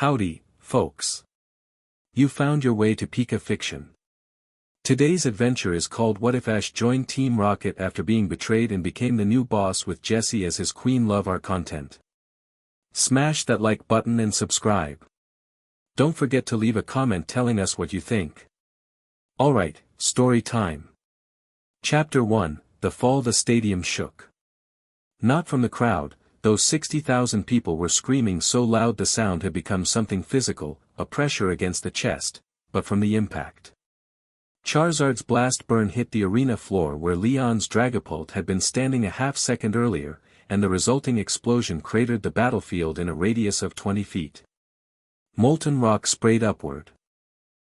Howdy, folks. You found your way to Pika Fiction. Today's adventure is called What If Ash Joined Team Rocket After Being Betrayed and Became the New Boss with Jessie as his queen. Love our content. Smash that like button and subscribe. Don't forget to leave a comment telling us what you think. Alright, story time. Chapter 1, The Fall. The stadium shook. Not from the crowd, those 60,000 people were screaming so loud the sound had become something physical, a pressure against the chest, but from the impact. Charizard's blast burn hit the arena floor where Leon's Dragapult had been standing a half-second earlier, and the resulting explosion cratered the battlefield in a radius of 20 feet. Molten rock sprayed upward.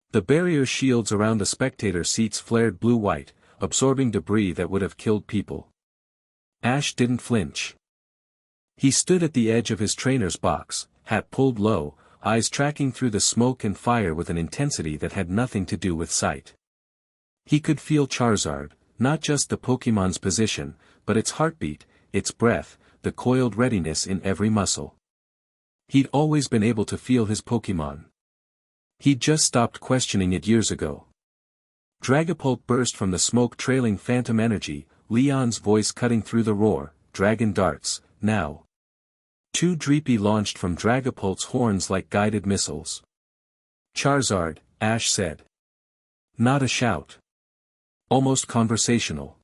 The barrier shields around the spectator seats flared blue-white, absorbing debris that would have killed people. Ash didn't flinch. He stood at the edge of his trainer's box, hat pulled low, eyes tracking through the smoke and fire with an intensity that had nothing to do with sight. He could feel Charizard, not just the Pokémon's position, but its heartbeat, its breath, the coiled readiness in every muscle. He'd always been able to feel his Pokémon. He'd just stopped questioning it years ago. Dragapult burst from the smoke trailing phantom energy, Leon's voice cutting through the roar, Dragon Darts, now. Two Dreepy launched from Dragapult's horns like guided missiles. Charizard, Ash said. Not a shout. Almost conversational.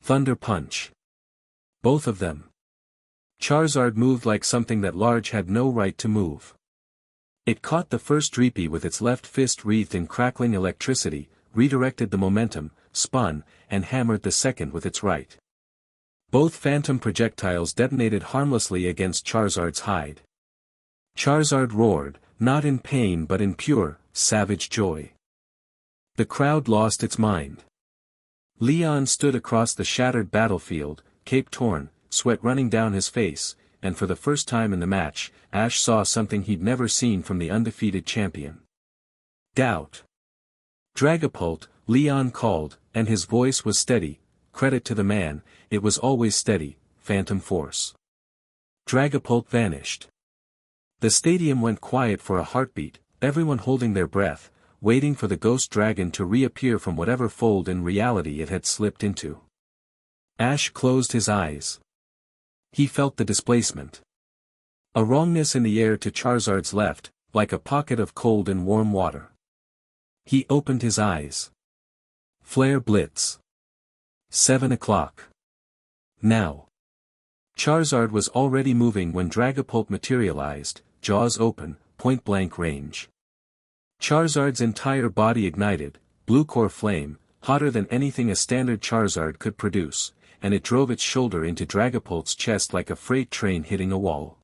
Thunder Punch. Both of them. Charizard moved like something that large had no right to move. It caught the first Dreepy with its left fist wreathed in crackling electricity, redirected the momentum, spun, and hammered the second with its right. Both phantom projectiles detonated harmlessly against Charizard's hide. Charizard roared, not in pain but in pure, savage joy. The crowd lost its mind. Leon stood across the shattered battlefield, cape torn, sweat running down his face, and for the first time in the match, Ash saw something he'd never seen from the undefeated champion. Doubt. Dragapult, Leon called, and his voice was steady. Credit to the man, it was always steady, phantom force. Dragapult vanished. The stadium went quiet for a heartbeat, everyone holding their breath, waiting for the ghost dragon to reappear from whatever fold in reality it had slipped into. Ash closed his eyes. He felt the displacement. A wrongness in the air to Charizard's left, like a pocket of cold and warm water. He opened his eyes. Flare Blitz. 7 o'clock. Now. Charizard was already moving when Dragapult materialized, jaws open, point-blank range. Charizard's entire body ignited, blue core flame, hotter than anything a standard Charizard could produce, and it drove its shoulder into Dragapult's chest like a freight train hitting a wall.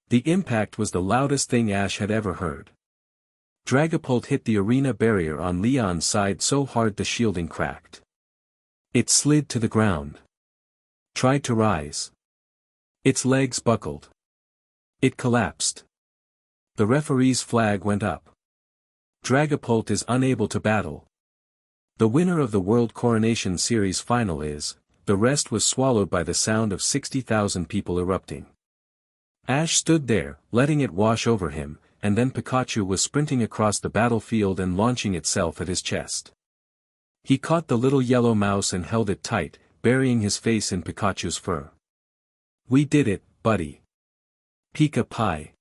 The impact was the loudest thing Ash had ever heard. Dragapult hit the arena barrier on Leon's side so hard the shielding cracked. It slid to the ground. Tried to rise. Its legs buckled. It collapsed. The referee's flag went up. Dragapult is unable to battle. The winner of the World Coronation Series final is. The rest was swallowed by the sound of 60,000 people erupting. Ash stood there, letting it wash over him, and then Pikachu was sprinting across the battlefield and launching itself at his chest. He caught the little yellow mouse and held it tight, burying his face in Pikachu's fur. We did it, buddy. Pika Pie.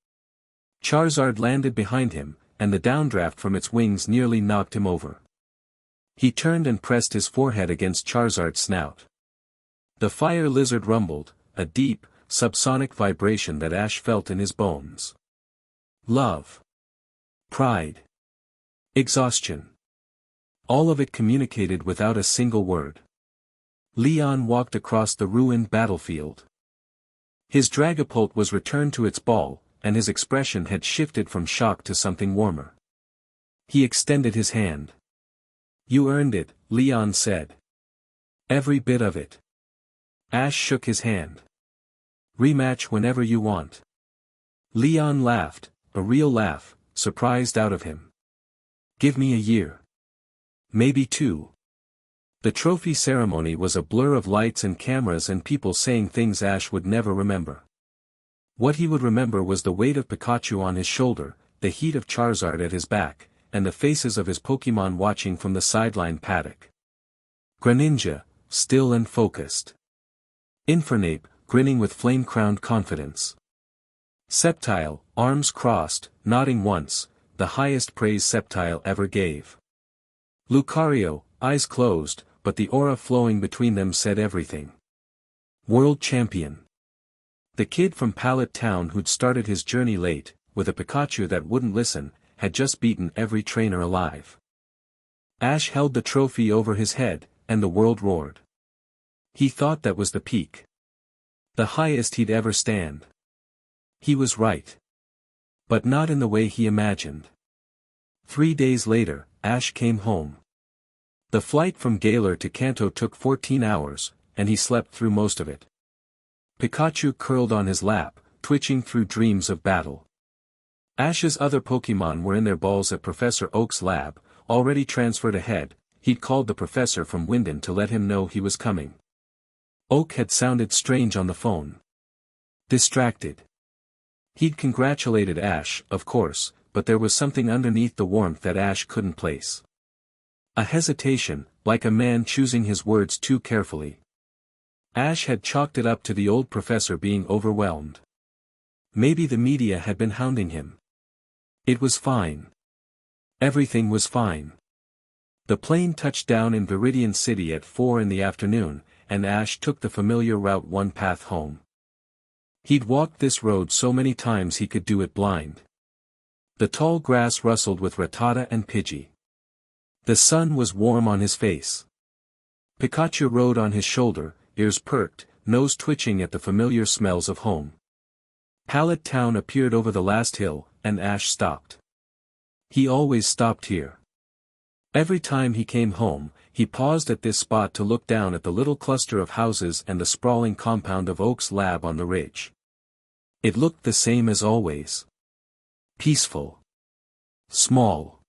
Charizard landed behind him, and the downdraft from its wings nearly knocked him over. He turned and pressed his forehead against Charizard's snout. The fire lizard rumbled, a deep, subsonic vibration that Ash felt in his bones. Love. Pride. Exhaustion. All of it communicated without a single word. Leon walked across the ruined battlefield. His Dragapult was returned to its ball, and his expression had shifted from shock to something warmer. He extended his hand. You earned it, Leon said. Every bit of it. Ash shook his hand. Rematch whenever you want. Leon laughed, a real laugh, surprised out of him. Give me a year. Maybe 2. The trophy ceremony was a blur of lights and cameras and people saying things Ash would never remember. What he would remember was the weight of Pikachu on his shoulder, the heat of Charizard at his back, and the faces of his Pokémon watching from the sideline paddock. Greninja, still and focused. Infernape, grinning with flame-crowned confidence. Sceptile, arms crossed, nodding once, the highest praise Sceptile ever gave. Lucario, eyes closed, but the aura flowing between them said everything. World Champion. The kid from Pallet Town who'd started his journey late, with a Pikachu that wouldn't listen, had just beaten every trainer alive. Ash held the trophy over his head, and the world roared. He thought that was the peak. The highest he'd ever stand. He was right. But not in the way he imagined. 3 days later, Ash came home. The flight from Galar to Kanto took 14 hours, and he slept through most of it. Pikachu curled on his lap, twitching through dreams of battle. Ash's other Pokémon were in their balls at Professor Oak's lab, already transferred ahead. He'd called the professor from Winden to let him know he was coming. Oak had sounded strange on the phone. Distracted. He'd congratulated Ash, of course, but there was something underneath the warmth that Ash couldn't place. A hesitation, like a man choosing his words too carefully. Ash had chalked it up to the old professor being overwhelmed. Maybe the media had been hounding him. It was fine. Everything was fine. The plane touched down in Viridian City at 4 in the afternoon, and Ash took the familiar Route 1 path home. He'd walked this road so many times he could do it blind. The tall grass rustled with Rattata and Pidgey. The sun was warm on his face. Pikachu rode on his shoulder, ears perked, nose twitching at the familiar smells of home. Pallet Town appeared over the last hill, and Ash stopped. He always stopped here. Every time he came home, he paused at this spot to look down at the little cluster of houses and the sprawling compound of Oak's lab on the ridge. It looked the same as always. Peaceful. Small.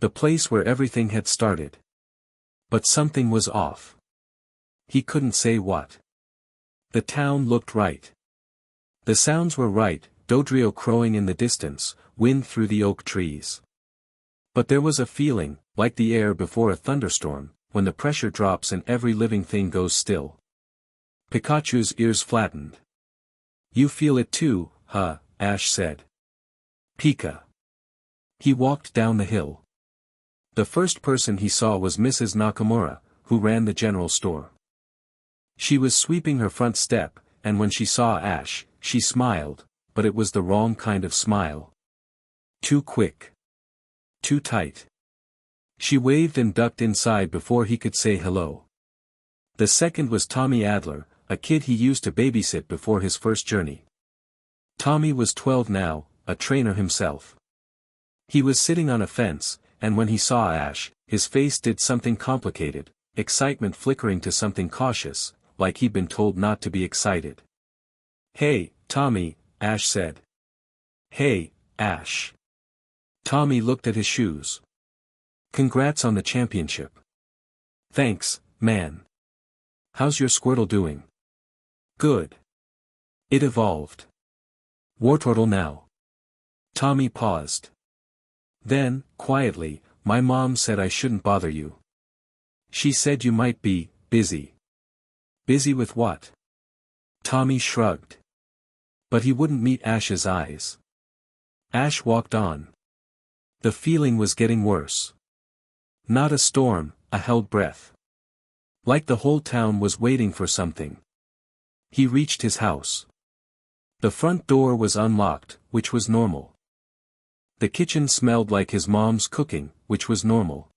The place where everything had started. But something was off. He couldn't say what. The town looked right. The sounds were right, Dodrio crowing in the distance, wind through the oak trees. But there was a feeling, like the air before a thunderstorm, when the pressure drops and every living thing goes still. Pikachu's ears flattened. You feel it too, huh? Ash said. Pika. He walked down the hill. The first person he saw was Mrs. Nakamura, who ran the general store. She was sweeping her front step, and when she saw Ash, she smiled, but it was the wrong kind of smile. Too quick. Too tight. She waved and ducked inside before he could say hello. The second was Tommy Adler, a kid he used to babysit before his first journey. Tommy was 12 now, a trainer himself. He was sitting on a fence, and when he saw Ash, his face did something complicated, excitement flickering to something cautious, like he'd been told not to be excited. Hey, Tommy, Ash said. Hey, Ash. Tommy looked at his shoes. Congrats on the championship. Thanks, man. How's your Squirtle doing? Good. It evolved. Wartortle now. Tommy paused. Then, quietly, my mom said I shouldn't bother you. She said you might be busy. Busy with what? Tommy shrugged. But he wouldn't meet Ash's eyes. Ash walked on. The feeling was getting worse. Not a storm, a held breath. Like the whole town was waiting for something. He reached his house. The front door was unlocked, which was normal. The kitchen smelled like his mom's cooking, which was normal.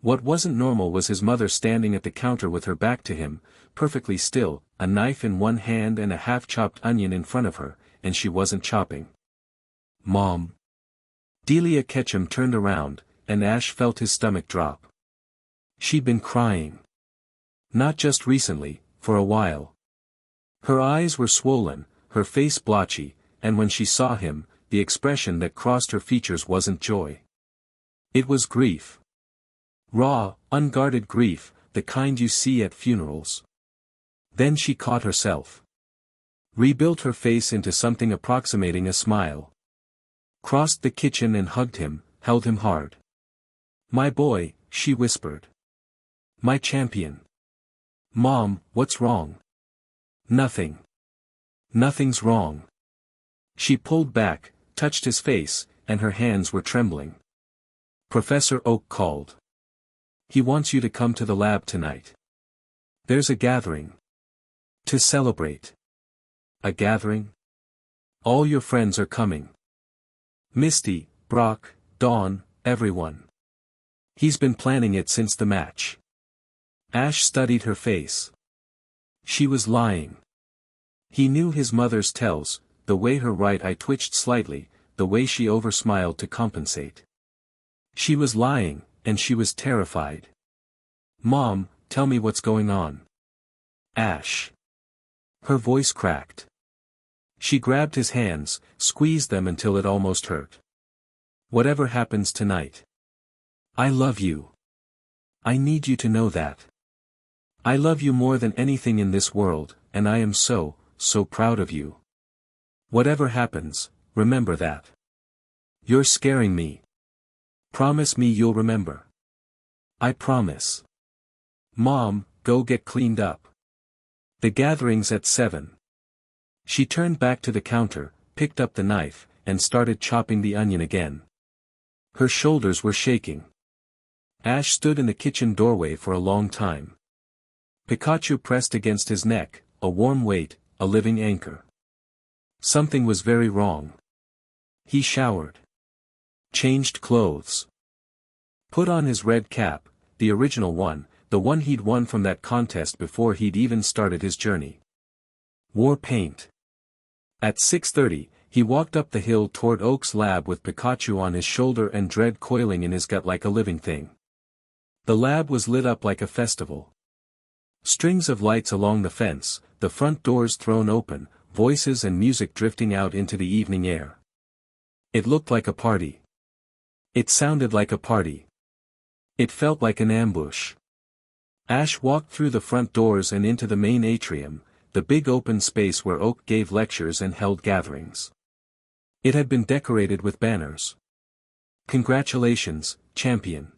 What wasn't normal was his mother standing at the counter with her back to him, perfectly still, a knife in one hand and a half-chopped onion in front of her, and she wasn't chopping. Mom. Delia Ketchum turned around, and Ash felt his stomach drop. She'd been crying. Not just recently, for a while. Her eyes were swollen, her face blotchy, and when she saw him, the expression that crossed her features wasn't joy. It was grief. Raw, unguarded grief, the kind you see at funerals. Then she caught herself. Rebuilt her face into something approximating a smile. Crossed the kitchen and hugged him, held him hard. "My boy," she whispered. "My champion." "Mom, what's wrong?" "Nothing. Nothing's wrong." She pulled back, touched his face, and her hands were trembling. "Professor Oak called. He wants you to come to the lab tonight. There's a gathering. To celebrate." "A gathering? All your friends are coming. Misty, Brock, Dawn, everyone. He's been planning it since the match." Ash studied her face. She was lying. He knew his mother's tells, the way her right eye twitched slightly, the way she oversmiled to compensate. She was lying, and she was terrified. "Mom, tell me what's going on." "Ash." Her voice cracked. She grabbed his hands, squeezed them until it almost hurt. "Whatever happens tonight. I love you. I need you to know that. I love you more than anything in this world, and I am so proud of you. Whatever happens, remember that. You're scaring me. Promise me you'll remember." "I promise." "Mom, go get cleaned up. The gathering's at 7. She turned back to the counter, picked up the knife, and started chopping the onion again. Her shoulders were shaking. Ash stood in the kitchen doorway for a long time. Pikachu pressed against his neck, a warm weight, a living anchor. Something was very wrong. He showered. Changed clothes. Put on his red cap, the original one, the one he'd won from that contest before he'd even started his journey. Wore paint. At 6:30, he walked up the hill toward Oak's lab with Pikachu on his shoulder and dread coiling in his gut like a living thing. The lab was lit up like a festival. Strings of lights along the fence, the front doors thrown open, voices and music drifting out into the evening air. It looked like a party. It sounded like a party. It felt like an ambush. Ash walked through the front doors and into the main atrium, the big open space where Oak gave lectures and held gatherings. It had been decorated with banners. "Congratulations, champion."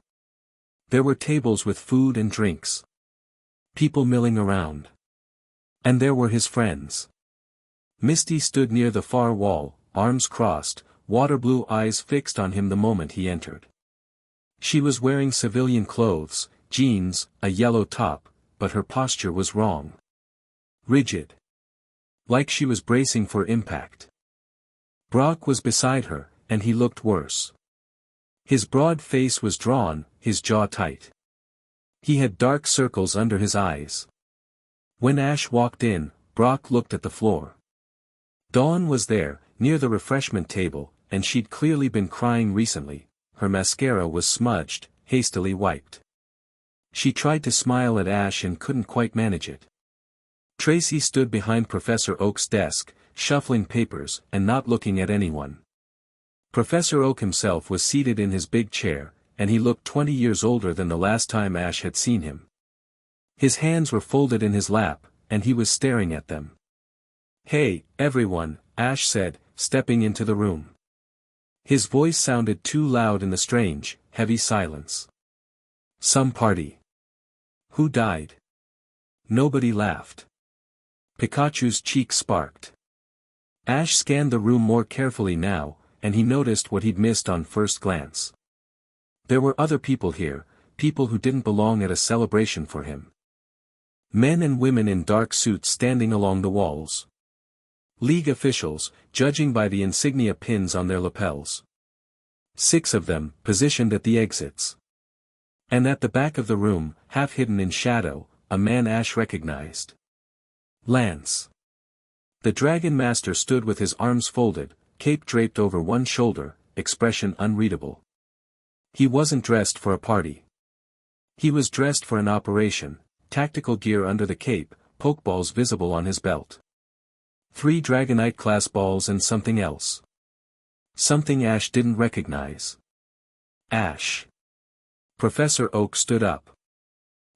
There were tables with food and drinks. People milling around. And there were his friends. Misty stood near the far wall, arms crossed, water blue eyes fixed on him the moment he entered. She was wearing civilian clothes, jeans, a yellow top, but her posture was wrong. Rigid. Like she was bracing for impact. Brock was beside her, and he looked worse. His broad face was drawn, his jaw tight. He had dark circles under his eyes. When Ash walked in, Brock looked at the floor. Dawn was there, near the refreshment table, and she'd clearly been crying recently. Her mascara was smudged, hastily wiped. She tried to smile at Ash and couldn't quite manage it. Tracy stood behind Professor Oak's desk, shuffling papers and not looking at anyone. Professor Oak himself was seated in his big chair, and he looked 20 years older than the last time Ash had seen him. His hands were folded in his lap, and he was staring at them. "Hey, everyone," Ash said, stepping into the room. His voice sounded too loud in the strange, heavy silence. "Some party. Who died?" Nobody laughed. Pikachu's cheek sparked. Ash scanned the room more carefully now, and he noticed what he'd missed on first glance. There were other people here, people who didn't belong at a celebration for him. Men and women in dark suits standing along the walls. League officials, judging by the insignia pins on their lapels. 6 of them, positioned at the exits. And at the back of the room, half hidden in shadow, a man Ash recognized. Lance. The Dragon Master stood with his arms folded, cape draped over one shoulder, expression unreadable. He wasn't dressed for a party. He was dressed for an operation, tactical gear under the cape, pokeballs visible on his belt. 3 Dragonite-class balls and something else. Something Ash didn't recognize. Ash. Professor Oak stood up.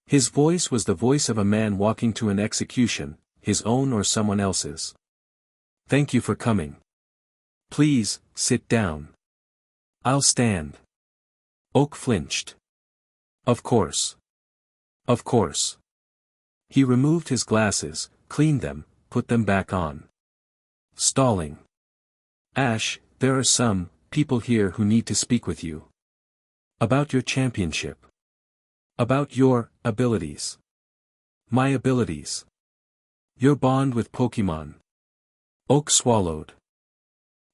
His voice was the voice of a man walking to an execution, his own or someone else's. Thank you for coming. Please, sit down. I'll stand. Oak flinched. Of course. Of course. He removed his glasses, cleaned them, put them back on. Stalling. Ash, there are some people here who need to speak with you. About your championship. About your abilities. My abilities. Your bond with Pokemon. Oak swallowed.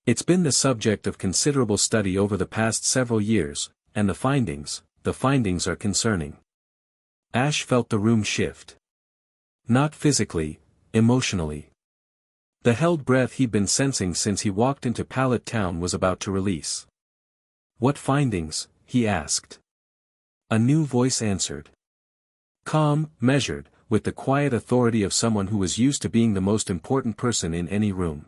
It's been the subject of considerable study over the past several years, and the findings are concerning. Ash felt the room shift. Not physically, emotionally. The held breath he'd been sensing since he walked into Pallet Town was about to release. What findings? He asked. A new voice answered. Calm, measured, with the quiet authority of someone who was used to being the most important person in any room.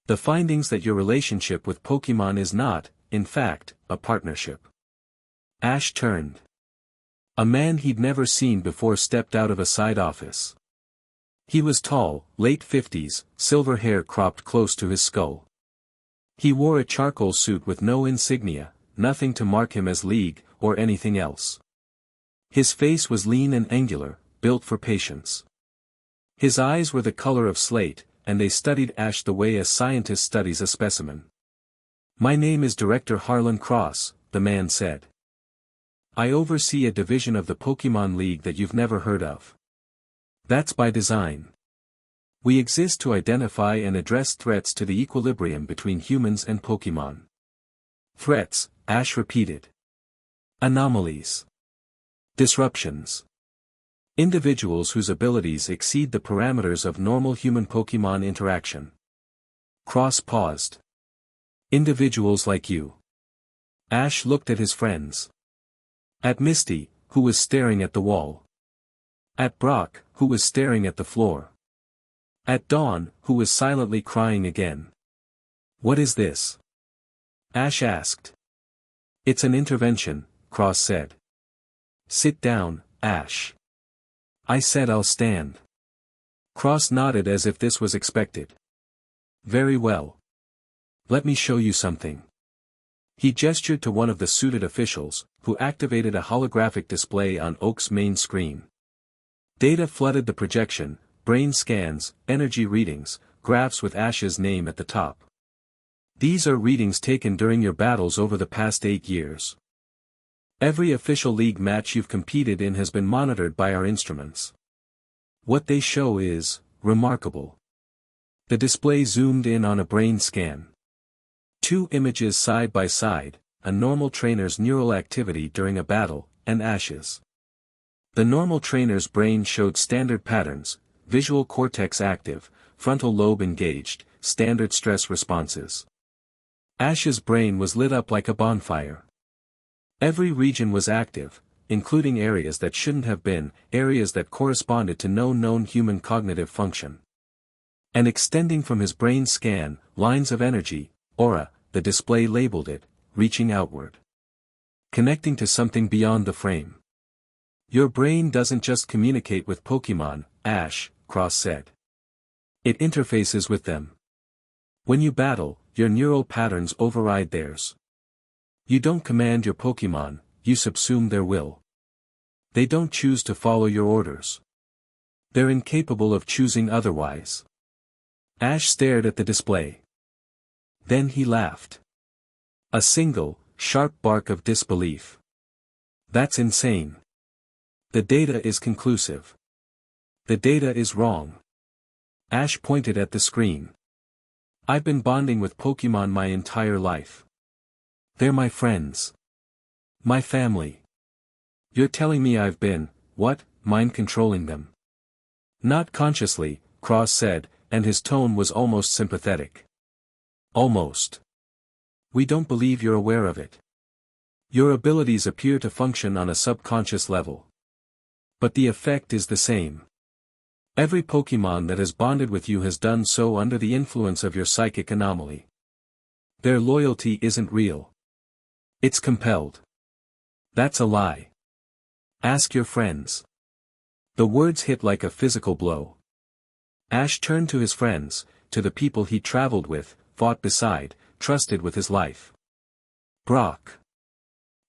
The findings that your relationship with Pokemon is not, in fact, a partnership. Ash turned. A man he'd never seen before stepped out of a side office. He was tall, late 50s, silver hair cropped close to his skull. He wore a charcoal suit with no insignia, nothing to mark him as League, or anything else. His face was lean and angular, built for patience. His eyes were the color of slate, and they studied Ash the way a scientist studies a specimen. My name is Director Harlan Cross, the man said. I oversee a division of the Pokemon League that you've never heard of. That's by design. We exist to identify and address threats to the equilibrium between humans and Pokemon. Threats, Ash repeated. Anomalies. Disruptions. Individuals whose abilities exceed the parameters of normal human-Pokemon interaction. Cross paused. Individuals like you. Ash looked at his friends. At Misty, who was staring at the wall. At Brock, who was staring at the floor. At Dawn, who was silently crying again. What is this? Ash asked. It's an intervention, Cross said. Sit down, Ash. I said I'll stand. Cross nodded as if this was expected. Very well. Let me show you something. He gestured to one of the suited officials, who activated a holographic display on Oak's main screen. Data flooded the projection, brain scans, energy readings, graphs with Ash's name at the top. These are readings taken during your battles over the past 8 years. Every official league match you've competed in has been monitored by our instruments. What they show is remarkable. The display zoomed in on a brain scan. 2 images side by side, a normal trainer's neural activity during a battle, and Ash's. The normal trainer's brain showed standard patterns, visual cortex active, frontal lobe engaged, standard stress responses. Ash's brain was lit up like a bonfire. Every region was active, including areas that shouldn't have been, areas that corresponded to no known human cognitive function. And extending from his brain scan, lines of energy, aura, the display labeled it, reaching outward. Connecting to something beyond the frame. Your brain doesn't just communicate with Pokemon, Ash, Cross said. It interfaces with them. When you battle, your neural patterns override theirs. You don't command your Pokemon, you subsume their will. They don't choose to follow your orders. They're incapable of choosing otherwise. Ash stared at the display. Then he laughed. A single, sharp bark of disbelief. That's insane. The data is conclusive. The data is wrong. Ash pointed at the screen. I've been bonding with Pokemon my entire life. They're my friends. My family. You're telling me I've been, what, mind controlling them? Not consciously, Cross said, and his tone was almost sympathetic. Almost. We don't believe you're aware of it. Your abilities appear to function on a subconscious level. But the effect is the same. Every Pokemon that has bonded with you has done so under the influence of your psychic anomaly. Their loyalty isn't real. It's compelled. That's a lie. Ask your friends. The words hit like a physical blow. Ash turned to his friends, to the people he traveled with, fought beside, trusted with his life. Brock.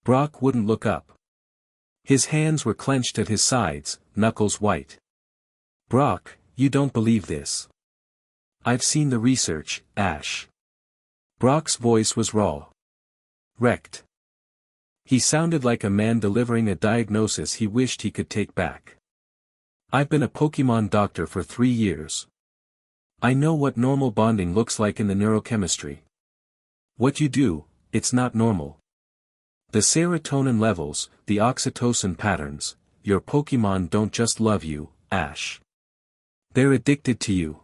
Brock wouldn't look up. His hands were clenched at his sides, knuckles white. Brock, you don't believe this. I've seen the research, Ash. Brock's voice was raw. Wrecked. He sounded like a man delivering a diagnosis he wished he could take back. I've been a Pokemon doctor for 3 years. I know what normal bonding looks like in the neurochemistry. What you do, it's not normal. The serotonin levels, the oxytocin patterns, your Pokemon don't just love you, Ash. They're addicted to you.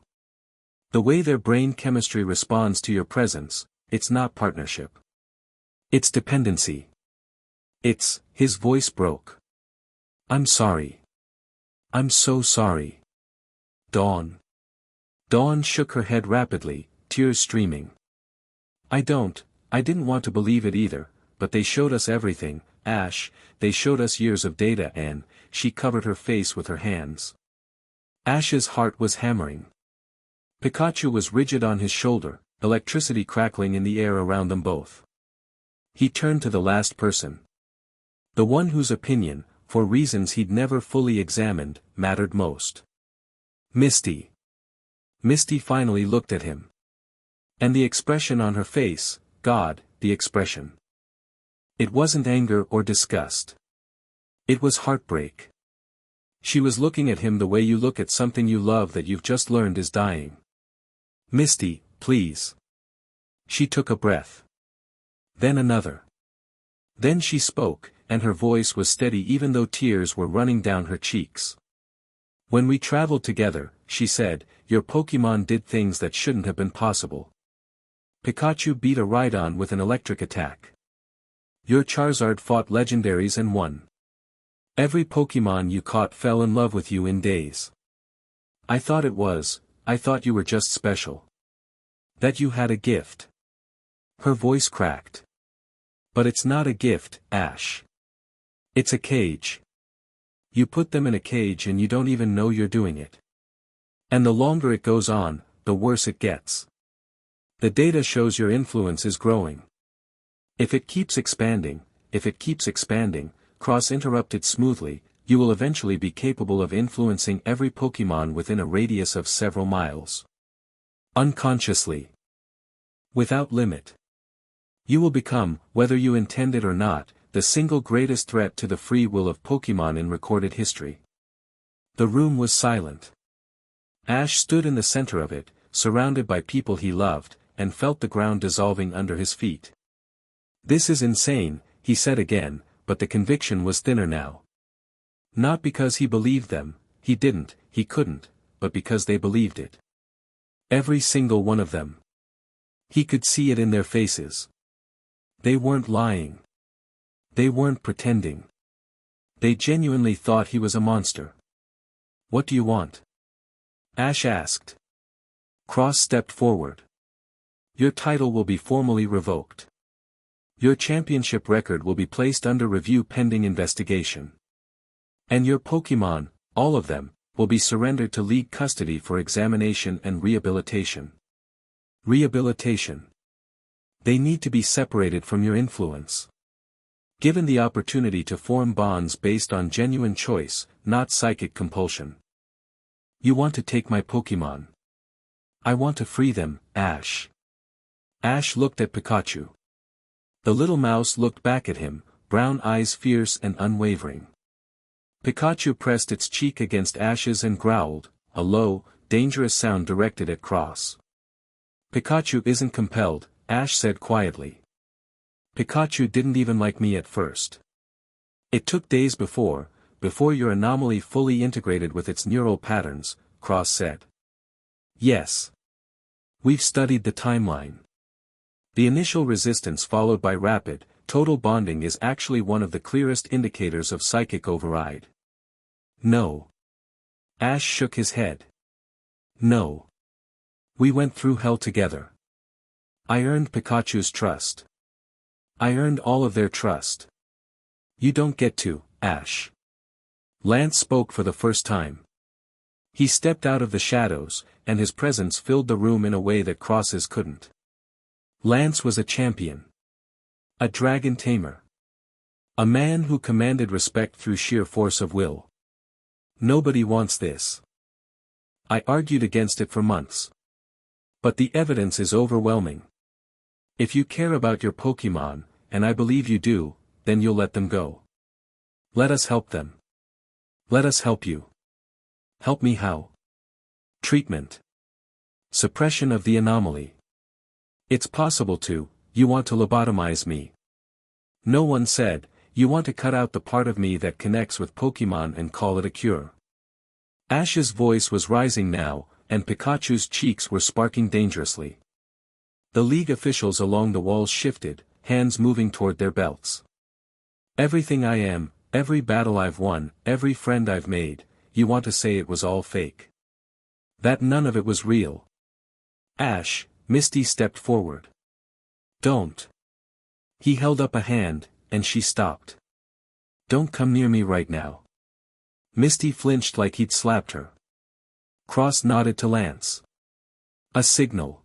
The way their brain chemistry responds to your presence, it's not partnership. It's dependency. His voice broke. I'm sorry. I'm so sorry. Dawn. Dawn shook her head rapidly, tears streaming. I didn't want to believe it either, but they showed us everything, Ash, they showed us years of data and, she covered her face with her hands. Ash's heart was hammering. Pikachu was rigid on his shoulder, electricity crackling in the air around them both. He turned to the last person. The one whose opinion, for reasons he'd never fully examined, mattered most. Misty. Misty finally looked at him. And the expression on her face, God, the expression. It wasn't anger or disgust. It was heartbreak. She was looking at him the way you look at something you love that you've just learned is dying. Misty, please. She took a breath. Then another. Then she spoke, and her voice was steady even though tears were running down her cheeks. When we traveled together, she said, your Pokemon did things that shouldn't have been possible. Pikachu beat a Rhydon with an electric attack. Your Charizard fought legendaries and won. Every Pokemon you caught fell in love with you in days. I thought you were just special. That you had a gift. Her voice cracked. But it's not a gift, Ash. It's a cage. You put them in a cage and you don't even know you're doing it. And the longer it goes on, the worse it gets. The data shows your influence is growing. If it keeps expanding, cross-interrupted smoothly, you will eventually be capable of influencing every Pokemon within a radius of several miles. Unconsciously. Without limit. You will become, whether you intend it or not, the single greatest threat to the free will of Pokemon in recorded history. The room was silent. Ash stood in the center of it, surrounded by people he loved, and felt the ground dissolving under his feet. This is insane, he said again, but the conviction was thinner now. Not because he believed them, he couldn't, but because they believed it. Every single one of them. He could see it in their faces. They weren't lying. They weren't pretending. They genuinely thought he was a monster. What do you want? Ash asked. Cross stepped forward. Your title will be formally revoked. Your championship record will be placed under review pending investigation. And your Pokemon, all of them, will be surrendered to league custody for examination and rehabilitation. Rehabilitation. They need to be separated from your influence. Given the opportunity to form bonds based on genuine choice, not psychic compulsion. You want to take my Pokemon. I want to free them, Ash. Ash looked at Pikachu. The little mouse looked back at him, brown eyes fierce and unwavering. Pikachu pressed its cheek against Ash's and growled, a low, dangerous sound directed at Cross. Pikachu isn't compelled, Ash said quietly. Pikachu didn't even like me at first. It took days before your anomaly fully integrated with its neural patterns, Cross said. Yes. We've studied the timeline. The initial resistance followed by rapid, total bonding is actually one of the clearest indicators of psychic override. No. Ash shook his head. No. We went through hell together. I earned Pikachu's trust. I earned all of their trust. You don't get to, Ash. Lance spoke for the first time. He stepped out of the shadows, and his presence filled the room in a way that crosses couldn't. Lance was a champion. A dragon tamer. A man who commanded respect through sheer force of will. Nobody wants this. I argued against it for months. But the evidence is overwhelming. If you care about your Pokémon, and I believe you do, then you'll let them go. Let us help them. Let us help you. Help me how? Treatment. Suppression of the anomaly. It's possible to, you want to lobotomize me. No one said, you want to cut out the part of me that connects with Pokémon and call it a cure. Ash's voice was rising now, and Pikachu's cheeks were sparking dangerously. The league officials along the walls shifted, hands moving toward their belts. Everything I am, every battle I've won, every friend I've made, you want to say it was all fake. That none of it was real. Ash, Misty stepped forward. Don't. He held up a hand, and she stopped. Don't come near me right now. Misty flinched like he'd slapped her. Cross nodded to Lance. A signal.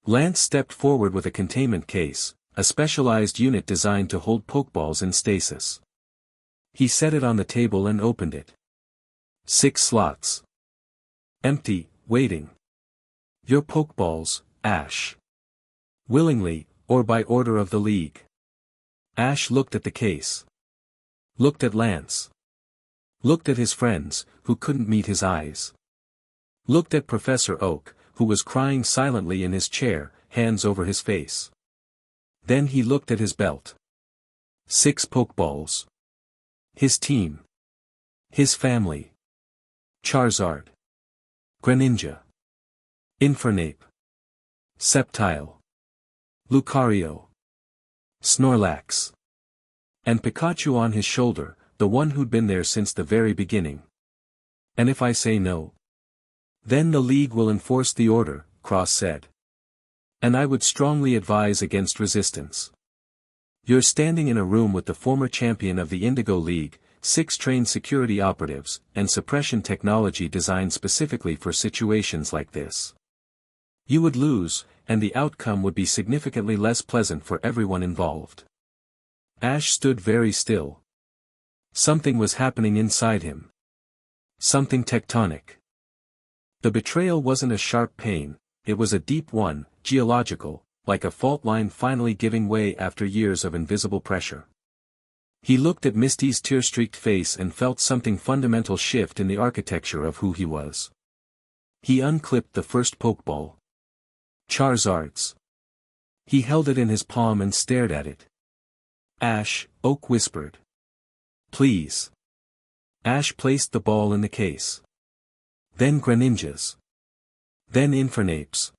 Lance stepped forward with a containment case, a specialized unit designed to hold Pokeballs in stasis. He set it on the table and opened it. 6 slots. Empty, waiting. Your Pokeballs, Ash. Willingly, or by order of the League. Ash looked at the case. Looked at Lance. Looked at his friends, who couldn't meet his eyes. Looked at Professor Oak, who was crying silently in his chair, hands over his face. Then he looked at his belt. 6 Pokeballs. His team. His family. Charizard. Greninja. Infernape. Sceptile. Lucario. Snorlax. And Pikachu on his shoulder, the one who'd been there since the very beginning. And if I say no? Then the League will enforce the order, Cross said. And I would strongly advise against resistance. You're standing in a room with the former champion of the Indigo League, 6 trained security operatives, and suppression technology designed specifically for situations like this. You would lose, and the outcome would be significantly less pleasant for everyone involved. Ash stood very still. Something was happening inside him. Something tectonic. The betrayal wasn't a sharp pain, it was a deep one, geological, like a fault line finally giving way after years of invisible pressure. He looked at Misty's tear-streaked face and felt something fundamental shift in the architecture of who he was. He unclipped the first Pokeball. Charizard's. He held it in his palm and stared at it. Ash, Oak whispered. Please. Ash placed the ball in the case. Then Greninjas. Then Infernapes.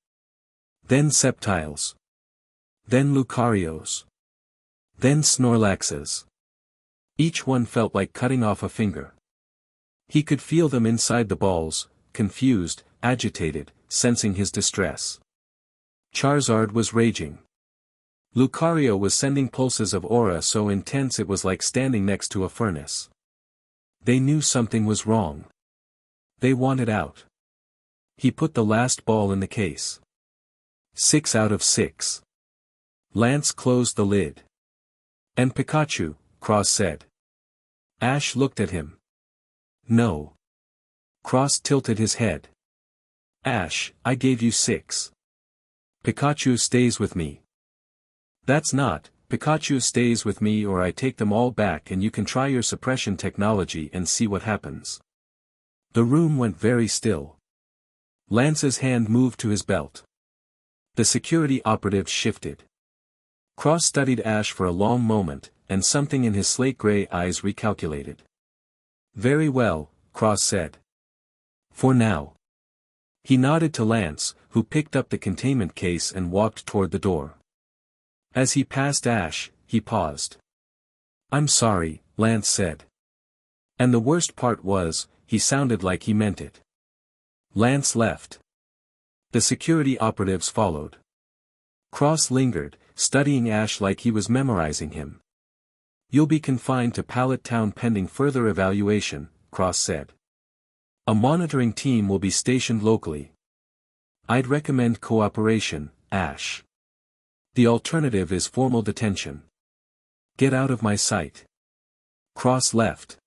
Then Sceptiles. Then Lucarios. Then Snorlaxes. Each one felt like cutting off a finger. He could feel them inside the balls, confused, agitated, sensing his distress. Charizard was raging. Lucario was sending pulses of aura so intense it was like standing next to a furnace. They knew something was wrong. They wanted out. He put the last ball in the case. 6 out of 6. Lance closed the lid. And Pikachu, Cross said. Ash looked at him. No. Cross tilted his head. Ash, I gave you 6. Pikachu stays with me. That's not, Pikachu stays with me or I take them all back and you can try your suppression technology and see what happens. The room went very still. Lance's hand moved to his belt. The security operative shifted. Cross studied Ash for a long moment, and something in his slate-gray eyes recalculated. Very well, Cross said. For now. He nodded to Lance, who picked up the containment case and walked toward the door. As he passed Ash, he paused. I'm sorry, Lance said. And the worst part was, he sounded like he meant it. Lance left. The security operatives followed. Cross lingered, studying Ash like he was memorizing him. You'll be confined to Pallet Town pending further evaluation, Cross said. A monitoring team will be stationed locally. I'd recommend cooperation, Ash. The alternative is formal detention. Get out of my sight. Cross left.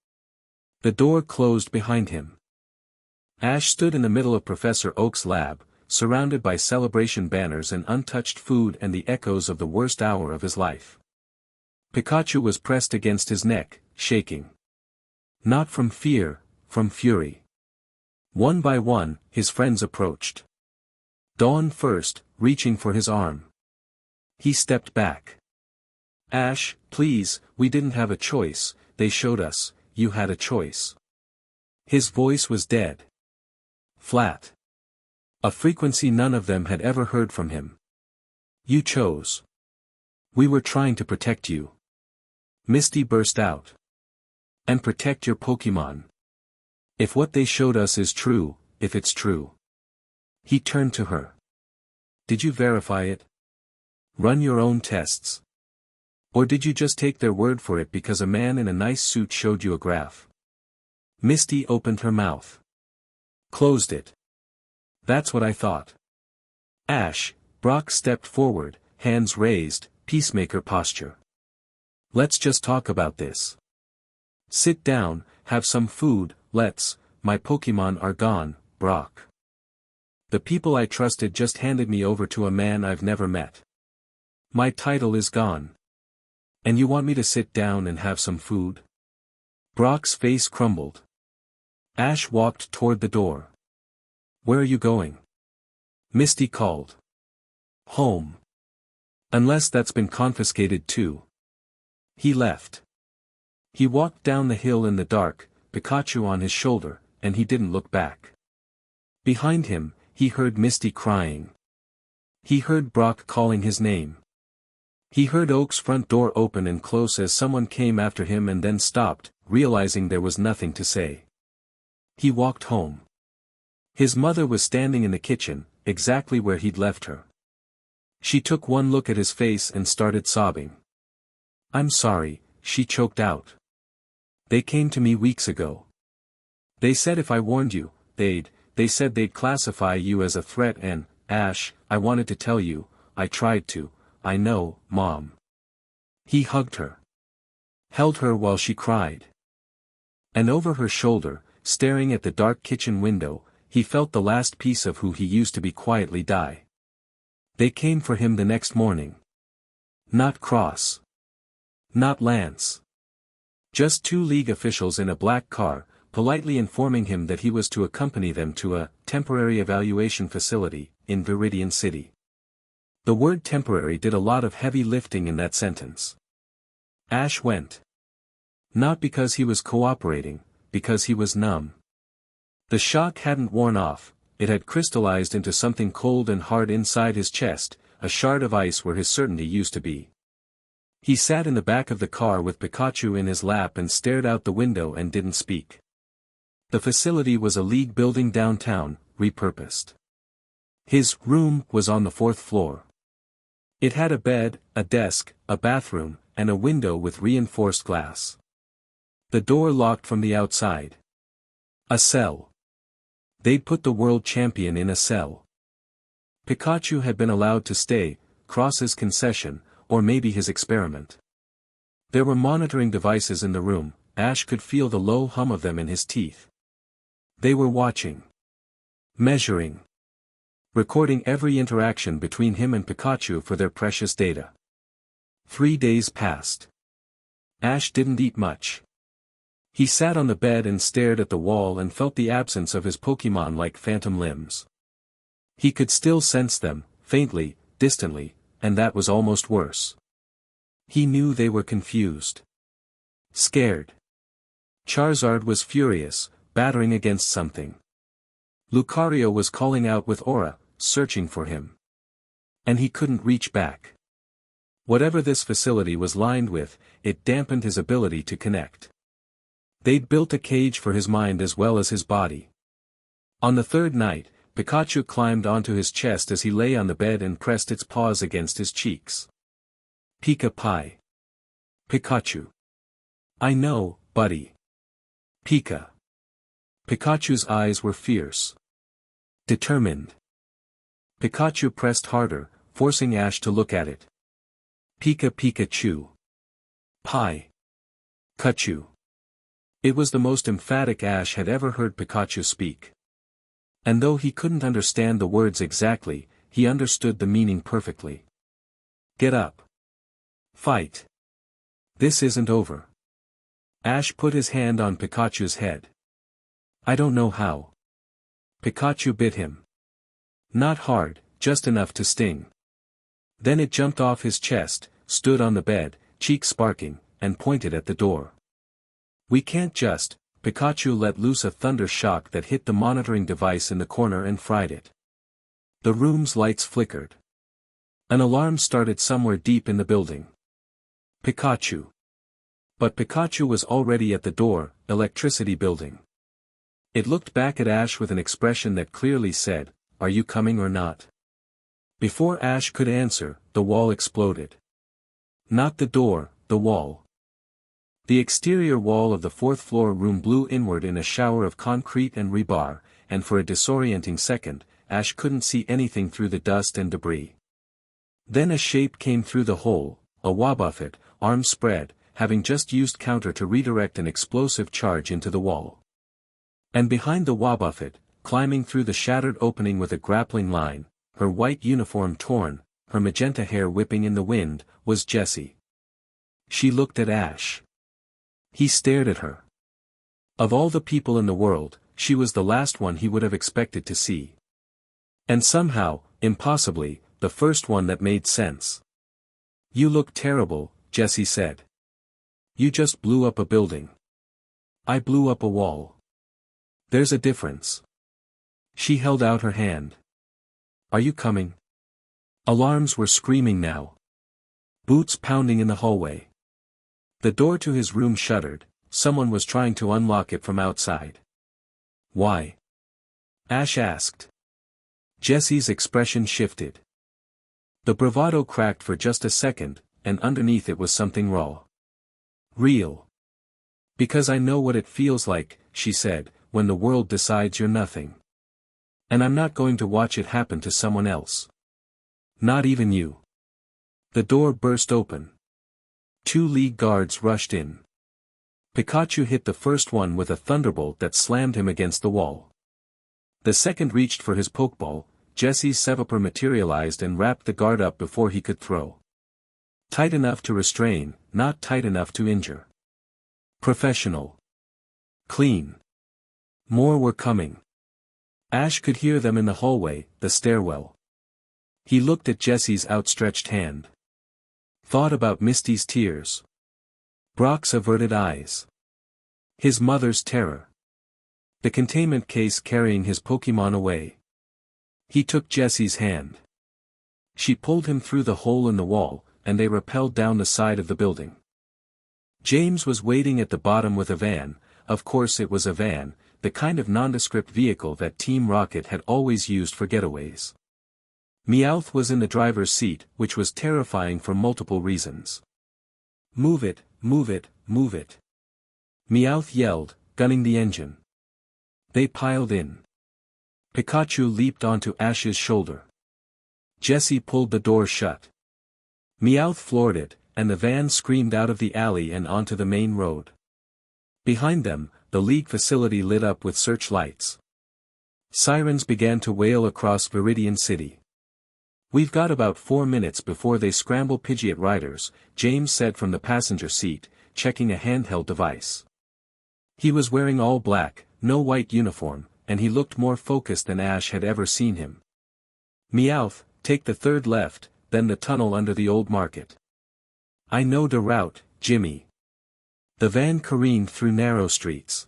The door closed behind him. Ash stood in the middle of Professor Oak's lab, surrounded by celebration banners and untouched food and the echoes of the worst hour of his life. Pikachu was pressed against his neck, shaking. Not from fear, from fury. One by one, his friends approached. Dawn first, reaching for his arm. He stepped back. Ash, please, we didn't have a choice, they showed us, you had a choice. His voice was dead. Flat. A frequency none of them had ever heard from him. You chose. We were trying to protect you. Misty burst out. And protect your Pokémon. If what they showed us is true, if it's true. He turned to her. Did you verify it? Run your own tests. Or did you just take their word for it because a man in a nice suit showed you a graph? Misty opened her mouth. Closed it. That's what I thought. Ash, Brock stepped forward, hands raised, peacemaker posture. Let's just talk about this. Sit down, have some food, my Pokémon are gone, Brock. The people I trusted just handed me over to a man I've never met. My title is gone. And you want me to sit down and have some food? Brock's face crumbled. Ash walked toward the door. Where are you going? Misty called. Home. Unless that's been confiscated too. He left. He walked down the hill in the dark, Pikachu on his shoulder, and he didn't look back. Behind him, he heard Misty crying. He heard Brock calling his name. He heard Oak's front door open and close as someone came after him and then stopped, realizing there was nothing to say. He walked home. His mother was standing in the kitchen, exactly where he'd left her. She took one look at his face and started sobbing. I'm sorry, she choked out. They came to me weeks ago. They said if I warned you, they said they'd classify you as a threat and, Ash, I wanted to tell you, I tried to, I know, Mom. He hugged her. Held her while she cried. And over her shoulder, staring at the dark kitchen window, he felt the last piece of who he used to be quietly die. They came for him the next morning. Not Cross. Not Lance. Just 2 League officials in a black car, politely informing him that he was to accompany them to a temporary evaluation facility in Viridian City. The word temporary did a lot of heavy lifting in that sentence. Ash went. Not because he was cooperating, because he was numb. The shock hadn't worn off, it had crystallized into something cold and hard inside his chest, a shard of ice where his certainty used to be. He sat in the back of the car with Pikachu in his lap and stared out the window and didn't speak. The facility was a League building downtown, repurposed. His room was on the 4th floor. It had a bed, a desk, a bathroom, and a window with reinforced glass. The door locked from the outside. A cell. They'd put the world champion in a cell. Pikachu had been allowed to stay, Cross's concession, or maybe his experiment. There were monitoring devices in the room, Ash could feel the low hum of them in his teeth. They were watching. Measuring. Recording every interaction between him and Pikachu for their precious data. 3 days passed. Ash didn't eat much. He sat on the bed and stared at the wall and felt the absence of his Pokémon like phantom limbs. He could still sense them, faintly, distantly, and that was almost worse. He knew they were confused. Scared. Charizard was furious, battering against something. Lucario was calling out with aura, searching for him. And he couldn't reach back. Whatever this facility was lined with, it dampened his ability to connect. They'd built a cage for his mind as well as his body. On the 3rd night, Pikachu climbed onto his chest as he lay on the bed and pressed its paws against his cheeks. Pika Pie. Pikachu. I know, buddy. Pika. Pikachu's eyes were fierce. Determined. Pikachu pressed harder, forcing Ash to look at it. Pika Pikachu. Pi. Kachu. It was the most emphatic Ash had ever heard Pikachu speak. And though he couldn't understand the words exactly, he understood the meaning perfectly. Get up. Fight. This isn't over. Ash put his hand on Pikachu's head. I don't know how. Pikachu bit him. Not hard, just enough to sting. Then it jumped off his chest, stood on the bed, cheeks sparking, and pointed at the door. We can't just. Pikachu let loose a thunder shock that hit the monitoring device in the corner and fried it. The room's lights flickered. An alarm started somewhere deep in the building. Pikachu. But Pikachu was already at the door, electricity building. It looked back at Ash with an expression that clearly said, "Are you coming or not?" Before Ash could answer, the wall exploded. Not the door, the wall. The exterior wall of the fourth-floor room blew inward in a shower of concrete and rebar, and for a disorienting second, Ash couldn't see anything through the dust and debris. Then a shape came through the hole, a Wobbuffet, arms spread, having just used counter to redirect an explosive charge into the wall. And behind the Wobbuffet, climbing through the shattered opening with a grappling line, her white uniform torn, her magenta hair whipping in the wind, was Jessie. She looked at Ash. He stared at her. Of all the people in the world, she was the last one he would have expected to see. And somehow, impossibly, the first one that made sense. You look terrible, Jessie said. You just blew up a building. I blew up a wall. There's a difference. She held out her hand. Are you coming? Alarms were screaming now. Boots pounding in the hallway. The door to his room shuddered, someone was trying to unlock it from outside. Why? Ash asked. Jessie's expression shifted. The bravado cracked for just a second, and underneath it was something raw. Real. Because I know what it feels like, she said, when the world decides you're nothing. And I'm not going to watch it happen to someone else. Not even you. The door burst open. 2 League guards rushed in. Pikachu hit the first one with a thunderbolt that slammed him against the wall. The second reached for his pokeball. Jessie's Seviper materialized and wrapped the guard up before he could throw. Tight enough to restrain, not tight enough to injure. Professional. Clean. More were coming. Ash could hear them in the hallway, the stairwell. He looked at Jessie's outstretched hand. Thought about Misty's tears. Brock's averted eyes. His mother's terror. The containment case carrying his Pokémon away. He took Jessie's hand. She pulled him through the hole in the wall, and they rappelled down the side of the building. James was waiting at the bottom with a van. Of course it was a van, the kind of nondescript vehicle that Team Rocket had always used for getaways. Meowth was in the driver's seat, which was terrifying for multiple reasons. Move it, move it, move it. Meowth yelled, gunning the engine. They piled in. Pikachu leaped onto Ash's shoulder. Jessie pulled the door shut. Meowth floored it, and the van screamed out of the alley and onto the main road. Behind them, the League facility lit up with searchlights. Sirens began to wail across Viridian City. We've got about 4 minutes before they scramble Pidgeot riders, James said from the passenger seat, checking a handheld device. He was wearing all black, no white uniform, and he looked more focused than Ash had ever seen him. Meowth, take the third left, then the tunnel under the old market. I know the route, Jimmy. The van careened through narrow streets.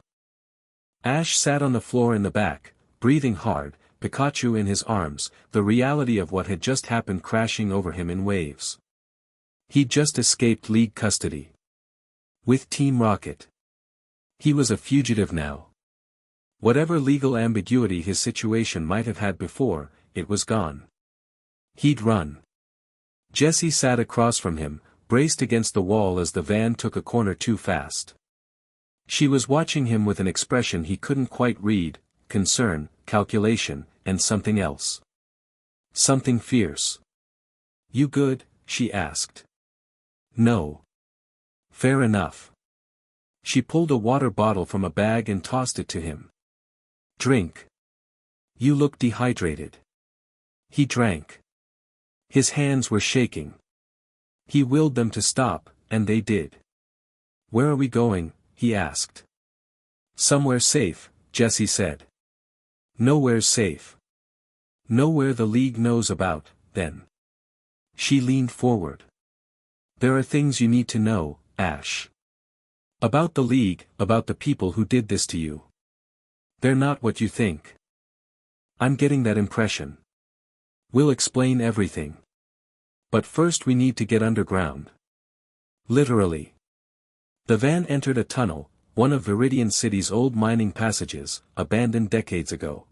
Ash sat on the floor in the back, breathing hard, Pikachu in his arms, the reality of what had just happened crashing over him in waves. He'd just escaped League custody. With Team Rocket. He was a fugitive now. Whatever legal ambiguity his situation might have had before, it was gone. He'd run. Jessie sat across from him, braced against the wall as the van took a corner too fast. She was watching him with an expression he couldn't quite read, concern, calculation, and something else. Something fierce. "You good?" she asked. "No." "Fair enough." She pulled a water bottle from a bag and tossed it to him. "Drink. You look dehydrated." He drank. His hands were shaking. He willed them to stop, and they did. "Where are we going?" he asked. "Somewhere safe," Jessie said. "Nowhere's safe." "Nowhere the League knows about, then." She leaned forward. "There are things you need to know, Ash. About the League, about the people who did this to you. They're not what you think." "I'm getting that impression. We'll explain everything. But first we need to get underground." Literally. The van entered a tunnel, one of Viridian City's old mining passages, abandoned decades ago.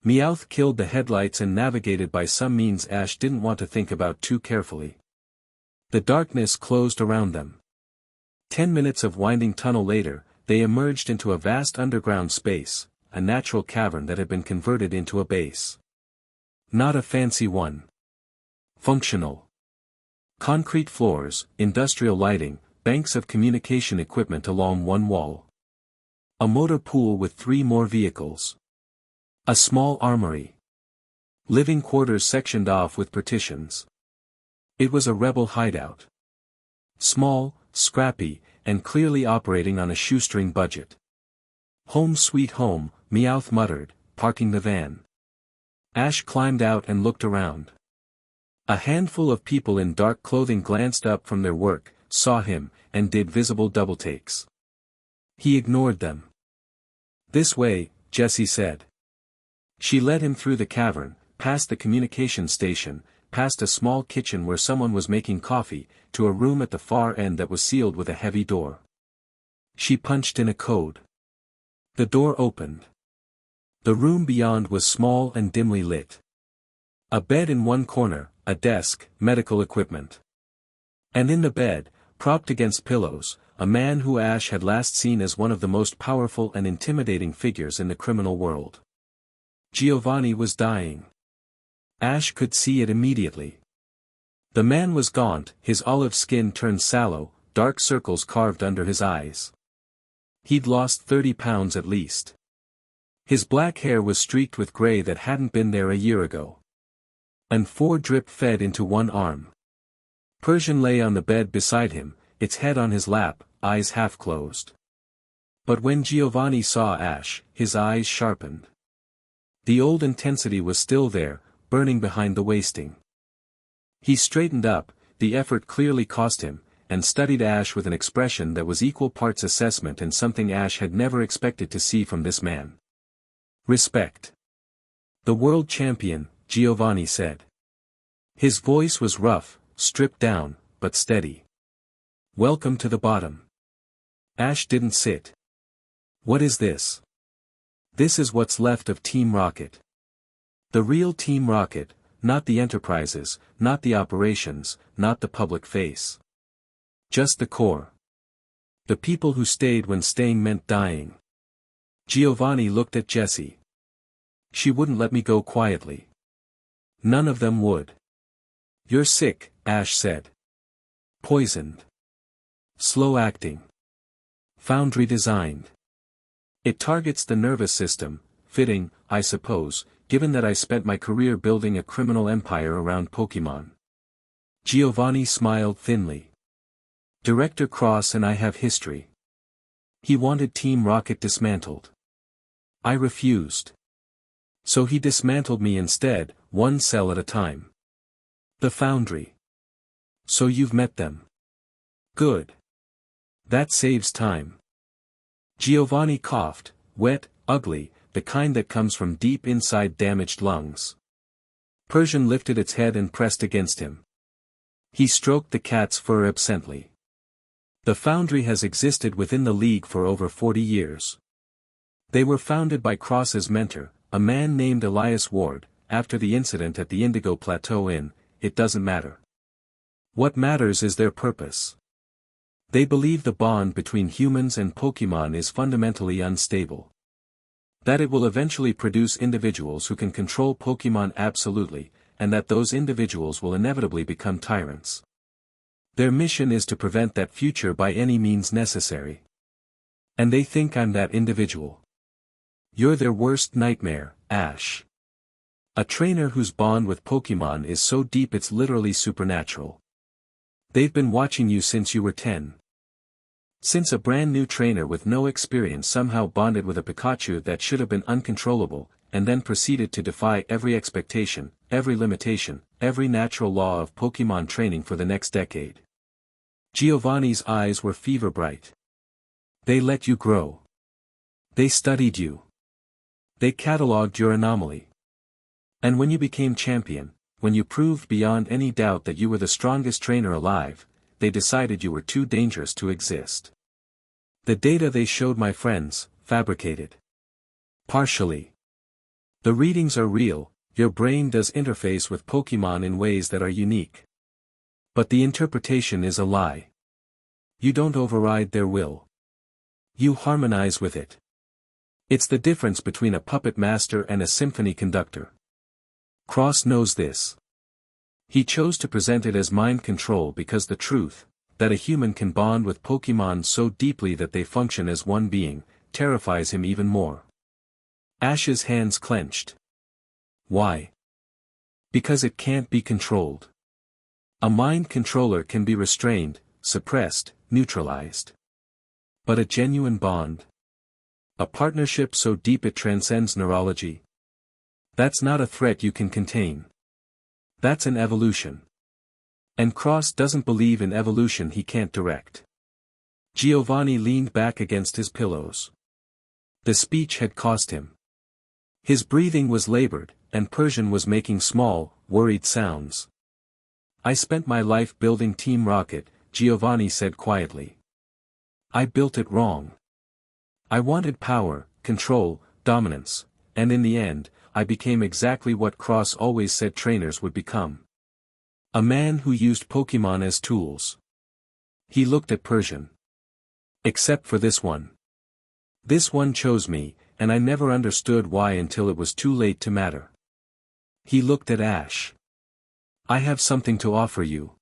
Meowth killed the headlights and navigated by some means Ash didn't want to think about too carefully. The darkness closed around them. 10 minutes of winding tunnel later, they emerged into a vast underground space, a natural cavern that had been converted into a base. Not a fancy one. Functional. Concrete floors, industrial lighting, banks of communication equipment along one wall. A motor pool with 3 more vehicles. A small armory. Living quarters sectioned off with partitions. It was a rebel hideout. Small, scrappy, and clearly operating on a shoestring budget. "Home sweet home," Meowth muttered, parking the van. Ash climbed out and looked around. A handful of people in dark clothing glanced up from their work, saw him, and did visible double-takes. He ignored them. "This way," Jessie said. She led him through the cavern, past the communication station, past a small kitchen where someone was making coffee, to a room at the far end that was sealed with a heavy door. She punched in a code. The door opened. The room beyond was small and dimly lit. A bed in one corner, a desk, medical equipment. And in the bed, propped against pillows, a man who Ash had last seen as one of the most powerful and intimidating figures in the criminal world. Giovanni was dying. Ash could see it immediately. The man was gaunt, his olive skin turned sallow, dark circles carved under his eyes. He'd lost 30 pounds at least. His black hair was streaked with gray that hadn't been there a year ago. And 4 drip fed into one arm. Persian lay on the bed beside him, its head on his lap, eyes half closed. But when Giovanni saw Ash, his eyes sharpened. The old intensity was still there, burning behind the wasting. He straightened up, the effort clearly cost him, and studied Ash with an expression that was equal parts assessment and something Ash had never expected to see from this man. Respect. "The world champion," Giovanni said. His voice was rough, stripped down, but steady. "Welcome to the bottom." Ash didn't sit. "What is this?" "This is what's left of Team Rocket. The real Team Rocket, not the enterprises, not the operations, not the public face. Just the core. The people who stayed when staying meant dying." Giovanni looked at Jessie. "She wouldn't let me go quietly." "None of them would." "You're sick," Ash said. "Poisoned. Slow acting. Foundry designed. It targets the nervous system, fitting, I suppose, given that I spent my career building a criminal empire around Pokemon." Giovanni smiled thinly. "Director Cross and I have history. He wanted Team Rocket dismantled. I refused. So he dismantled me instead, one cell at a time. The Foundry. So you've met them. Good. That saves time." Giovanni coughed, wet, ugly, the kind that comes from deep inside damaged lungs. Persian lifted its head and pressed against him. He stroked the cat's fur absently. "The Foundry has existed within the League for over 40 years. They were founded by Cross's mentor, a man named Elias Ward, after the incident at the Indigo Plateau Inn. It doesn't matter. What matters is their purpose. They believe the bond between humans and Pokemon is fundamentally unstable. That it will eventually produce individuals who can control Pokemon absolutely, and that those individuals will inevitably become tyrants. Their mission is to prevent that future by any means necessary. And they think I'm that individual. You're their worst nightmare, Ash. A trainer whose bond with Pokemon is so deep it's literally supernatural. They've been watching you since you were 10. Since a brand new trainer with no experience somehow bonded with a Pikachu that should have been uncontrollable, and then proceeded to defy every expectation, every limitation, every natural law of Pokemon training for the next decade. Giovanni's eyes were fever bright. They let you grow. They studied you. They catalogued your anomaly. And when you became champion, when you proved beyond any doubt that you were the strongest trainer alive, they decided you were too dangerous to exist. The data they showed my friends, fabricated. Partially. The readings are real, your brain does interface with Pokemon in ways that are unique. But the interpretation is a lie. You don't override their will. You harmonize with it. It's the difference between a puppet master and a symphony conductor. Cross knows this. He chose to present it as mind control because the truth, that a human can bond with Pokemon so deeply that they function as one being, terrifies him even more. Ash's hands clenched. Why? Because it can't be controlled. A mind controller can be restrained, suppressed, neutralized. But a genuine bond? A partnership so deep it transcends neurology? That's not a threat you can contain. That's an evolution. And Cross doesn't believe in evolution he can't direct. Giovanni leaned back against his pillows. The speech had cost him. His breathing was labored, and Persian was making small, worried sounds. I spent my life building Team Rocket, Giovanni said quietly. I built it wrong. I wanted power, control, dominance, and in the end, I became exactly what Cross always said trainers would become. A man who used Pokemon as tools. He looked at Persian. Except for this one. This one chose me, and I never understood why until it was too late to matter. He looked at Ash. I have something to offer you.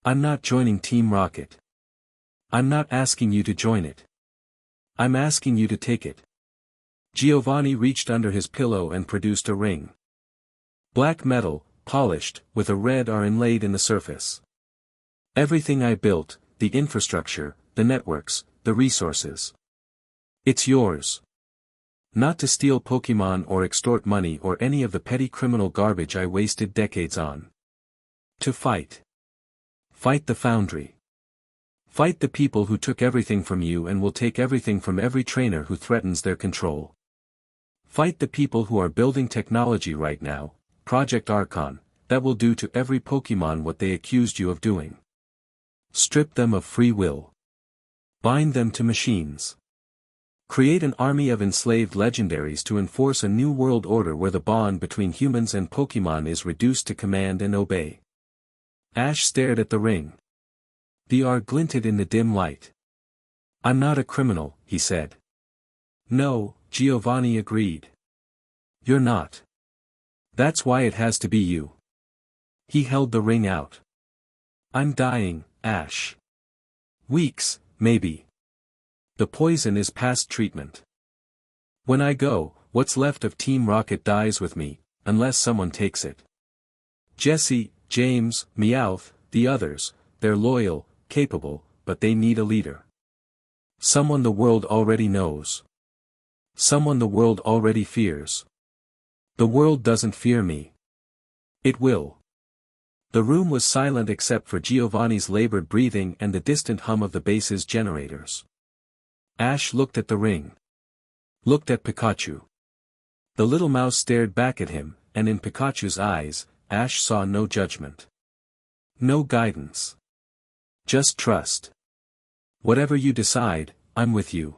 I'm not joining Team Rocket. I'm not asking you to join it. I'm asking you to take it. Giovanni reached under his pillow and produced a ring. Black metal, polished, with a red R inlaid in the surface. Everything I built, the infrastructure, the networks, the resources. It's yours. Not to steal Pokemon or extort money or any of the petty criminal garbage I wasted decades on. To fight. Fight the foundry. Fight the people who took everything from you and will take everything from every trainer who threatens their control. Fight the people who are building technology right now, Project Archon, that will do to every Pokemon what they accused you of doing. Strip them of free will. Bind them to machines. Create an army of enslaved legendaries to enforce a new world order where the bond between humans and Pokemon is reduced to command and obey. Ash stared at the ring. The R glinted in the dim light. I'm not a criminal, he said. No, Giovanni agreed. You're not. That's why it has to be you. He held the ring out. I'm dying, Ash. Weeks, maybe. The poison is past treatment. When I go, what's left of Team Rocket dies with me, unless someone takes it. Jessie, James, Meowth, the others, they're loyal, capable, but they need a leader. Someone the world already knows. Someone the world already fears. The world doesn't fear me. It will. The room was silent except for Giovanni's labored breathing and the distant hum of the base's generators. Ash looked at the ring. Looked at Pikachu. The little mouse stared back at him, and in Pikachu's eyes, Ash saw no judgment. No guidance. Just trust. Whatever you decide, I'm with you.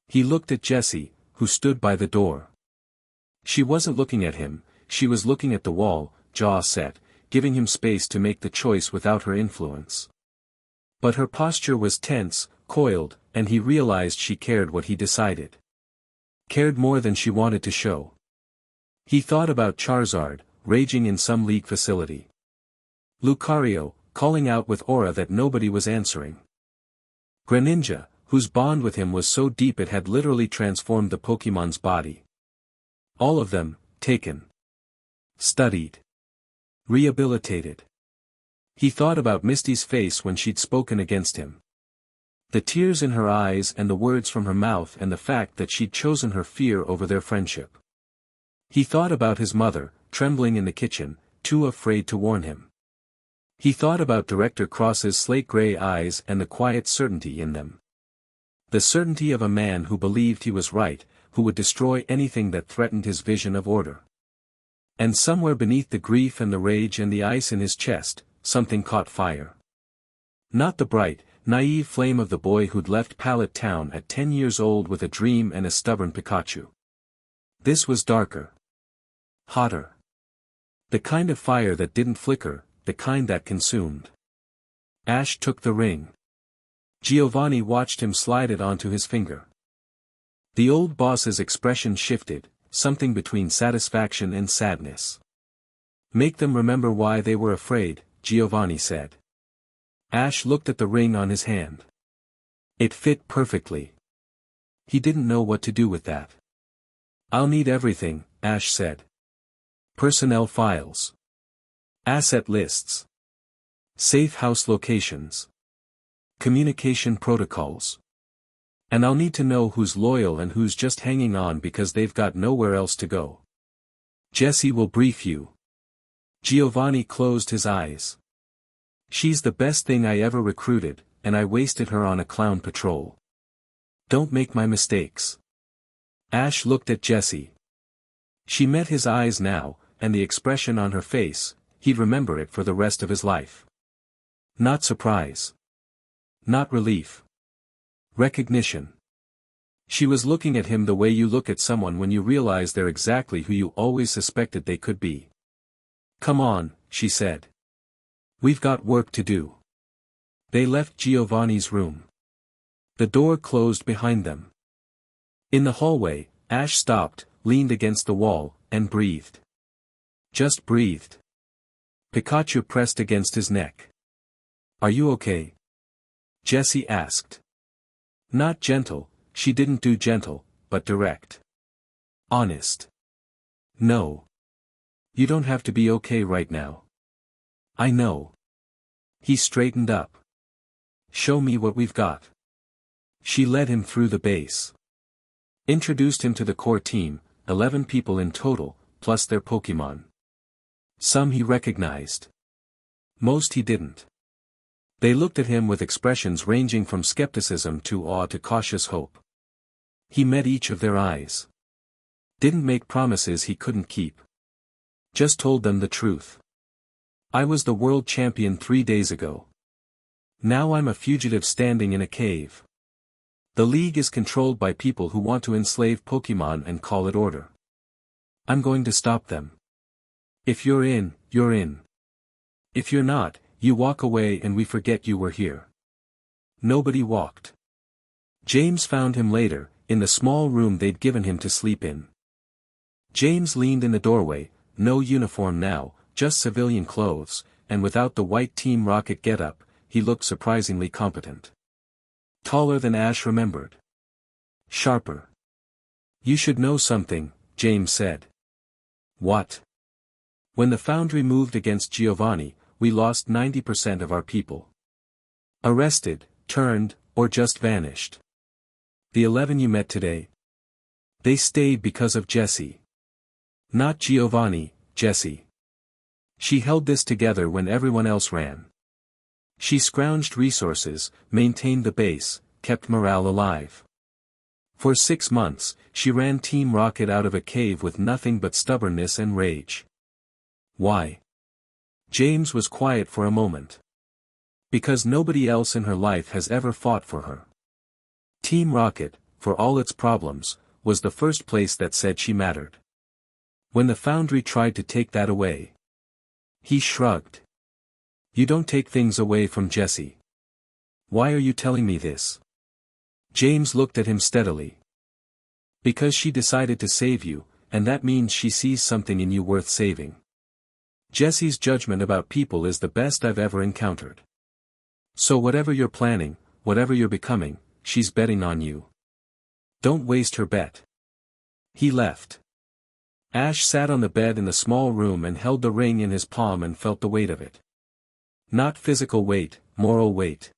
He looked at Jessie, who stood by the door. She wasn't looking at him, she was looking at the wall, jaw set, giving him space to make the choice without her influence. But her posture was tense, coiled, and he realized she cared what he decided. Cared more than she wanted to show. He thought about Charizard, raging in some league facility. Lucario, calling out with aura that nobody was answering. Greninja, whose bond with him was so deep it had literally transformed the Pokémon's body. All of them, taken. Studied. Rehabilitated. He thought about Misty's face when she'd spoken against him. The tears in her eyes and the words from her mouth and the fact that she'd chosen her fear over their friendship. He thought about his mother, trembling in the kitchen, too afraid to warn him. He thought about Director Cross's slate gray eyes and the quiet certainty in them. The certainty of a man who believed he was right, who would destroy anything that threatened his vision of order. And somewhere beneath the grief and the rage and the ice in his chest, something caught fire. Not the bright, naive flame of the boy who'd left Pallet Town at 10 years old with a dream and a stubborn Pikachu. This was darker. Hotter. The kind of fire that didn't flicker, the kind that consumed. Ash took the ring. Giovanni watched him slide it onto his finger. The old boss's expression shifted, something between satisfaction and sadness. Make them remember why they were afraid, Giovanni said. Ash looked at the ring on his hand. It fit perfectly. He didn't know what to do with that. I'll need everything, Ash said. Personnel files. Asset lists. Safe house locations. Communication protocols. And I'll need to know who's loyal and who's just hanging on because they've got nowhere else to go. Jessie will brief you. Giovanni closed his eyes. She's the best thing I ever recruited, and I wasted her on a clown patrol. Don't make my mistakes. Ash looked at Jessie. She met his eyes now, and the expression on her face, he'd remember it for the rest of his life. Not surprise. Not relief. Recognition. She was looking at him the way you look at someone when you realize they're exactly who you always suspected they could be. Come on, she said. We've got work to do. They left Giovanni's room. The door closed behind them. In the hallway, Ash stopped, leaned against the wall, and breathed. Just breathed. Pikachu pressed against his neck. Are you okay? Jessie asked. Not gentle, she didn't do gentle, but direct. Honest. No. You don't have to be okay right now. I know. He straightened up. Show me what we've got. She led him through the base. Introduced him to the core team, 11 people in total, plus their Pokémon. Some he recognized. Most he didn't. They looked at him with expressions ranging from skepticism to awe to cautious hope. He met each of their eyes. Didn't make promises he couldn't keep. Just told them the truth. I was the world champion 3 days ago. Now I'm a fugitive standing in a cave. The league is controlled by people who want to enslave Pokémon and call it order. I'm going to stop them. If you're in, you're in. If you're not, you walk away and we forget you were here. Nobody walked. James found him later, in the small room they'd given him to sleep in. James leaned in the doorway, no uniform now, just civilian clothes, and without the white Team Rocket getup, he looked surprisingly competent. Taller than Ash remembered. Sharper. You should know something, James said. What? When the foundry moved against Giovanni, we lost 90% of our people. Arrested, turned, or just vanished. The 11 you met today. They stayed because of Jessie. Not Giovanni, Jessie. She held this together when everyone else ran. She scrounged resources, maintained the base, kept morale alive. For 6 months, she ran Team Rocket out of a cave with nothing but stubbornness and rage. Why? James was quiet for a moment. Because nobody else in her life has ever fought for her. Team Rocket, for all its problems, was the first place that said she mattered. When the foundry tried to take that away, he shrugged. You don't take things away from Jessie. Why are you telling me this? James looked at him steadily. Because she decided to save you, and that means she sees something in you worth saving. Jessie's judgment about people is the best I've ever encountered. So whatever you're planning, whatever you're becoming, she's betting on you. Don't waste her bet. He left. Ash sat on the bed in the small room and held the ring in his palm and felt the weight of it. Not physical weight, moral weight.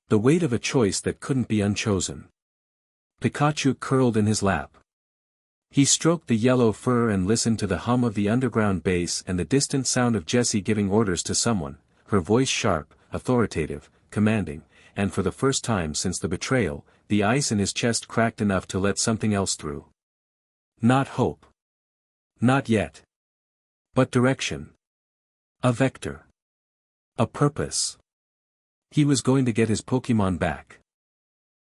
The weight of a choice that couldn't be unchosen. Pikachu curled in his lap. He stroked the yellow fur and listened to the hum of the underground bass and the distant sound of Jessie giving orders to someone, her voice sharp, authoritative, commanding, and for the first time since the betrayal, the ice in his chest cracked enough to let something else through. Not hope. Not yet. But direction. A vector. A purpose. He was going to get his Pokémon back.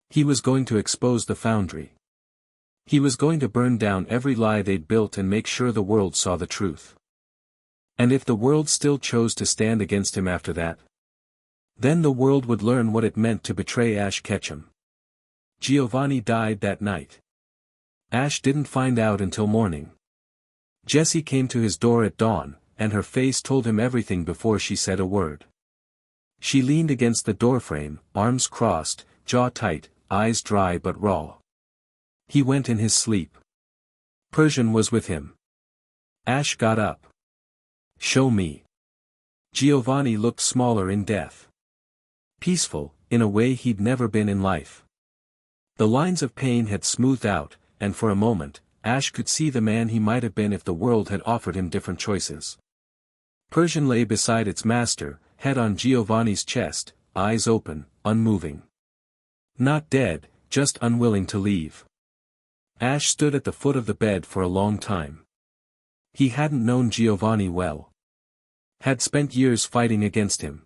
He was going to expose the foundry. He was going to burn down every lie they'd built and make sure the world saw the truth. And if the world still chose to stand against him after that, then the world would learn what it meant to betray Ash Ketchum. Giovanni died that night. Ash didn't find out until morning. Jessie came to his door at dawn, and her face told him everything before she said a word. She leaned against the doorframe, arms crossed, jaw tight, eyes dry but raw. He went in his sleep. Persian was with him. Ash got up. Show me. Giovanni looked smaller in death. Peaceful, in a way he'd never been in life. The lines of pain had smoothed out, and for a moment, Ash could see the man he might have been if the world had offered him different choices. Persian lay beside its master, head on Giovanni's chest, eyes open, unmoving. Not dead, just unwilling to leave. Ash stood at the foot of the bed for a long time. He hadn't known Giovanni well. Had spent years fighting against him.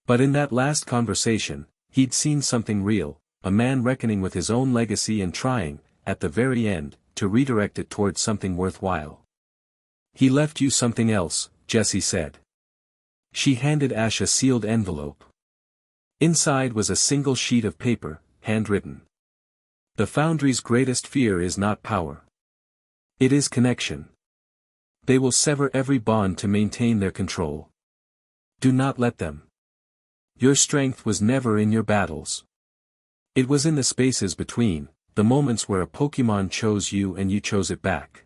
But in that last conversation, he'd seen something real, a man reckoning with his own legacy and trying, at the very end, to redirect it towards something worthwhile. He left you something else, Jessie said. She handed Ash a sealed envelope. Inside was a single sheet of paper, handwritten. The Foundry's greatest fear is not power. It is connection. They will sever every bond to maintain their control. Do not let them. Your strength was never in your battles. It was in the spaces between, the moments where a Pokémon chose you and you chose it back.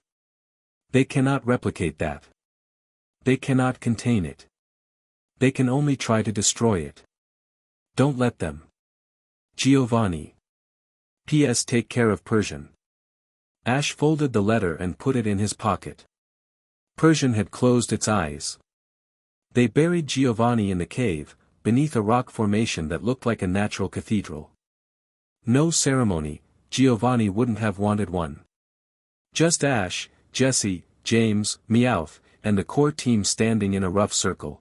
They cannot replicate that. They cannot contain it. They can only try to destroy it. Don't let them. Giovanni. P.S. Take care of Persian. Ash folded the letter and put it in his pocket. Persian had closed its eyes. They buried Giovanni in the cave, beneath a rock formation that looked like a natural cathedral. No ceremony, Giovanni wouldn't have wanted one. Just Ash, Jessie, James, Meowth, and the core team standing in a rough circle.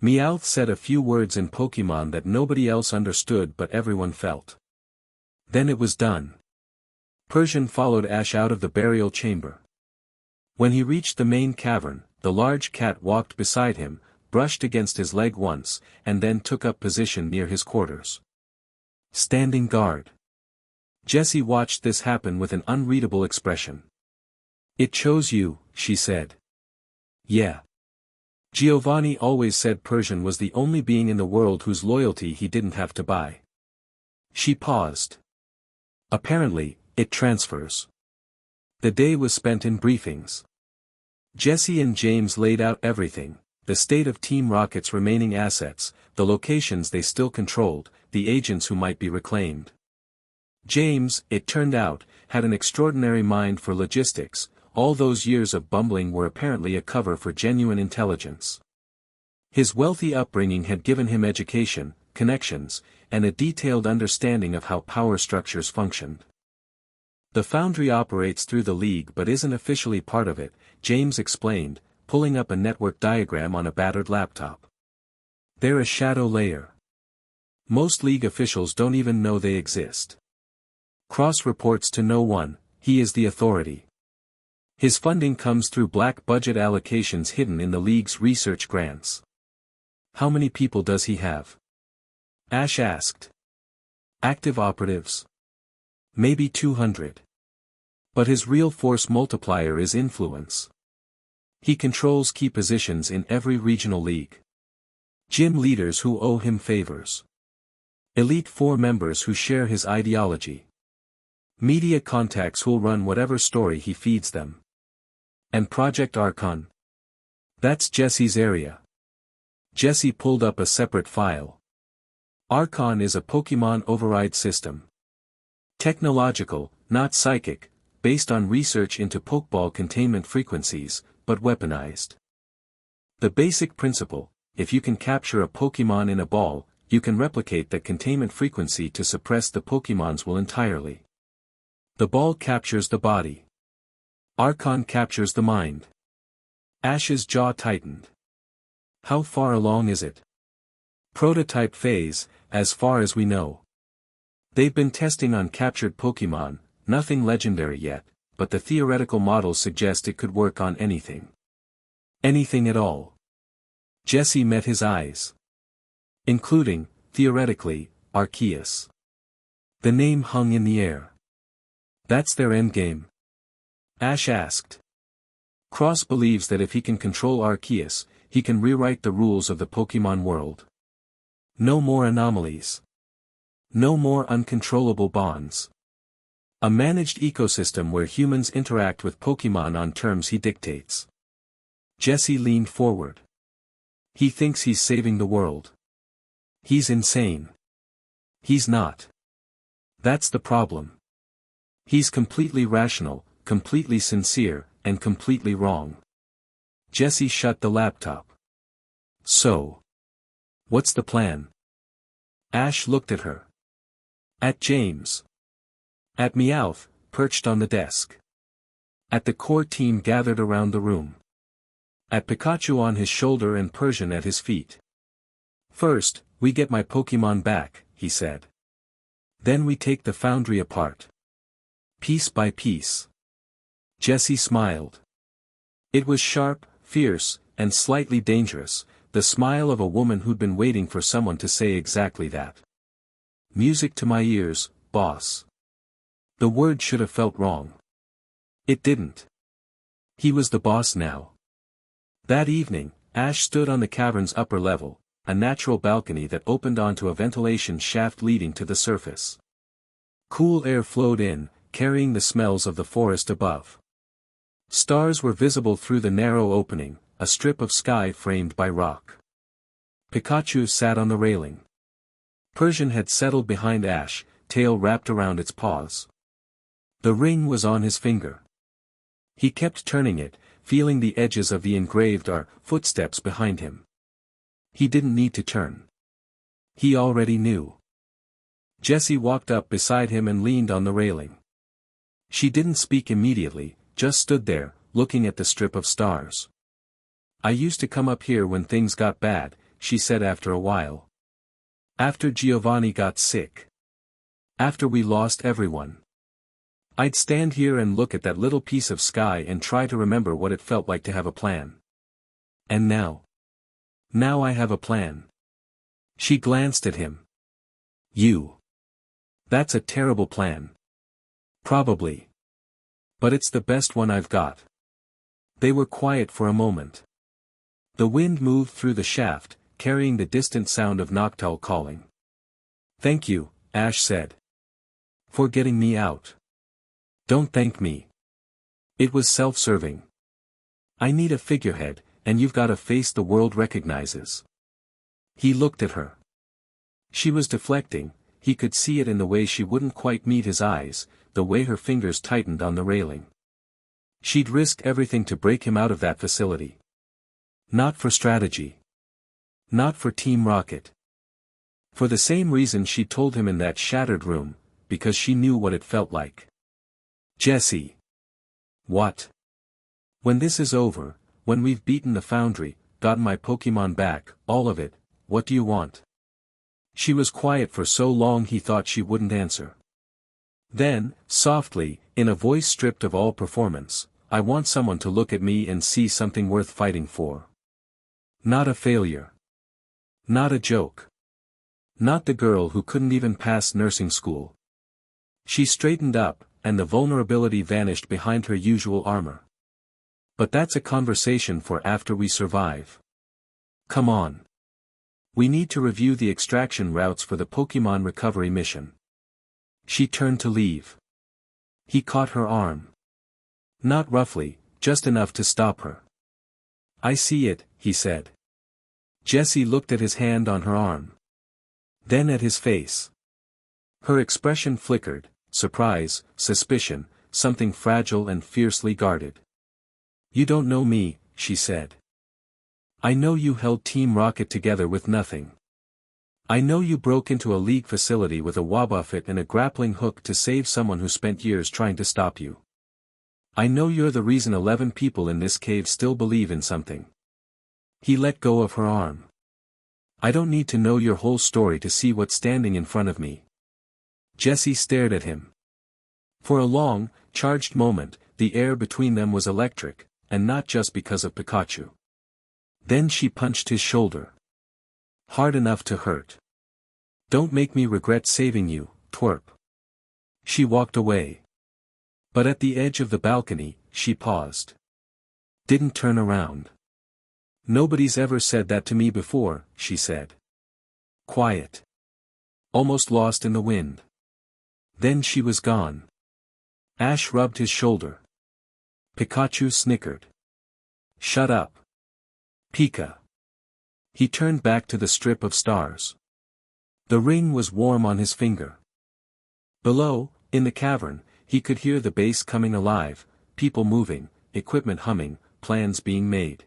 Meowth said a few words in Pokémon that nobody else understood but everyone felt. Then it was done. Persian followed Ash out of the burial chamber. When he reached the main cavern, the large cat walked beside him, brushed against his leg once, and then took up position near his quarters. Standing guard. Jessie watched this happen with an unreadable expression. It chose you, she said. Yeah. Giovanni always said Persian was the only being in the world whose loyalty he didn't have to buy. She paused. Apparently, it transfers. The day was spent in briefings. Jessie and James laid out everything, the state of Team Rocket's remaining assets, the locations they still controlled, the agents who might be reclaimed. James, it turned out, had an extraordinary mind for logistics. All those years of bumbling were apparently a cover for genuine intelligence. His wealthy upbringing had given him education, connections, and a detailed understanding of how power structures functioned. The Foundry operates through the League but isn't officially part of it, James explained, pulling up a network diagram on a battered laptop. They're a shadow layer. Most League officials don't even know they exist. Cross reports to no one, he is the authority. His funding comes through black budget allocations hidden in the League's research grants. How many people does he have? Ash asked. Active operatives? Maybe 200. But his real force multiplier is influence. He controls key positions in every regional league. Gym leaders who owe him favors. Elite Four members who share his ideology. Media contacts who'll run whatever story he feeds them. And Project Archon? That's Jessie's area. Jessie pulled up a separate file. Archon is a Pokemon override system. Technological, not psychic, based on research into Pokeball containment frequencies, but weaponized. The basic principle: if you can capture a Pokemon in a ball, you can replicate that containment frequency to suppress the Pokemon's will entirely. The ball captures the body. Archon captures the mind. Ash's jaw tightened. How far along is it? Prototype phase, as far as we know. They've been testing on captured Pokemon, nothing legendary yet, but the theoretical models suggest it could work on anything. Anything at all. Jessie met his eyes. Including, theoretically, Arceus. The name hung in the air. That's their endgame? Ash asked. Cross believes that if he can control Arceus, he can rewrite the rules of the Pokemon world. No more anomalies. No more uncontrollable bonds. A managed ecosystem where humans interact with Pokemon on terms he dictates. Jessie leaned forward. He thinks he's saving the world. He's insane. He's not. That's the problem. He's completely rational, completely sincere, and completely wrong. Jessie shut the laptop. So. What's the plan? Ash looked at her. At James. At Meowth, perched on the desk. At the core team gathered around the room. At Pikachu on his shoulder and Persian at his feet. First, we get my Pokemon back, he said. Then we take the foundry apart. Piece by piece. Jessie smiled. It was sharp, fierce, and slightly dangerous, the smile of a woman who'd been waiting for someone to say exactly that. Music to my ears, boss. The word should have felt wrong. It didn't. He was the boss now. That evening, Ash stood on the cavern's upper level, a natural balcony that opened onto a ventilation shaft leading to the surface. Cool air flowed in, carrying the smells of the forest above. Stars were visible through the narrow opening, a strip of sky framed by rock. Pikachu sat on the railing. Persian had settled behind Ash, tail wrapped around its paws. The ring was on his finger. He kept turning it, feeling the edges of the engraved footsteps behind him. He didn't need to turn. He already knew. Jessie walked up beside him and leaned on the railing. She didn't speak immediately, just stood there, looking at the strip of stars. I used to come up here when things got bad, she said after a while. After Giovanni got sick. After we lost everyone. I'd stand here and look at that little piece of sky and try to remember what it felt like to have a plan. And now? Now I have a plan. She glanced at him. You. That's a terrible plan. Probably. But it's the best one I've got. They were quiet for a moment. The wind moved through the shaft, carrying the distant sound of Noctowl calling. Thank you, Ash said. For getting me out. Don't thank me. It was self-serving. I need a figurehead, and you've got a face the world recognizes. He looked at her. She was deflecting, he could see it in the way she wouldn't quite meet his eyes, the way her fingers tightened on the railing. She'd risk everything to break him out of that facility. Not for strategy. Not for Team Rocket. For the same reason she told him in that shattered room, because she knew what it felt like. Jessie. What? When this is over, when we've beaten the foundry, gotten my Pokemon back, all of it, what do you want? She was quiet for so long he thought she wouldn't answer. Then, softly, in a voice stripped of all performance, I want someone to look at me and see something worth fighting for. Not a failure. Not a joke. Not the girl who couldn't even pass nursing school. She straightened up, and the vulnerability vanished behind her usual armor. But that's a conversation for after we survive. Come on. We need to review the extraction routes for the Pokemon recovery mission. She turned to leave. He caught her arm. Not roughly, just enough to stop her. I see it, he said. Jessie looked at his hand on her arm. Then at his face. Her expression flickered, surprise, suspicion, something fragile and fiercely guarded. You don't know me, she said. I know you held Team Rocket together with nothing. I know you broke into a league facility with a Wobbuffet and a grappling hook to save someone who spent years trying to stop you. I know you're the reason 11 people in this cave still believe in something. He let go of her arm. I don't need to know your whole story to see what's standing in front of me. Jessie stared at him. For a long, charged moment, the air between them was electric, and not just because of Pikachu. Then she punched his shoulder. Hard enough to hurt. Don't make me regret saving you, twerp. She walked away. But at the edge of the balcony, she paused. Didn't turn around. Nobody's ever said that to me before, she said. Quiet. Almost lost in the wind. Then she was gone. Ash rubbed his shoulder. Pikachu snickered. Shut up. Pika. He turned back to the strip of stars. The ring was warm on his finger. Below, in the cavern, he could hear the base coming alive, people moving, equipment humming, plans being made.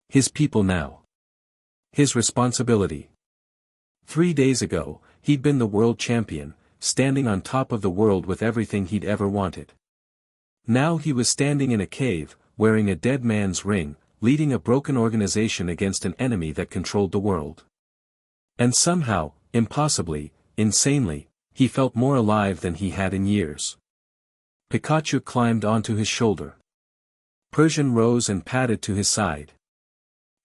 His people now. His responsibility. 3 days ago, he'd been the world champion, standing on top of the world with everything he'd ever wanted. Now he was standing in a cave, wearing a dead man's ring, leading a broken organization against an enemy that controlled the world. And somehow, impossibly, insanely, he felt more alive than he had in years. Pikachu climbed onto his shoulder. Persian rose and padded to his side.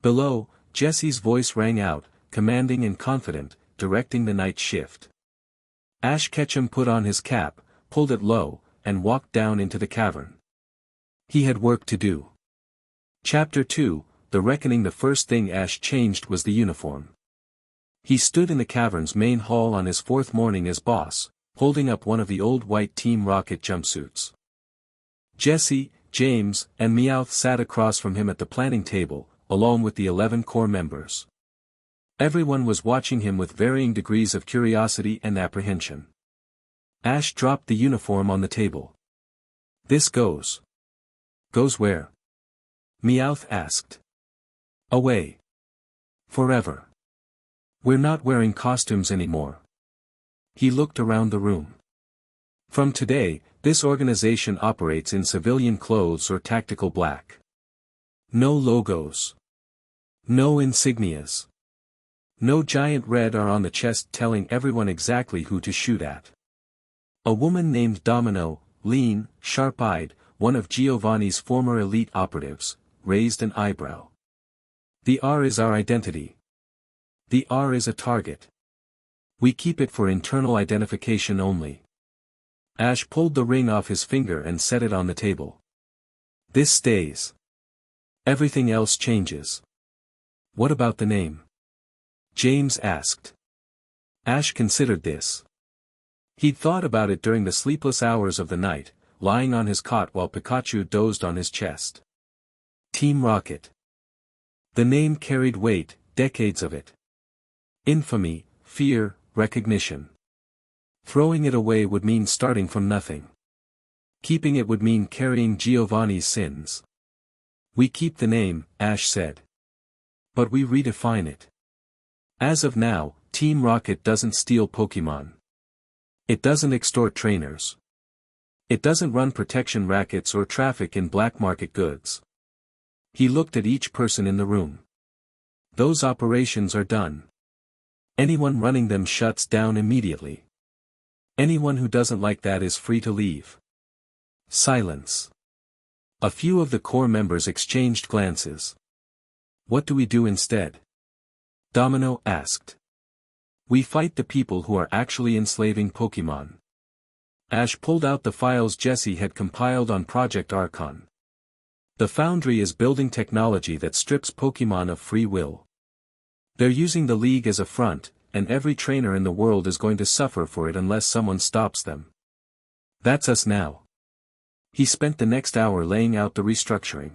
Below, Jessie's voice rang out, commanding and confident, directing the night shift. Ash Ketchum put on his cap, pulled it low, and walked down into the cavern. He had work to do. Chapter 2, The Reckoning. The first thing Ash changed was the uniform. He stood in the cavern's main hall on his 4th morning as boss, holding up one of the old white Team Rocket jumpsuits. Jessie, James, and Meowth sat across from him at the planning table, along with the 11 core members. Everyone was watching him with varying degrees of curiosity and apprehension. Ash dropped the uniform on the table. This goes. Goes where? Meowth asked. Away. Forever. We're not wearing costumes anymore. He looked around the room. From today, this organization operates in civilian clothes or tactical black. No logos. No insignias. No giant red R on the chest telling everyone exactly who to shoot at. A woman named Domino, lean, sharp-eyed, one of Giovanni's former elite operatives, raised an eyebrow. The R is our identity. The R is a target. We keep it for internal identification only. Ash pulled the ring off his finger and set it on the table. This stays. Everything else changes. What about the name? James asked. Ash considered this. He'd thought about it during the sleepless hours of the night, lying on his cot while Pikachu dozed on his chest. Team Rocket. The name carried weight, decades of it. Infamy, fear, recognition. Throwing it away would mean starting from nothing. Keeping it would mean carrying Giovanni's sins. We keep the name, Ash said. But we redefine it. As of now, Team Rocket doesn't steal Pokemon. It doesn't extort trainers. It doesn't run protection rackets or traffic in black market goods. He looked at each person in the room. Those operations are done. Anyone running them shuts down immediately. Anyone who doesn't like that is free to leave. Silence. A few of the core members exchanged glances. What do we do instead? Domino asked. We fight the people who are actually enslaving Pokemon. Ash pulled out the files Jessie had compiled on Project Archon. The Foundry is building technology that strips Pokemon of free will. They're using the League as a front, and every trainer in the world is going to suffer for it unless someone stops them. That's us now. He spent the next hour laying out the restructuring.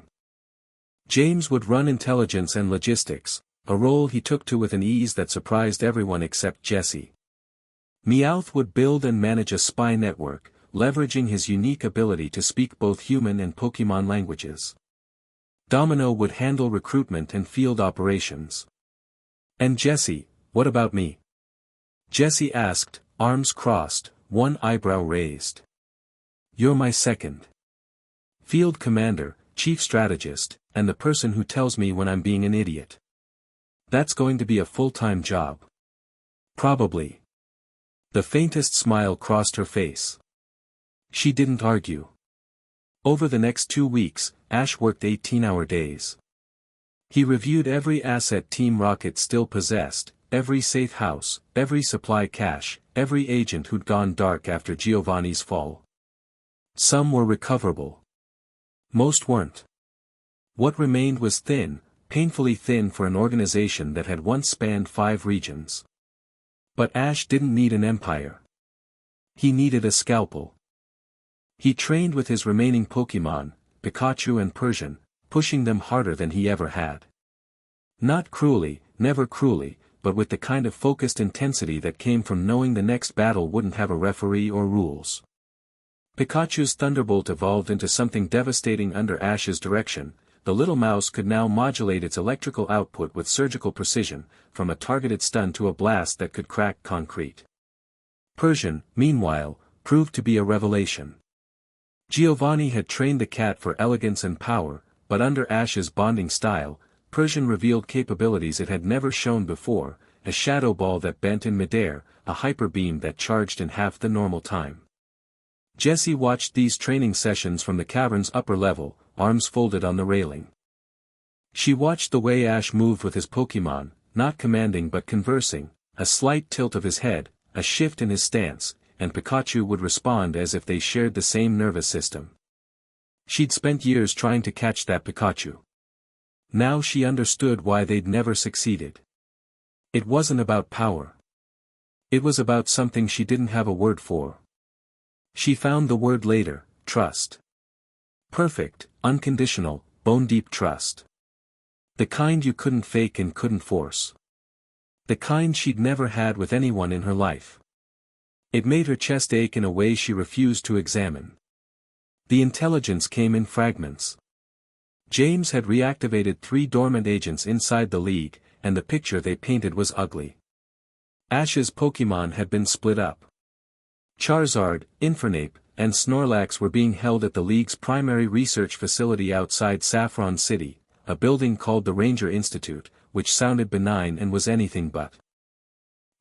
James would run intelligence and logistics, a role he took to with an ease that surprised everyone except Jessie. Meowth would build and manage a spy network, leveraging his unique ability to speak both human and Pokemon languages. Domino would handle recruitment and field operations. And Jessie, what about me? Jessie asked, arms crossed, one eyebrow raised. You're my second field commander, chief strategist, and the person who tells me when I'm being an idiot. That's going to be a full-time job. Probably. The faintest smile crossed her face. She didn't argue. Over the next 2 weeks, Ash worked 18-hour days. He reviewed every asset Team Rocket still possessed, every safe house, every supply cache, every agent who'd gone dark after Giovanni's fall. Some were recoverable. Most weren't. What remained was thin, painfully thin for an organization that had once spanned 5 regions. But Ash didn't need an empire. He needed a scalpel. He trained with his remaining Pokemon, Pikachu and Persian, pushing them harder than he ever had. Not cruelly, never cruelly, but with the kind of focused intensity that came from knowing the next battle wouldn't have a referee or rules. Pikachu's Thunderbolt evolved into something devastating under Ash's direction. The little mouse could now modulate its electrical output with surgical precision, from a targeted stun to a blast that could crack concrete. Persian, meanwhile, proved to be a revelation. Giovanni had trained the cat for elegance and power, but under Ash's bonding style, Persian revealed capabilities it had never shown before, a shadow ball that bent in midair, a hyper beam that charged in half the normal time. Jessie watched these training sessions from the cavern's upper level, arms folded on the railing. She watched the way Ash moved with his Pokemon, not commanding but conversing, a slight tilt of his head, a shift in his stance, and Pikachu would respond as if they shared the same nervous system. She'd spent years trying to catch that Pikachu. Now she understood why they'd never succeeded. It wasn't about power. It was about something she didn't have a word for. She found the word later, trust. Perfect, unconditional, bone-deep trust. The kind you couldn't fake and couldn't force. The kind she'd never had with anyone in her life. It made her chest ache in a way she refused to examine. The intelligence came in fragments. James had reactivated 3 dormant agents inside the League, and the picture they painted was ugly. Ash's Pokemon had been split up. Charizard, Infernape, and Snorlax were being held at the League's primary research facility outside Saffron City, a building called the Ranger Institute, which sounded benign and was anything but.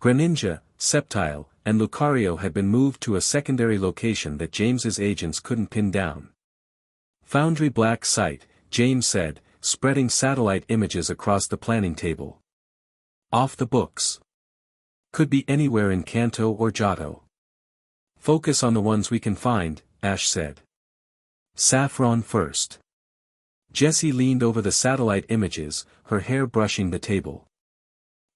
Greninja, Sceptile, and Lucario had been moved to a secondary location that James's agents couldn't pin down. Foundry Black Site, James said, spreading satellite images across the planning table. Off the books. Could be anywhere in Kanto or Johto. Focus on the ones we can find, Ash said. Saffron first. Jessie leaned over the satellite images, her hair brushing the table.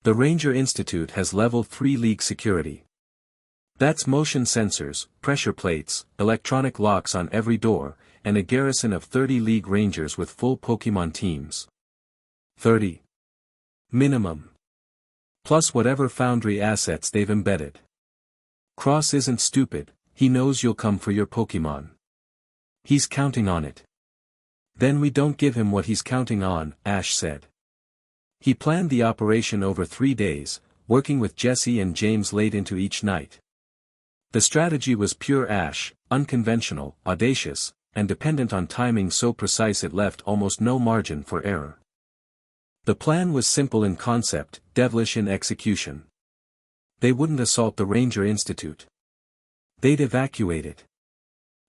The Ranger Institute has level 3 League security. That's motion sensors, pressure plates, electronic locks on every door, and a garrison of 30 League Rangers with full Pokemon teams. 30. Minimum. Plus whatever Foundry assets they've embedded. Cross isn't stupid, he knows you'll come for your Pokemon. He's counting on it. Then we don't give him what he's counting on, Ash said. He planned the operation over 3 days, working with Jessie and James late into each night. The strategy was pure Ash, unconventional, audacious, and dependent on timing so precise it left almost no margin for error. The plan was simple in concept, devilish in execution. They wouldn't assault the Ranger Institute. They'd evacuate it.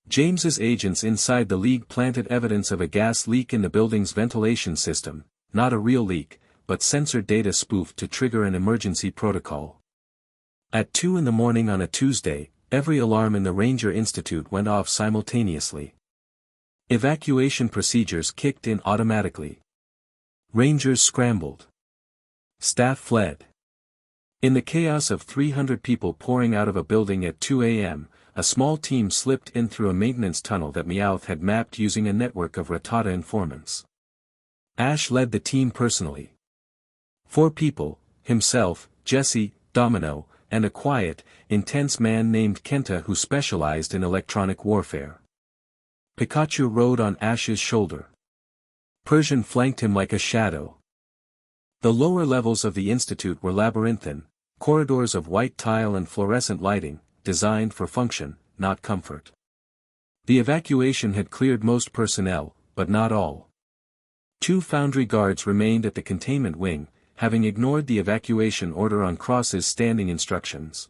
James's agents inside the League planted evidence of a gas leak in the building's ventilation system, not a real leak, but sensor data spoofed to trigger an emergency protocol. At 2 in the morning on a Tuesday, every alarm in the Ranger Institute went off simultaneously. Evacuation procedures kicked in automatically. Rangers scrambled. Staff fled. In the chaos of 300 people pouring out of a building at 2 a.m., a small team slipped in through a maintenance tunnel that Meowth had mapped using a network of Rattata informants. Ash led the team personally. 4 people, himself, Jessie, Domino, and a quiet, intense man named Kenta who specialized in electronic warfare. Pikachu rode on Ash's shoulder. Persian flanked him like a shadow. The lower levels of the institute were labyrinthine, corridors of white tile and fluorescent lighting, designed for function, not comfort. The evacuation had cleared most personnel, but not all. 2 foundry guards remained at the containment wing, having ignored the evacuation order on Cross's standing instructions.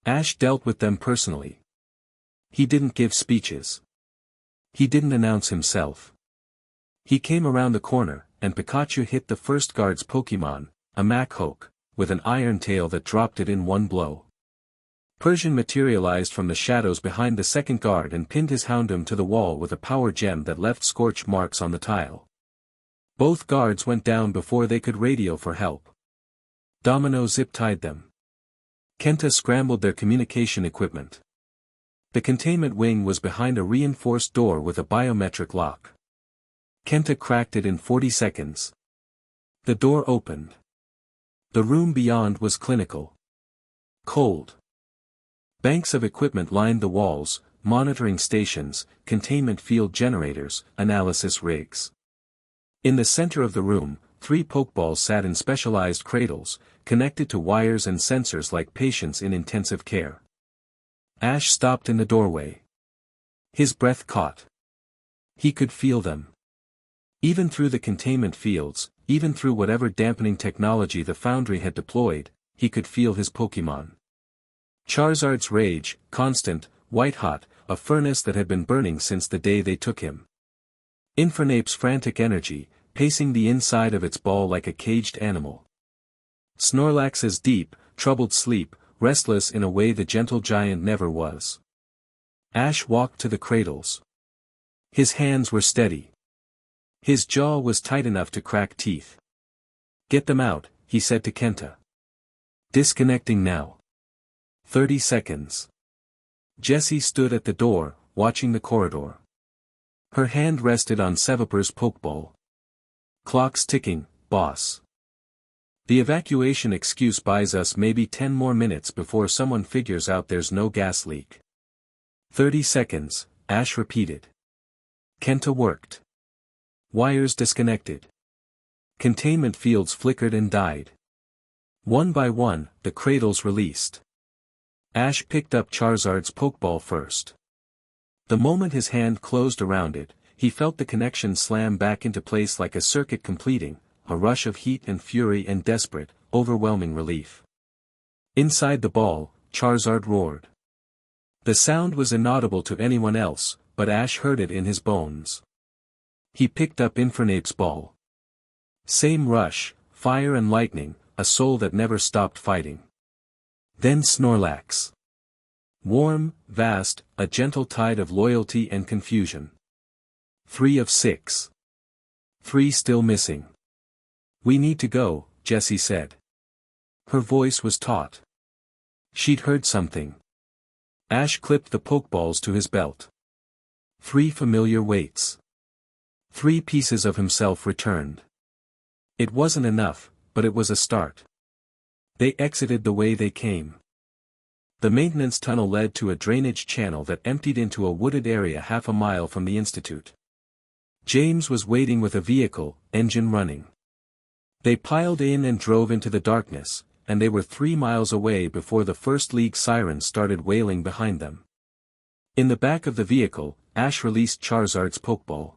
Ash dealt with them personally. He didn't give speeches. He didn't announce himself. He came around the corner, and Pikachu hit the first guard's Pokémon, a Machop, with an iron tail that dropped it in one blow. Persian materialized from the shadows behind the second guard and pinned his Houndoom to the wall with a power gem that left scorch marks on the tile. Both guards went down before they could radio for help. Domino zip-tied them. Kenta scrambled their communication equipment. The containment wing was behind a reinforced door with a biometric lock. Kenta cracked it in 40 seconds. The door opened. The room beyond was clinical. Cold. Banks of equipment lined the walls, monitoring stations, containment field generators, analysis rigs. In the center of the room, 3 Pokeballs sat in specialized cradles, connected to wires and sensors like patients in intensive care. Ash stopped in the doorway. His breath caught. He could feel them. Even through the containment fields, even through whatever dampening technology the Foundry had deployed, he could feel his Pokémon. Charizard's rage, constant, white-hot, a furnace that had been burning since the day they took him. Infernape's frantic energy, pacing the inside of its ball like a caged animal. Snorlax's deep, troubled sleep, restless in a way the gentle giant never was. Ash walked to the cradles. His hands were steady. His jaw was tight enough to crack teeth. "Get them out," he said to Kenta. "Disconnecting now." 30 seconds. Jessie stood at the door, watching the corridor. Her hand rested on Sevapor's Pokeball. "Clock's ticking, boss. The evacuation excuse buys us maybe 10 more minutes before someone figures out there's no gas leak." 30 seconds, Ash repeated. Kenta worked. Wires disconnected. Containment fields flickered and died. One by one, the cradles released. Ash picked up Charizard's Pokeball first. The moment his hand closed around it, he felt the connection slam back into place like a circuit completing, a rush of heat and fury and desperate, overwhelming relief. Inside the ball, Charizard roared. The sound was inaudible to anyone else, but Ash heard it in his bones. He picked up Infernape's ball. Same rush, fire and lightning, a soul that never stopped fighting. Then Snorlax. Warm, vast, a gentle tide of loyalty and confusion. 3 of 6. 3 still missing. "We need to go," Jessie said. Her voice was taut. She'd heard something. Ash clipped the Pokeballs to his belt. 3 familiar weights. 3 pieces of himself returned. It wasn't enough, but it was a start. They exited the way they came. The maintenance tunnel led to a drainage channel that emptied into a wooded area half a mile from the institute. James was waiting with a vehicle, engine running. They piled in and drove into the darkness, and they were 3 miles away before the First League sirens started wailing behind them. In the back of the vehicle, Ash released Charizard's Pokeball.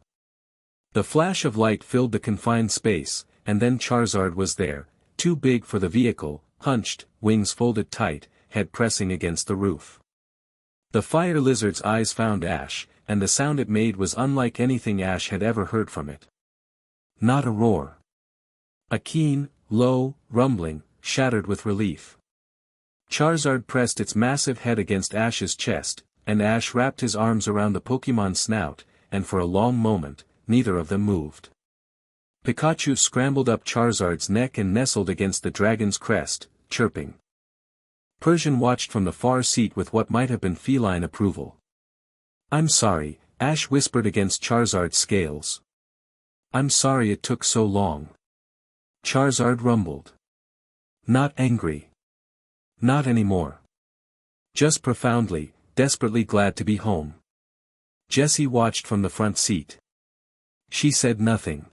The flash of light filled the confined space, and then Charizard was there, too big for the vehicle, hunched, wings folded tight, head pressing against the roof. The fire lizard's eyes found Ash, and the sound it made was unlike anything Ash had ever heard from it. Not a roar. A keen, low, rumbling, shattered with relief. Charizard pressed its massive head against Ash's chest, and Ash wrapped his arms around the Pokémon's snout, and for a long moment, neither of them moved. Pikachu scrambled up Charizard's neck and nestled against the dragon's crest, chirping. Persian watched from the far seat with what might have been feline approval. "I'm sorry," Ash whispered against Charizard's scales. "I'm sorry it took so long." Charizard rumbled. "Not angry. Not anymore. Just profoundly, desperately glad to be home." Jessie watched from the front seat. She said nothing.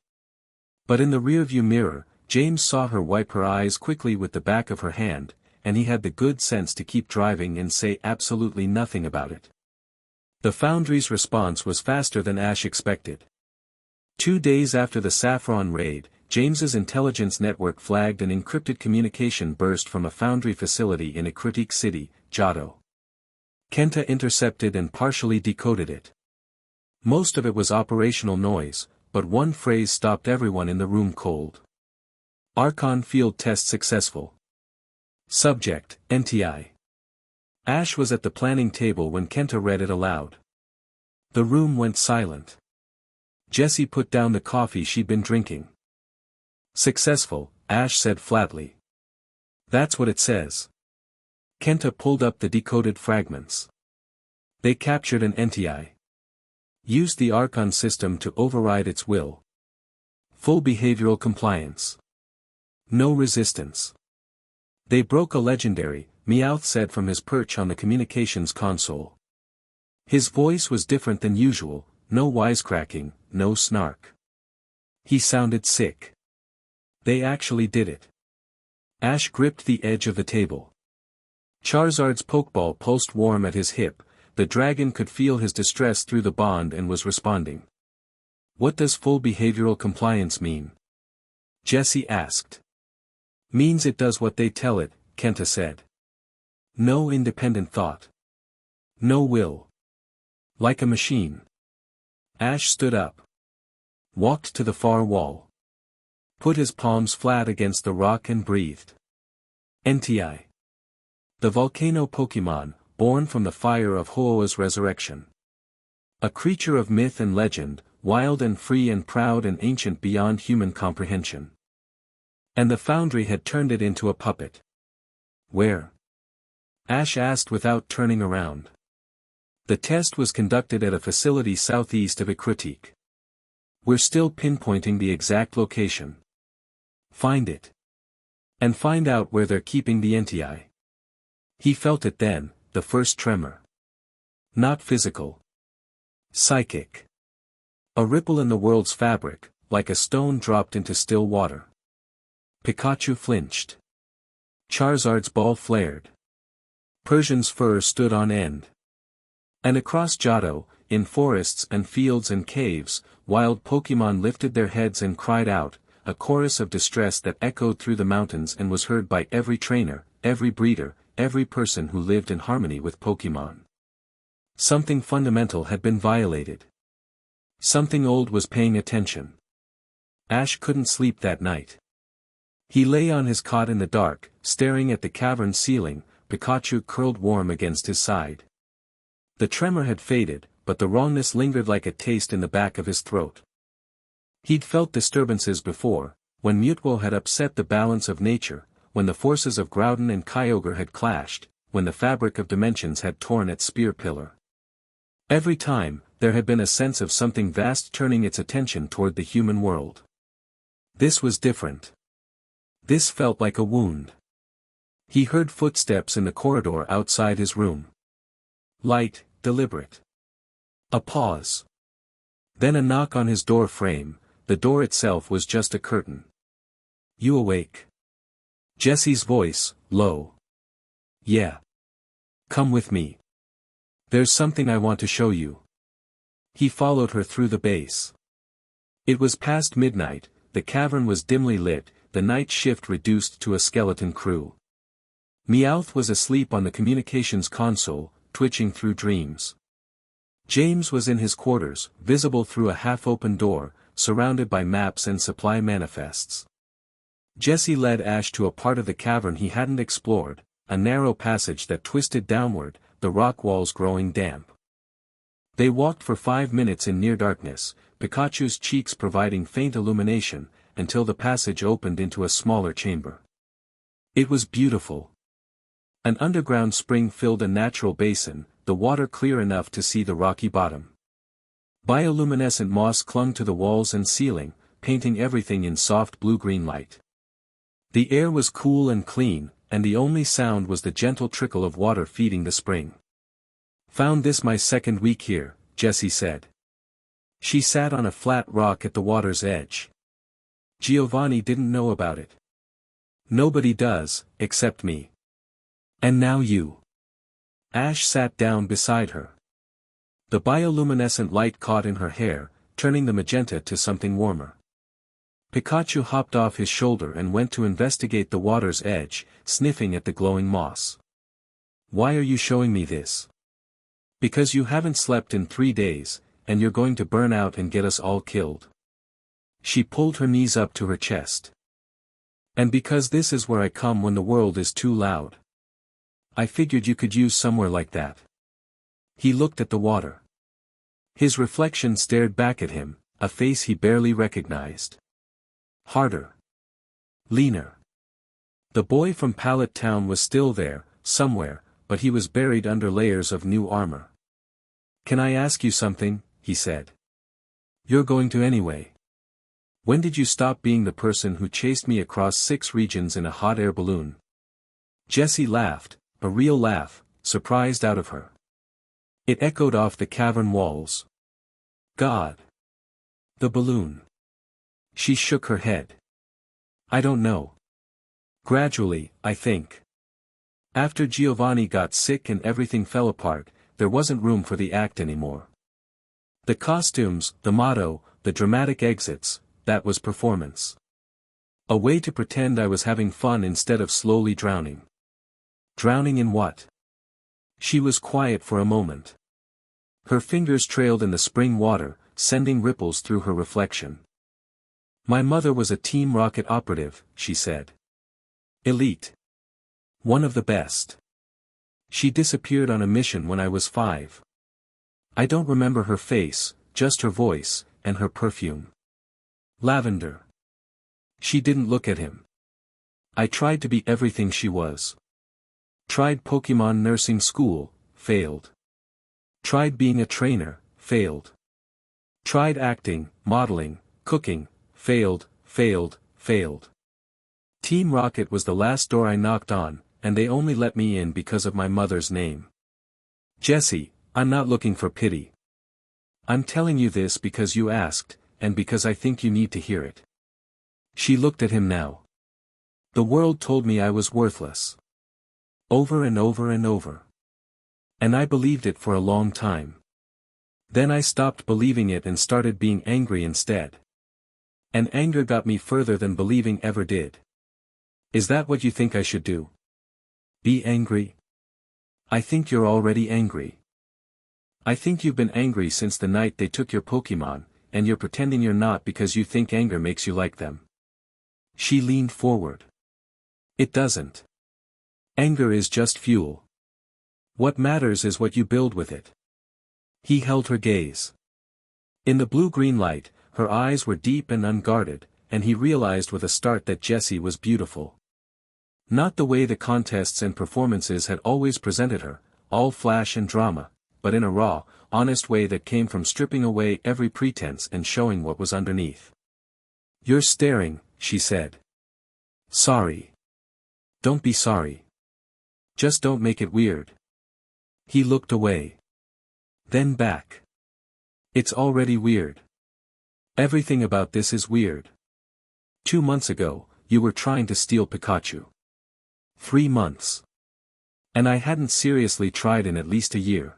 But in the rearview mirror, James saw her wipe her eyes quickly with the back of her hand, and he had the good sense to keep driving and say absolutely nothing about it. The Foundry's response was faster than Ash expected. 2 days after the Saffron raid, James's intelligence network flagged an encrypted communication burst from a Foundry facility in a critique city, Johto. Kenta intercepted and partially decoded it. Most of it was operational noise, but one phrase stopped everyone in the room cold. "Archon field test successful. Subject, NTI." Ash was at the planning table when Kenta read it aloud. The room went silent. Jessie put down the coffee she'd been drinking. "Successful," Ash said flatly. "That's what it says." Kenta pulled up the decoded fragments. They captured an NTI. Used the Archon system to override its will. Full behavioral compliance. No resistance. "They broke a legendary," Meowth said from his perch on the communications console. His voice was different than usual, no wisecracking, no snark. He sounded sick. "They actually did it." Ash gripped the edge of the table. Charizard's Pokeball pulsed warm at his hip, the dragon could feel his distress through the bond and was responding. "What does full behavioral compliance mean?" Jessie asked. "Means it does what they tell it," Kenta said. "No independent thought. No will. Like a machine." Ash stood up. Walked to the far wall. Put his palms flat against the rock and breathed. NTI. The volcano Pokémon, born from the fire of Ho'o's resurrection. A creature of myth and legend, wild and free and proud and ancient beyond human comprehension. And the Foundry had turned it into a puppet. Where? Ash asked without turning around. The test was conducted at a facility southeast of a critique. We're still pinpointing the exact location. Find it. And find out where they're keeping the NTI. He felt it then, the first tremor. Not physical. Psychic. A ripple in the world's fabric, like a stone dropped into still water. Pikachu flinched. Charizard's ball flared. Persian's fur stood on end. And across Johto, in forests and fields and caves, wild Pokémon lifted their heads and cried out, a chorus of distress that echoed through the mountains and was heard by every trainer, every breeder, every person who lived in harmony with Pokémon. Something fundamental had been violated. Something old was paying attention. Ash couldn't sleep that night. He lay on his cot in the dark, staring at the cavern ceiling, Pikachu curled warm against his side. The tremor had faded, but the wrongness lingered like a taste in the back of his throat. He'd felt disturbances before, when Mutwo had upset the balance of nature, when the forces of Groudon and Kyogre had clashed, when the fabric of dimensions had torn at Spear Pillar. Every time, there had been a sense of something vast turning its attention toward the human world. This was different. This felt like a wound. He heard footsteps in the corridor outside his room. Light, deliberate. A pause. Then a knock on his door frame. The door itself was just a curtain. "You awake?" Jessie's voice, low. "Yeah. Come with me. There's something I want to show you." He followed her through the base. It was past midnight, the cavern was dimly lit, the night shift reduced to a skeleton crew. Meowth was asleep on the communications console, twitching through dreams. James was in his quarters, visible through a half-open door, surrounded by maps and supply manifests. Jessie led Ash to a part of the cavern he hadn't explored, a narrow passage that twisted downward, the rock walls growing damp. They walked for 5 minutes in near darkness, Pikachu's cheeks providing faint illumination, until the passage opened into a smaller chamber. It was beautiful. An underground spring filled a natural basin, the water clear enough to see the rocky bottom. Bioluminescent moss clung to the walls and ceiling, painting everything in soft blue-green light. The air was cool and clean, and the only sound was the gentle trickle of water feeding the spring. "Found this my second week here," Jessie said. She sat on a flat rock at the water's edge. Giovanni didn't know about it. "Nobody does, except me. And now you." Ash sat down beside her. The bioluminescent light caught in her hair, turning the magenta to something warmer. Pikachu hopped off his shoulder and went to investigate the water's edge, sniffing at the glowing moss. "Why are you showing me this?" "Because you haven't slept in 3 days, and you're going to burn out and get us all killed." She pulled her knees up to her chest. "And because this is where I come when the world is too loud. I figured you could use somewhere like that." He looked at the water. His reflection stared back at him, a face he barely recognized. Harder. Leaner. The boy from Pallet Town was still there, somewhere, but he was buried under layers of new armor. "Can I ask you something?" he said. "You're going to anyway. When did you stop being the person who chased me across 6 regions in a hot air balloon?" Jessie laughed, a real laugh, surprised out of her. It echoed off the cavern walls. "God. The balloon." She shook her head. "I don't know. Gradually, I think. After Giovanni got sick and everything fell apart, there wasn't room for the act anymore. The costumes, the motto, the dramatic exits, that was performance. A way to pretend I was having fun instead of slowly drowning." "Drowning in what?" She was quiet for a moment. Her fingers trailed in the spring water, sending ripples through her reflection. "My mother was a Team Rocket operative," she said. "Elite. One of the best. She disappeared on a mission when I was 5. I don't remember her face, just her voice, and her perfume. Lavender." She didn't look at him. "I tried to be everything she was. Tried Pokemon nursing school, failed. Tried being a trainer, failed. Tried acting, modeling, cooking, failed. Team Rocket was the last door I knocked on, and they only let me in because of my mother's name. Jessie, I'm not looking for pity. I'm telling you this because you asked, and because I think you need to hear it." She looked at him now. "The world told me I was worthless. Over and over and over. And I believed it for a long time. Then I stopped believing it and started being angry instead. And anger got me further than believing ever did. Is that what you think I should do? Be angry? I think you're already angry. I think you've been angry since the night they took your Pokemon, and you're pretending you're not because you think anger makes you like them." She leaned forward. "It doesn't. Anger is just fuel. What matters is what you build with it." He held her gaze. In the blue-green light, her eyes were deep and unguarded, and he realized with a start that Jessie was beautiful. Not the way the contests and performances had always presented her, all flash and drama, but in a raw, honest way that came from stripping away every pretense and showing what was underneath. "You're staring," she said. "Sorry." "Don't be sorry. Just don't make it weird." He looked away. Then back. "It's already weird. Everything about this is weird. 2 months ago, you were trying to steal Pikachu. 3 months. And I hadn't seriously tried in at least a year.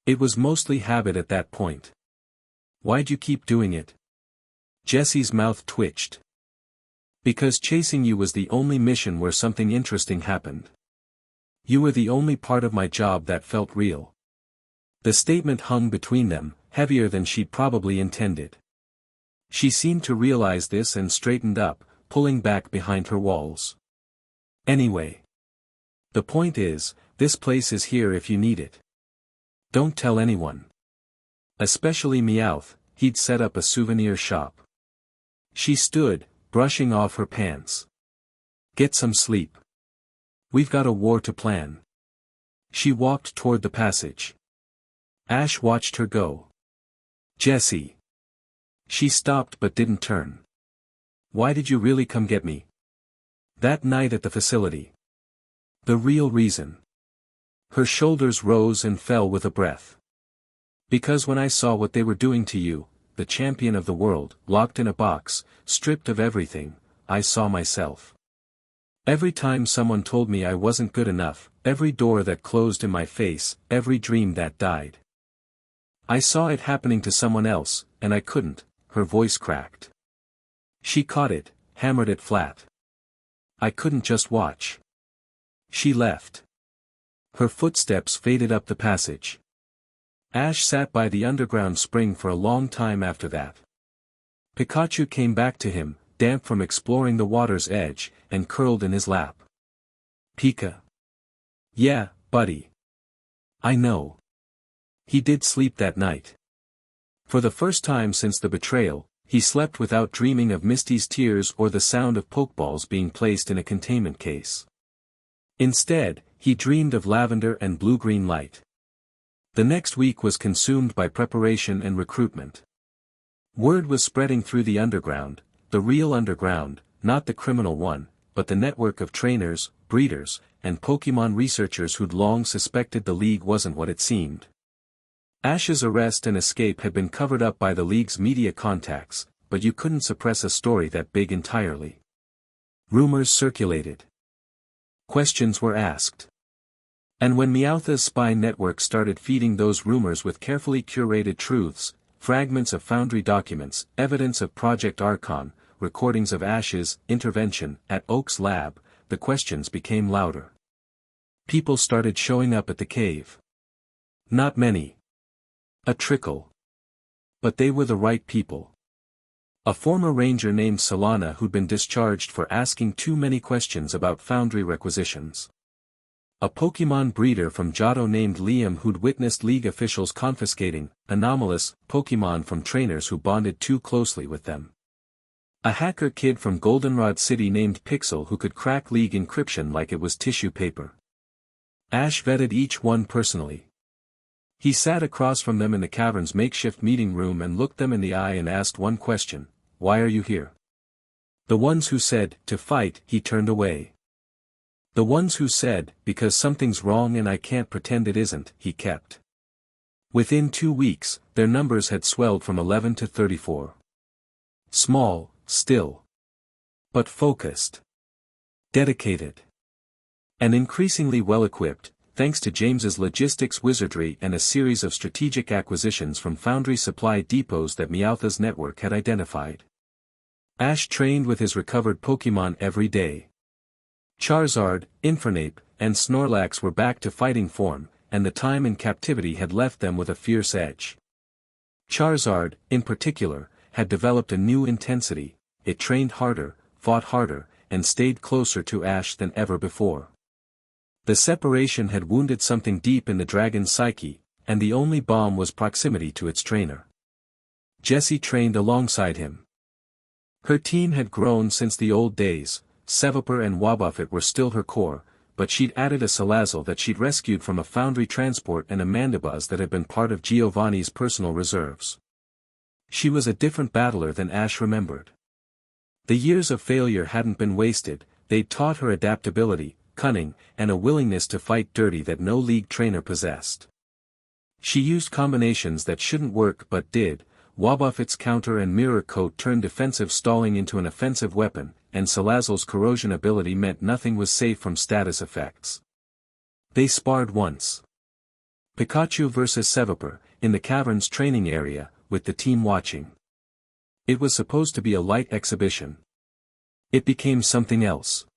It was mostly habit at that point. Why'd you keep doing it?" Jessie's mouth twitched. "Because chasing you was the only mission where something interesting happened. You were the only part of my job that felt real." The statement hung between them, heavier than she'd probably intended. She seemed to realize this and straightened up, pulling back behind her walls. "Anyway. The point is, this place is here if you need it. Don't tell anyone. Especially Meowth, he'd set up a souvenir shop. She stood, brushing off her pants. Get some sleep. We've got a war to plan. She walked toward the passage. Ash watched her go. Jessie. She stopped but didn't turn. Why did you really come get me? That night at the facility. The real reason. Her shoulders rose and fell with a breath. Because when I saw what they were doing to you, the champion of the world, locked in a box, stripped of everything, I saw myself. Every time someone told me I wasn't good enough, every door that closed in my face, every dream that died. I saw it happening to someone else, and I couldn't. Her voice cracked. She caught it, hammered it flat. I couldn't just watch. She left. Her footsteps faded up the passage. Ash sat by the underground spring for a long time after that. Pikachu came back to him, damp from exploring the water's edge, and curled in his lap. Pika. Yeah, buddy. I know. He did sleep that night. For the first time since the betrayal, he slept without dreaming of Misty's tears or the sound of Pokeballs being placed in a containment case. Instead, he dreamed of lavender and blue-green light. The next week was consumed by preparation and recruitment. Word was spreading through the underground, the real underground, not the criminal one, but the network of trainers, breeders, and Pokemon researchers who'd long suspected the League wasn't what it seemed. Ash's arrest and escape had been covered up by the League's media contacts, but you couldn't suppress a story that big entirely. Rumors circulated. Questions were asked. And when Meowth's spy network started feeding those rumors with carefully curated truths, fragments of Foundry documents, evidence of Project Archon, recordings of Ash's intervention at Oak's lab, the questions became louder. People started showing up at the cave. Not many. A trickle. But they were the right people. A former ranger named Solana who'd been discharged for asking too many questions about Foundry requisitions. A Pokemon breeder from Johto named Liam who'd witnessed League officials confiscating anomalous Pokemon from trainers who bonded too closely with them. A hacker kid from Goldenrod City named Pixel who could crack League encryption like it was tissue paper. Ash vetted each one personally. He sat across from them in the cavern's makeshift meeting room and looked them in the eye and asked one question: why are you here? The ones who said, to fight, he turned away. The ones who said, because something's wrong and I can't pretend it isn't, he kept. Within 2 weeks, their numbers had swelled from 11 to 34. Small, still. But focused. Dedicated. And increasingly well-equipped, thanks to James's logistics wizardry and a series of strategic acquisitions from Foundry supply depots that Meowth's network had identified. Ash trained with his recovered Pokemon every day. Charizard, Infernape, and Snorlax were back to fighting form, and the time in captivity had left them with a fierce edge. Charizard, in particular, had developed a new intensity. It trained harder, fought harder, and stayed closer to Ash than ever before. The separation had wounded something deep in the dragon's psyche, and the only balm was proximity to its trainer. Jessie trained alongside him. Her team had grown since the old days. Sevaper and Wobbuffet were still her core, but she'd added a Salazzle that she'd rescued from a Foundry transport and a Mandibuzz that had been part of Giovanni's personal reserves. She was a different battler than Ash remembered. The years of failure hadn't been wasted, they'd taught her adaptability, cunning, and a willingness to fight dirty that no League trainer possessed. She used combinations that shouldn't work but did. Wobbuffet's counter and mirror coat turned defensive stalling into an offensive weapon, and Salazzle's corrosion ability meant nothing was safe from status effects. They sparred once. Pikachu versus Sevaper, in the cavern's training area, with the team watching. It was supposed to be a light exhibition. It became something else.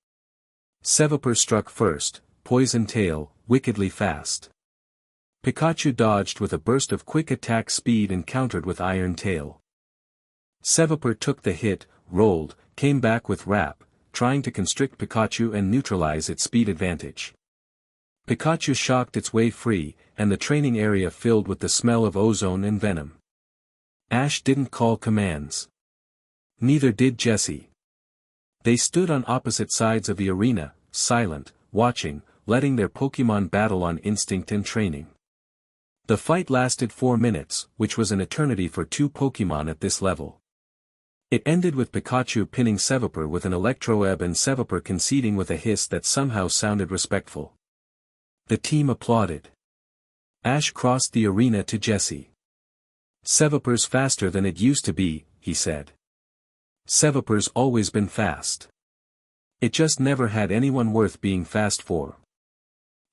Sevaper struck first, Poison Tail, wickedly fast. Pikachu dodged with a burst of quick attack speed and countered with Iron Tail. Sevaper took the hit, rolled, came back with Wrap, trying to constrict Pikachu and neutralize its speed advantage. Pikachu shocked its way free, and the training area filled with the smell of ozone and venom. Ash didn't call commands. Neither did Jessie. They stood on opposite sides of the arena, silent, watching, letting their Pokémon battle on instinct and training. The fight lasted 4 minutes, which was an eternity for 2 Pokémon at this level. It ended with Pikachu pinning Seviper with an Electro-Ebb and Seviper conceding with a hiss that somehow sounded respectful. The team applauded. Ash crossed the arena to Jessie. "Seviper's faster than it used to be," he said. "Seviper's always been fast. It just never had anyone worth being fast for."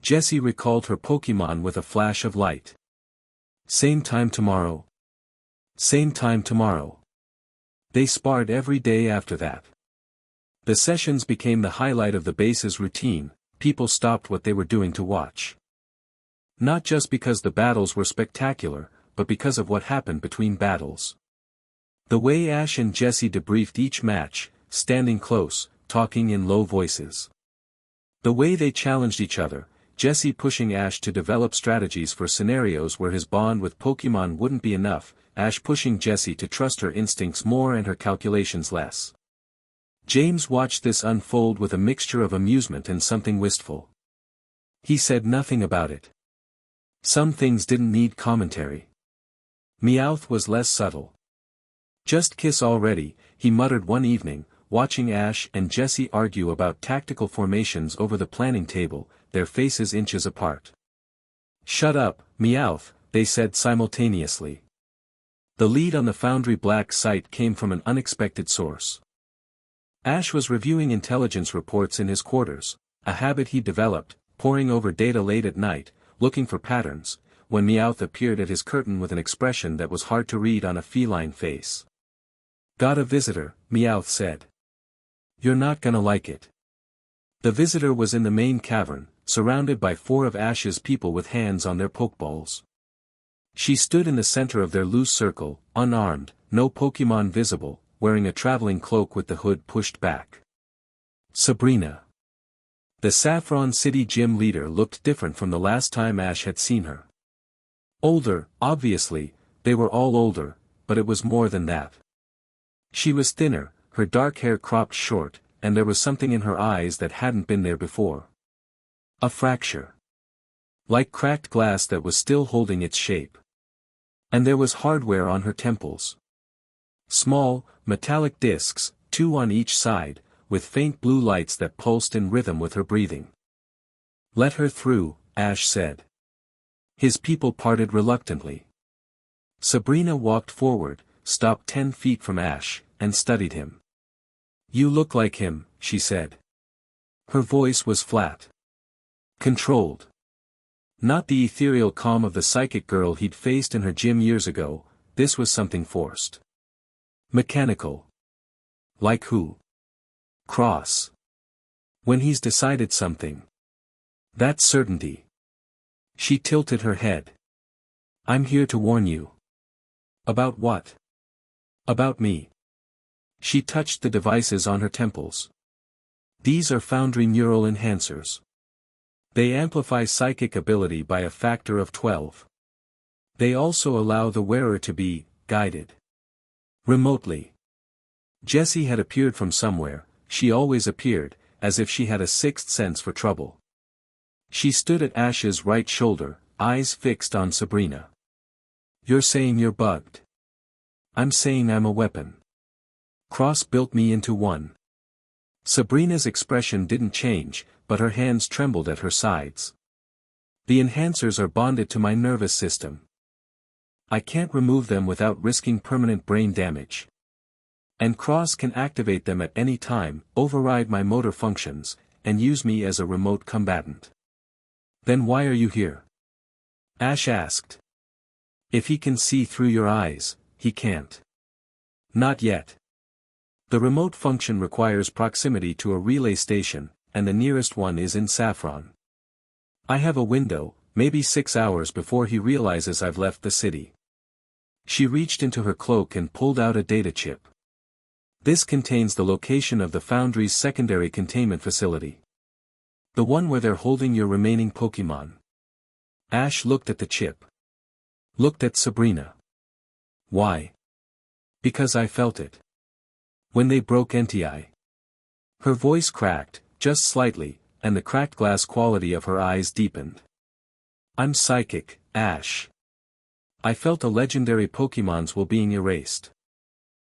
Jessie recalled her Pokémon with a flash of light. "Same time tomorrow. Same time tomorrow." They sparred every day after that. The sessions became the highlight of the base's routine. People stopped what they were doing to watch. Not just because the battles were spectacular, but because of what happened between battles. The way Ash and Jessie debriefed each match, standing close, talking in low voices. The way they challenged each other, Jessie pushing Ash to develop strategies for scenarios where his bond with Pokémon wouldn't be enough, Ash pushing Jessie to trust her instincts more and her calculations less. James watched this unfold with a mixture of amusement and something wistful. He said nothing about it. Some things didn't need commentary. Meowth was less subtle. "Just kiss already," he muttered one evening, watching Ash and Jessie argue about tactical formations over the planning table, their faces inches apart. "Shut up, Meowth," they said simultaneously. The lead on the Foundry Black site came from an unexpected source. Ash was reviewing intelligence reports in his quarters, a habit he developed, poring over data late at night, looking for patterns, when Meowth appeared at his curtain with an expression that was hard to read on a feline face. "Got a visitor," Meowth said. "You're not gonna like it." The visitor was in the main cavern, surrounded by 4 of Ash's people with hands on their Pokeballs. She stood in the center of their loose circle, unarmed, no Pokémon visible, wearing a traveling cloak with the hood pushed back. Sabrina. The Saffron City gym leader looked different from the last time Ash had seen her. Older, obviously, they were all older, but it was more than that. She was thinner, her dark hair cropped short, and there was something in her eyes that hadn't been there before. A fracture. Like cracked glass that was still holding its shape. And there was hardware on her temples. Small, metallic discs, 2 on each side, with faint blue lights that pulsed in rhythm with her breathing. "Let her through," Ash said. His people parted reluctantly. Sabrina walked forward, stopped 10 feet from Ash, and studied him. "You look like him," she said. Her voice was flat. Controlled. Not the ethereal calm of the psychic girl he'd faced in her gym years ago, this was something forced. Mechanical. Like who? Cross. When he's decided something. That certainty. She tilted her head. "I'm here to warn you." "About what?" "About me." She touched the devices on her temples. "These are foundry neural enhancers. They amplify psychic ability by a factor of 12. They also allow the wearer to be guided remotely." Jessie had appeared from somewhere. She always appeared, as if she had a sixth sense for trouble. She stood at Ash's right shoulder, eyes fixed on Sabrina. "You're saying you're bugged." "I'm saying I'm a weapon. Cross built me into one." Sabrina's expression didn't change, but her hands trembled at her sides. "The enhancers are bonded to my nervous system. I can't remove them without risking permanent brain damage. And Cross can activate them at any time, override my motor functions, and use me as a remote combatant." "Then why are you here?" Ash asked. "If he can see through your eyes, he can't." "Not yet. The remote function requires proximity to a relay station, and the nearest one is in Saffron. I have a window, maybe 6 hours before he realizes I've left the city." She reached into her cloak and pulled out a data chip. "This contains the location of the Foundry's secondary containment facility. The one where they're holding your remaining Pokemon. Ash looked at the chip. Looked at Sabrina. Why? Because I felt it. When they broke NTI. Her voice cracked, just slightly, and the cracked glass quality of her eyes deepened. I'm psychic, Ash. I felt a legendary Pokemon's will being erased.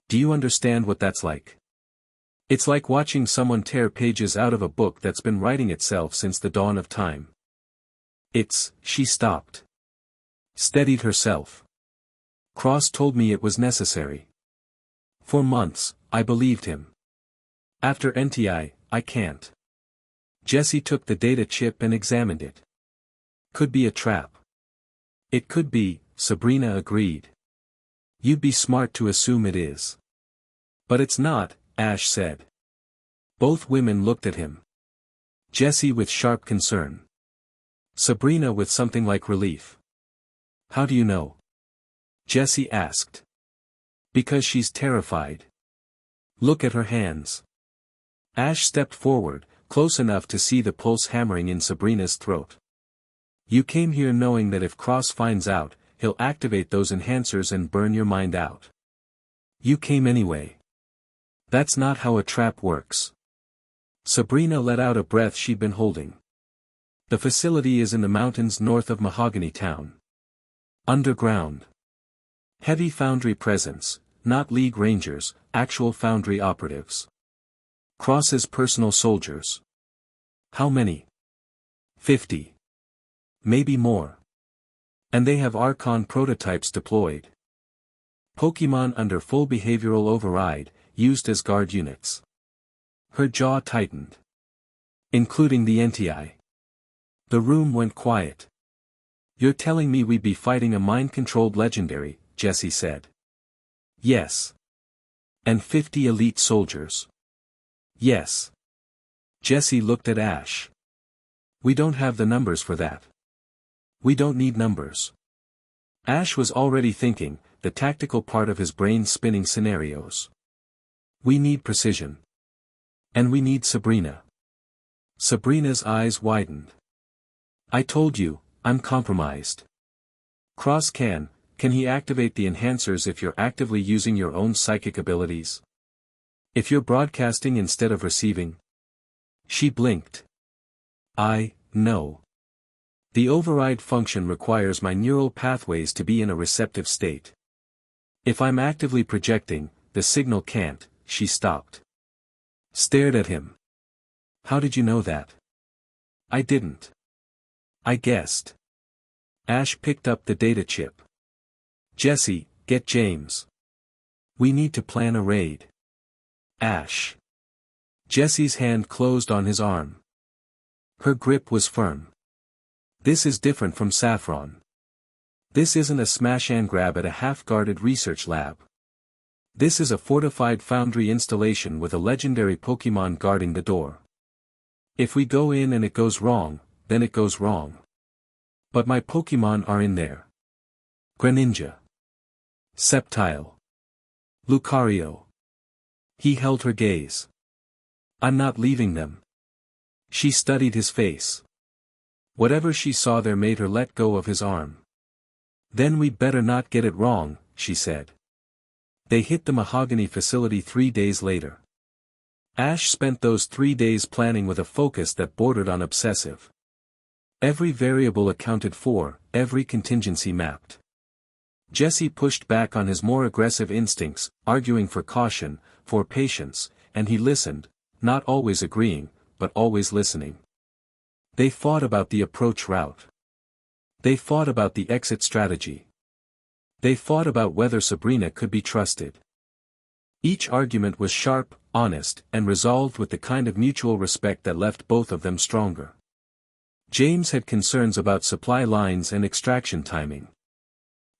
Do you understand what that's like? It's like watching someone tear pages out of a book that's been writing itself since the dawn of time. She stopped. Steadied herself. Cross told me it was necessary. For months, I believed him. After NTI, I can't. Jessie took the data chip and examined it. Could be a trap. It could be, Sabrina agreed. You'd be smart to assume it is. But it's not, Ash said. Both women looked at him. Jessie with sharp concern. Sabrina with something like relief. How do you know? Jessie asked. Because she's terrified. Look at her hands. Ash stepped forward, close enough to see the pulse hammering in Sabrina's throat. You came here knowing that if Cross finds out, he'll activate those enhancers and burn your mind out. You came anyway. That's not how a trap works. Sabrina let out a breath she'd been holding. The facility is in the mountains north of Mahogany Town. Underground. Heavy foundry presence, not League Rangers, actual foundry operatives. Cross's personal soldiers. How many? 50. Maybe more. And they have archon prototypes deployed. Pokemon under full behavioral override, used as guard units. Her jaw tightened. Including the NTI. The room went quiet. You're telling me we'd be fighting a mind-controlled legendary, Jessie said. Yes. And 50 elite soldiers. Yes. Jessie looked at Ash. We don't have the numbers for that. We don't need numbers. Ash was already thinking, the tactical part of his brain spinning scenarios. We need precision. And we need Sabrina. Sabrina's eyes widened. I told you, I'm compromised. Cross can he activate the enhancers if you're actively using your own psychic abilities? If you're broadcasting instead of receiving? She blinked. No. The override function requires my neural pathways to be in a receptive state. If I'm actively projecting, the signal can't. She stopped. Stared at him. How did you know that? I didn't. I guessed. Ash picked up the data chip. Jessie, get James. We need to plan a raid. Ash. Jessie's hand closed on his arm. Her grip was firm. This is different from Saffron. This isn't a smash and grab at a half-guarded research lab. This is a fortified foundry installation with a legendary Pokemon guarding the door. If we go in and it goes wrong, then it goes wrong. But my Pokemon are in there. Greninja. Sceptile. Lucario. He held her gaze. I'm not leaving them. She studied his face. Whatever she saw there made her let go of his arm. Then we'd better not get it wrong, she said. They hit the Mahogany facility 3 days later. Ash spent those 3 days planning with a focus that bordered on obsessive. Every variable accounted for, every contingency mapped. Jessie pushed back on his more aggressive instincts, arguing for caution, for patience, and he listened, not always agreeing, but always listening. They fought about the approach route. They fought about the exit strategy. They fought about whether Sabrina could be trusted. Each argument was sharp, honest, and resolved with the kind of mutual respect that left both of them stronger. James had concerns about supply lines and extraction timing.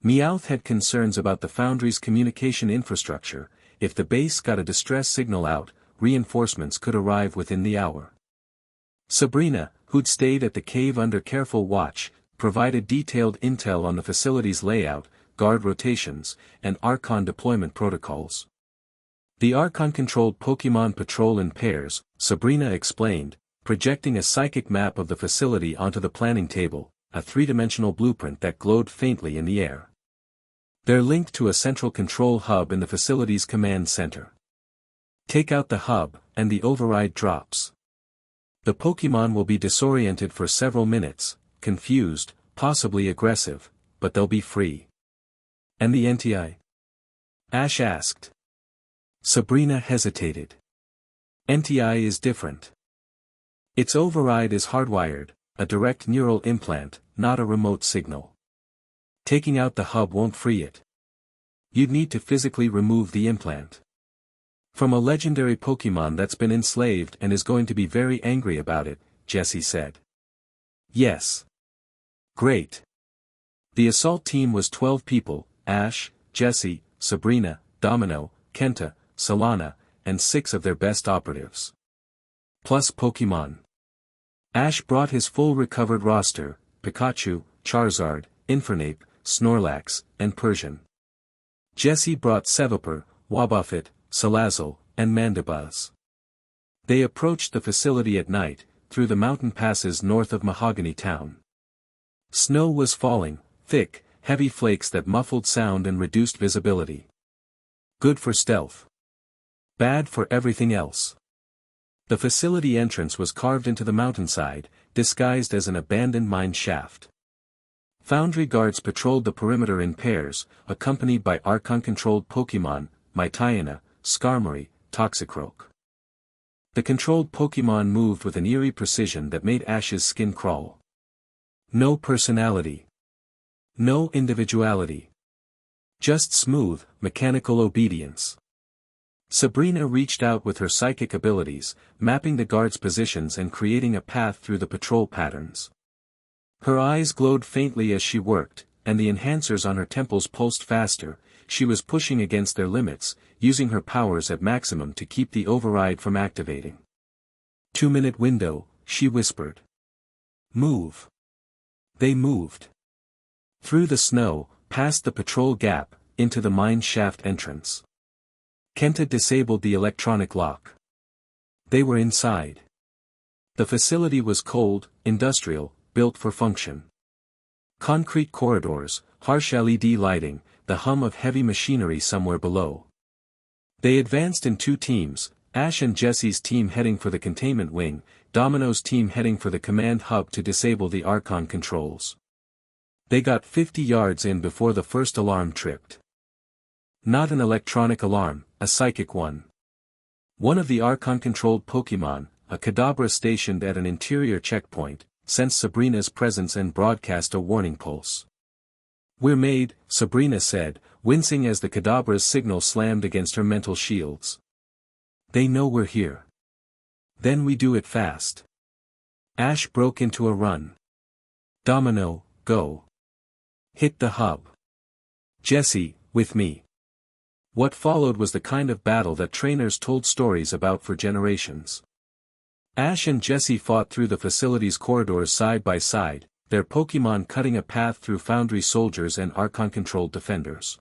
Meowth had concerns about the foundry's communication infrastructure. If the base got a distress signal out, reinforcements could arrive within the hour. Sabrina, who'd stayed at the cave under careful watch, provided detailed intel on the facility's layout, guard rotations, and archon deployment protocols. The archon controlled Pokemon patrol in pairs, Sabrina explained, projecting a psychic map of the facility onto the planning table, a three-dimensional blueprint that glowed faintly in the air. They're linked to a central control hub in the facility's command center. Take out the hub, and the override drops. The Pokémon will be disoriented for several minutes, confused, possibly aggressive, but they'll be free. And the NTI? Ash asked. Sabrina hesitated. NTI is different. Its override is hardwired, a direct neural implant, not a remote signal. Taking out the hub won't free it. You'd need to physically remove the implant. From a legendary Pokémon that's been enslaved and is going to be very angry about it, Jessie said. Yes. Great. The assault team was 12 people, Ash, Jessie, Sabrina, Domino, Kenta, Solana, and 6 of their best operatives. Plus Pokémon. Ash brought his full recovered roster, Pikachu, Charizard, Infernape, Snorlax, and Persian. Jessie brought Seviper, Wobbuffet, Salazzle, and Mandibuzz. They approached the facility at night, through the mountain passes north of Mahogany Town. Snow was falling, thick, heavy flakes that muffled sound and reduced visibility. Good for stealth. Bad for everything else. The facility entrance was carved into the mountainside, disguised as an abandoned mine shaft. Foundry guards patrolled the perimeter in pairs, accompanied by archon-controlled Pokémon, Mytiana, Skarmory, Toxicroak. The controlled Pokémon moved with an eerie precision that made Ash's skin crawl. No personality. No individuality. Just smooth, mechanical obedience. Sabrina reached out with her psychic abilities, mapping the guards' positions and creating a path through the patrol patterns. Her eyes glowed faintly as she worked, and the enhancers on her temples pulsed faster. She was pushing against their limits, using her powers at maximum to keep the override from activating. 2-minute window, she whispered. Move. They moved. Through the snow, past the patrol gap, into the mine shaft entrance. Kenta disabled the electronic lock. They were inside. The facility was cold, industrial, built for function. Concrete corridors, harsh LED lighting, the hum of heavy machinery somewhere below. They advanced in 2 teams, Ash and Jessie's team heading for the containment wing, Domino's team heading for the command hub to disable the archon controls. They got 50 yards in before the first alarm tripped. Not an electronic alarm, a psychic one. One of the archon-controlled Pokémon, a Kadabra stationed at an interior checkpoint, sensed Sabrina's presence and broadcast a warning pulse. We're made, Sabrina said, wincing as the Kadabra's signal slammed against her mental shields. They know we're here. Then we do it fast. Ash broke into a run. Domino, go. Hit the hub. Jessie, with me. What followed was the kind of battle that trainers told stories about for generations. Ash and Jessie fought through the facility's corridors side by side, their Pokémon cutting a path through Foundry soldiers and Archon-controlled defenders.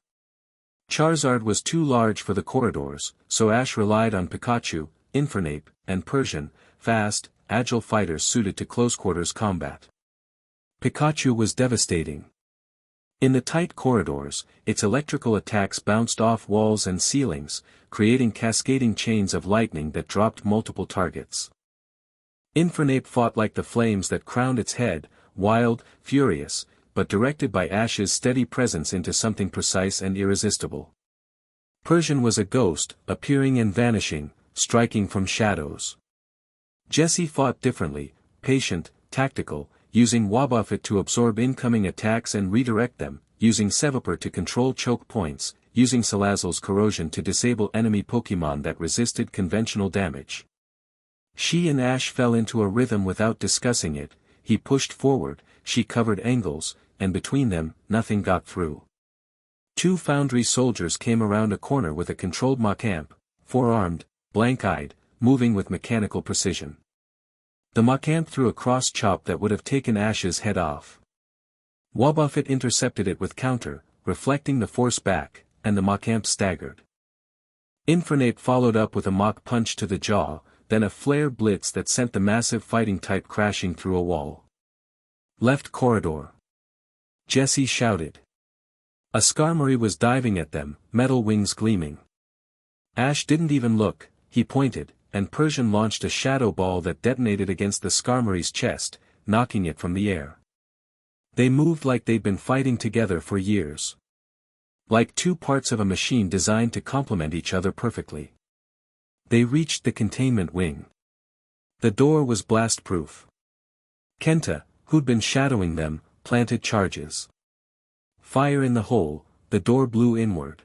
Charizard was too large for the corridors, so Ash relied on Pikachu, Infernape, and Persian, fast, agile fighters suited to close-quarters combat. Pikachu was devastating. In the tight corridors, its electrical attacks bounced off walls and ceilings, creating cascading chains of lightning that dropped multiple targets. Infernape fought like the flames that crowned its head, wild, furious, but directed by Ash's steady presence into something precise and irresistible. Persian was a ghost, appearing and vanishing, striking from shadows. Jessie fought differently, patient, tactical, using Wobbuffet to absorb incoming attacks and redirect them, using Seviper to control choke points, using Salazzle's corrosion to disable enemy Pokémon that resisted conventional damage. She and Ash fell into a rhythm without discussing it. He pushed forward, she covered angles, and between them, nothing got through. 2 Foundry soldiers came around a corner with a controlled Macamp, 4-armed, blank-eyed, moving with mechanical precision. The Macamp threw a cross-chop that would have taken Ash's head off. Wobbuffet intercepted it with counter, reflecting the force back, and the Macamp staggered. Infernape followed up with a Mach punch to the jaw, then a flare blitz that sent the massive fighting type crashing through a wall. Left corridor. Jessie shouted. A Skarmory was diving at them, metal wings gleaming. Ash didn't even look, he pointed, and Persian launched a shadow ball that detonated against the Skarmory's chest, knocking it from the air. They moved like they'd been fighting together for years. Like two parts of a machine designed to complement each other perfectly. They reached the containment wing. The door was blast-proof. Kenta, who'd been shadowing them, planted charges. Fire in the hole, the door blew inward.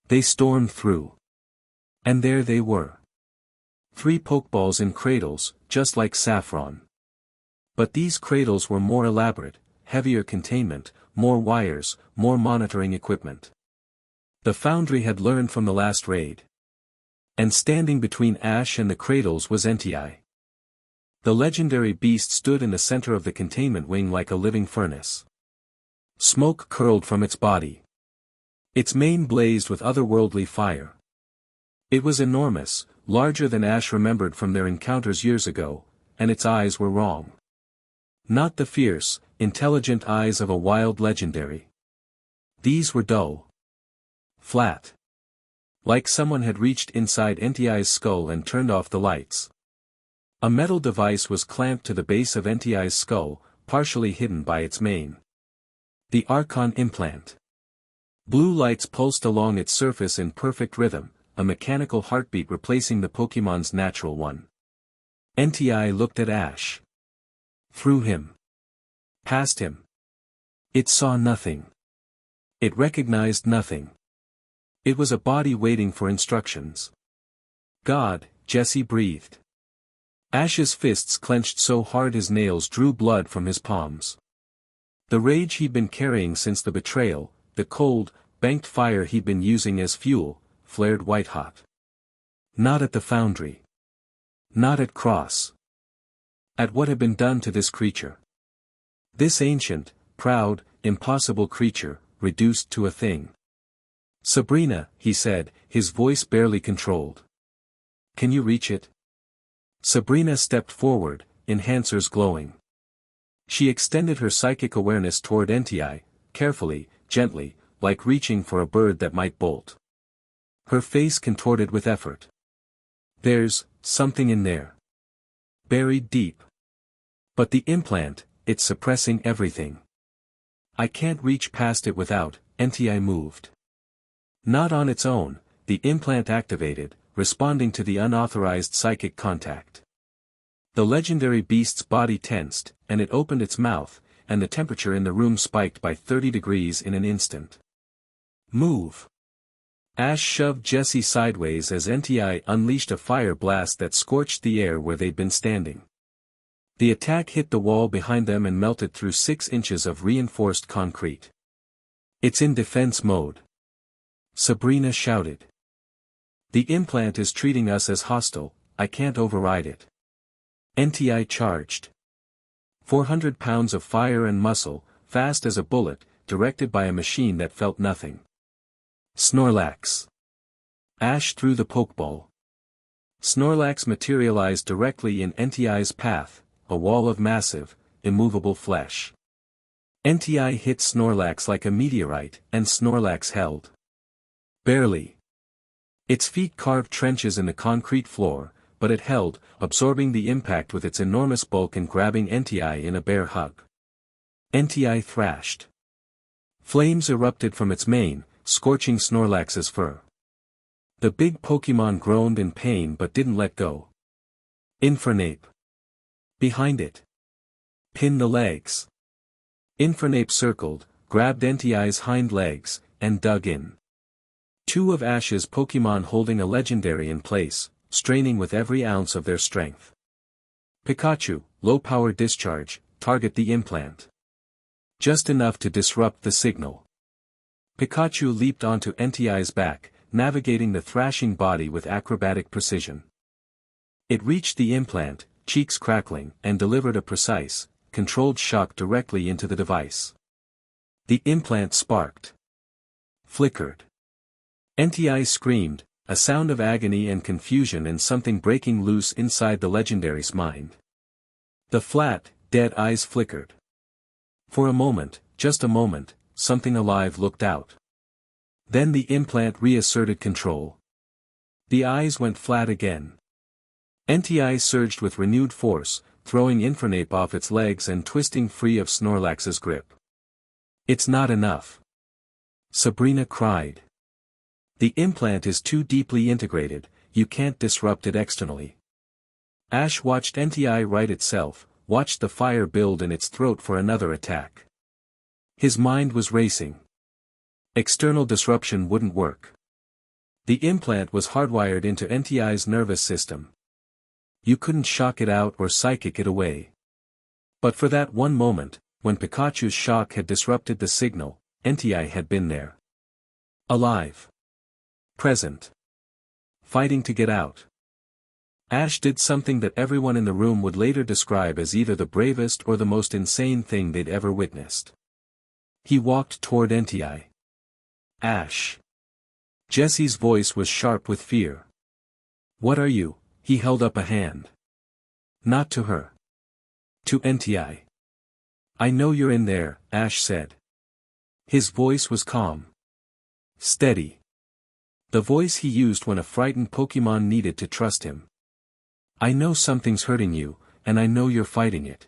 They stormed through. And there they were. 3 pokeballs in cradles, just like saffron. But these cradles were more elaborate, heavier containment, more wires, more monitoring equipment. The foundry had learned from the last raid. And standing between Ash and the cradles was NTI. The legendary beast stood in the center of the containment wing like a living furnace. Smoke curled from its body. Its mane blazed with otherworldly fire. It was enormous, larger than Ash remembered from their encounters years ago, and its eyes were wrong. Not the fierce, intelligent eyes of a wild legendary. These were dull. Flat. Like someone had reached inside NTI's skull and turned off the lights. A metal device was clamped to the base of NTI's skull, partially hidden by its mane. The archon implant. Blue lights pulsed along its surface in perfect rhythm, a mechanical heartbeat replacing the Pokemon's natural one. NTI looked at Ash. Through him. Past him. It saw nothing. It recognized nothing. It was a body waiting for instructions. God, Jessie breathed. Ash's fists clenched so hard his nails drew blood from his palms. The rage he'd been carrying since the betrayal, the cold, banked fire he'd been using as fuel, flared white-hot. Not at the foundry. Not at Cross. At what had been done to this creature. This ancient, proud, impossible creature, reduced to a thing. Sabrina, he said, his voice barely controlled. Can you reach it? Sabrina stepped forward, enhancers glowing. She extended her psychic awareness toward NTI, carefully, gently, like reaching for a bird that might bolt. Her face contorted with effort. There's something in there. Buried deep. But the implant, it's suppressing everything. I can't reach past it without. NTI moved. Not on its own, the implant activated, responding to the unauthorized psychic contact. The legendary beast's body tensed, and it opened its mouth, and the temperature in the room spiked by 30 degrees in an instant. Move. Ash shoved Jessie sideways as NTI unleashed a fire blast that scorched the air where they'd been standing. The attack hit the wall behind them and melted through 6 inches of reinforced concrete. It's in defense mode. Sabrina shouted. The implant is treating us as hostile, I can't override it. NTI charged. 400 pounds of fire and muscle, fast as a bullet, directed by a machine that felt nothing. Snorlax. Ash threw the Pokeball. Snorlax materialized directly in NTI's path, a wall of massive, immovable flesh. NTI hit Snorlax like a meteorite, and Snorlax held. Barely. Its feet carved trenches in the concrete floor, but it held, absorbing the impact with its enormous bulk and grabbing NTI in a bear hug. NTI thrashed. Flames erupted from its mane, scorching Snorlax's fur. The big Pokemon groaned in pain but didn't let go. Infernape. Behind it. Pin the legs. Infernape circled, grabbed NTI's hind legs, and dug in. 2 of Ash's Pokemon holding a legendary in place, straining with every ounce of their strength. Pikachu, low-power discharge, target the implant. Just enough to disrupt the signal. Pikachu leaped onto NTI's back, navigating the thrashing body with acrobatic precision. It reached the implant, cheeks crackling, and delivered a precise, controlled shock directly into the device. The implant sparked. Flickered. NTI screamed, A sound of agony and confusion and something breaking loose inside the legendary's mind. The flat, dead eyes flickered. For a moment, just a moment, something alive looked out. Then the implant reasserted control. The eyes went flat again. NTI surged with renewed force, throwing Infernape off its legs and twisting free of Snorlax's grip. "It's not enough," Sabrina cried. "The implant is too deeply integrated, you can't disrupt it externally." Ash watched NTI right itself, watched the fire build in its throat for another attack. His mind was racing. External disruption wouldn't work. The implant was hardwired into NTI's nervous system. You couldn't shock it out or psychic it away. But for that one moment, when Pikachu's shock had disrupted the signal, NTI had been there. Alive. Present. Fighting to get out. Ash did something that everyone in the room would later describe as either the bravest or the most insane thing they'd ever witnessed. He walked toward NTI. "Ash." Jessie's voice was sharp with fear. "What are you?" He held up a hand. Not to her. To NTI. "I know you're in there," Ash said. His voice was calm. Steady. The voice he used when a frightened Pokémon needed to trust him. "I know something's hurting you, and I know you're fighting it.